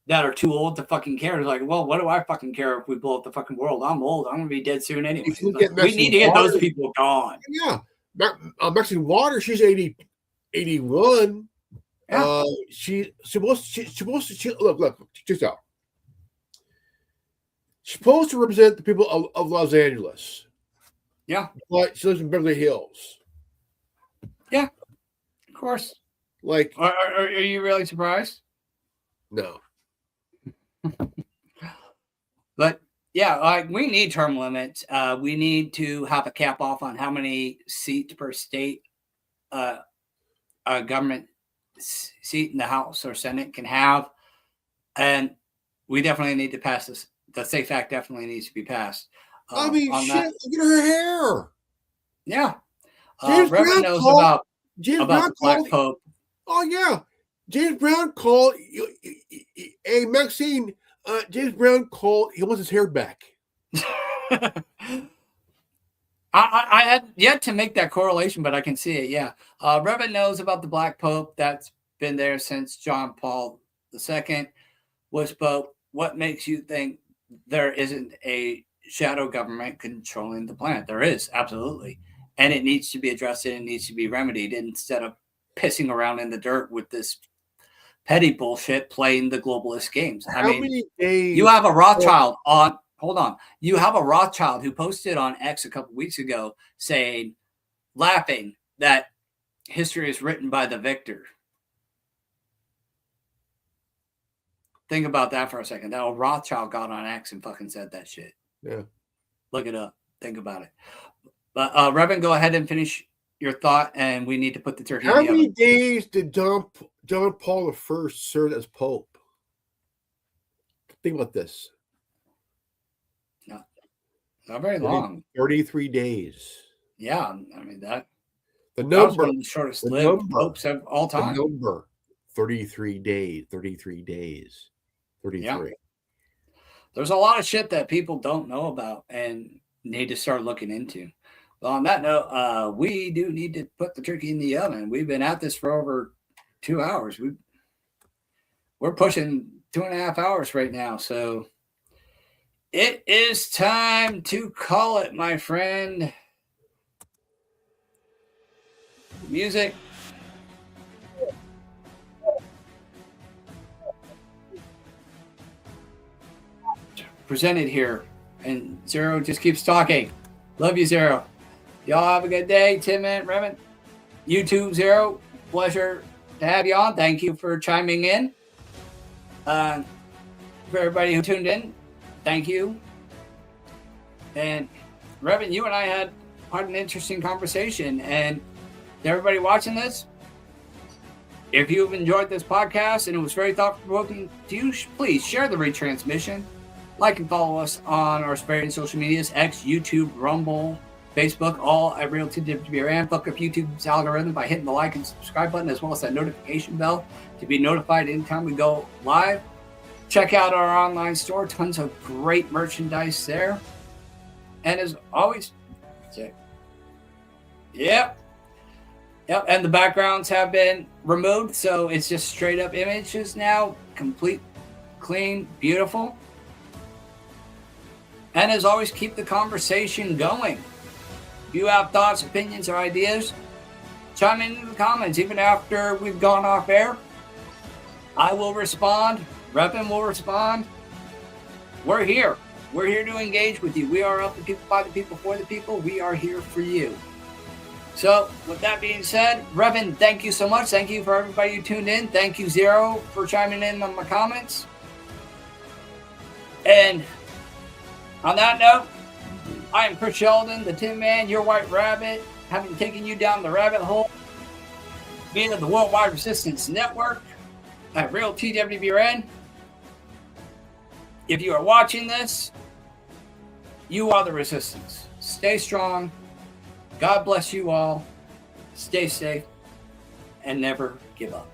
Speaker 2: that are too old to fucking care. It's like, well, what do I fucking care if we blow up the fucking world? I'm old. I'm going to be dead soon anyway. Like, we need to get those people gone.
Speaker 3: Yeah. Mexican Water, she's 81. Yeah. She's supposed to look, check this out. She's supposed to represent the people of Los Angeles.
Speaker 2: Yeah.
Speaker 3: But she lives in Beverly Hills.
Speaker 2: Yeah. Of course.
Speaker 3: Like,
Speaker 2: are you really surprised?
Speaker 3: No.
Speaker 2: But yeah, like we need term limits. We need to have a cap off on how many seats per state a government seat in the House or Senate can have. And we definitely need to pass this. The SAFE Act definitely needs to be passed.
Speaker 3: I mean, shit, look at her hair.
Speaker 2: Yeah.
Speaker 3: James Brown
Speaker 2: knows
Speaker 3: about
Speaker 2: the Black Pope.
Speaker 3: Oh, yeah. James Brown called a Maxine. James Brown called. He wants his hair back.
Speaker 2: I had yet to make that correlation, but I can see it. Yeah. Reverend knows about the Black Pope. That's been there since John Paul II was Pope. What makes you think there isn't a shadow government controlling the planet? There is, absolutely. And it needs to be addressed and it needs to be remedied instead of pissing around in the dirt with this petty bullshit playing the globalist games. I mean, you have a Rothschild on, hold on. You have a Rothschild who posted on X a couple weeks ago saying, laughing, that history is written by the victor. Think about that for a second. That old Rothschild got on X and fucking said that shit.
Speaker 3: Yeah.
Speaker 2: Look it up. Think about it. But Reverend, go ahead and finish your thought, and we need to put the turkey in the oven.
Speaker 3: How many days did John Paul I serve as Pope? Think about this.
Speaker 2: Not very long.
Speaker 3: 33 days.
Speaker 2: Yeah, I mean that.
Speaker 3: The number,
Speaker 2: one of the shortest lived popes of all time.
Speaker 3: The number, 33 days. 33 days. 33.
Speaker 2: Yeah. There's a lot of shit that people don't know about and need to start looking into. Well, on that note, we do need to put the turkey in the oven. We've been at this for over 2 hours. We're pushing 2.5 hours right now. So it is time to call it, my friend. Music. Presented here. And Zero just keeps talking. Love you, Zero. Y'all have a good day. Tim and Revan. You too, Zero. Pleasure to have you on. Thank you for chiming in. For everybody who tuned in, thank you. And Revan, you and I had quite an interesting conversation. And to everybody watching this, if you've enjoyed this podcast and it was very thought-provoking to you, please share the retransmission. Like and follow us on our various social medias, X, YouTube, Rumble, Facebook, all at REALTWWRN. Fuck up YouTube's algorithm by hitting the like and subscribe button, as well as that notification bell to be notified anytime we go live. Check out our online store. Tons of great merchandise there. And as always, check. Yep. And the backgrounds have been removed, so it's just straight up images now. Complete, clean, beautiful. And as always, keep the conversation going. If you have thoughts, opinions, or ideas, chime in the comments. Even after we've gone off air, I will respond. Reppin will respond. We're here. We're here to engage with you. We are of the people, by the people, for the people. We are here for you. So, with that being said, Revan, thank you so much. Thank you for everybody who tuned in. Thank you, Zero, for chiming in on my comments. And on that note, I am Chris Sheldon, the Tin Man, your White Rabbit, having taken you down the rabbit hole via the Worldwide Resistance Network at REALTWWRN. If you are watching this, you are the resistance. Stay strong. God bless you all. Stay safe and never give up.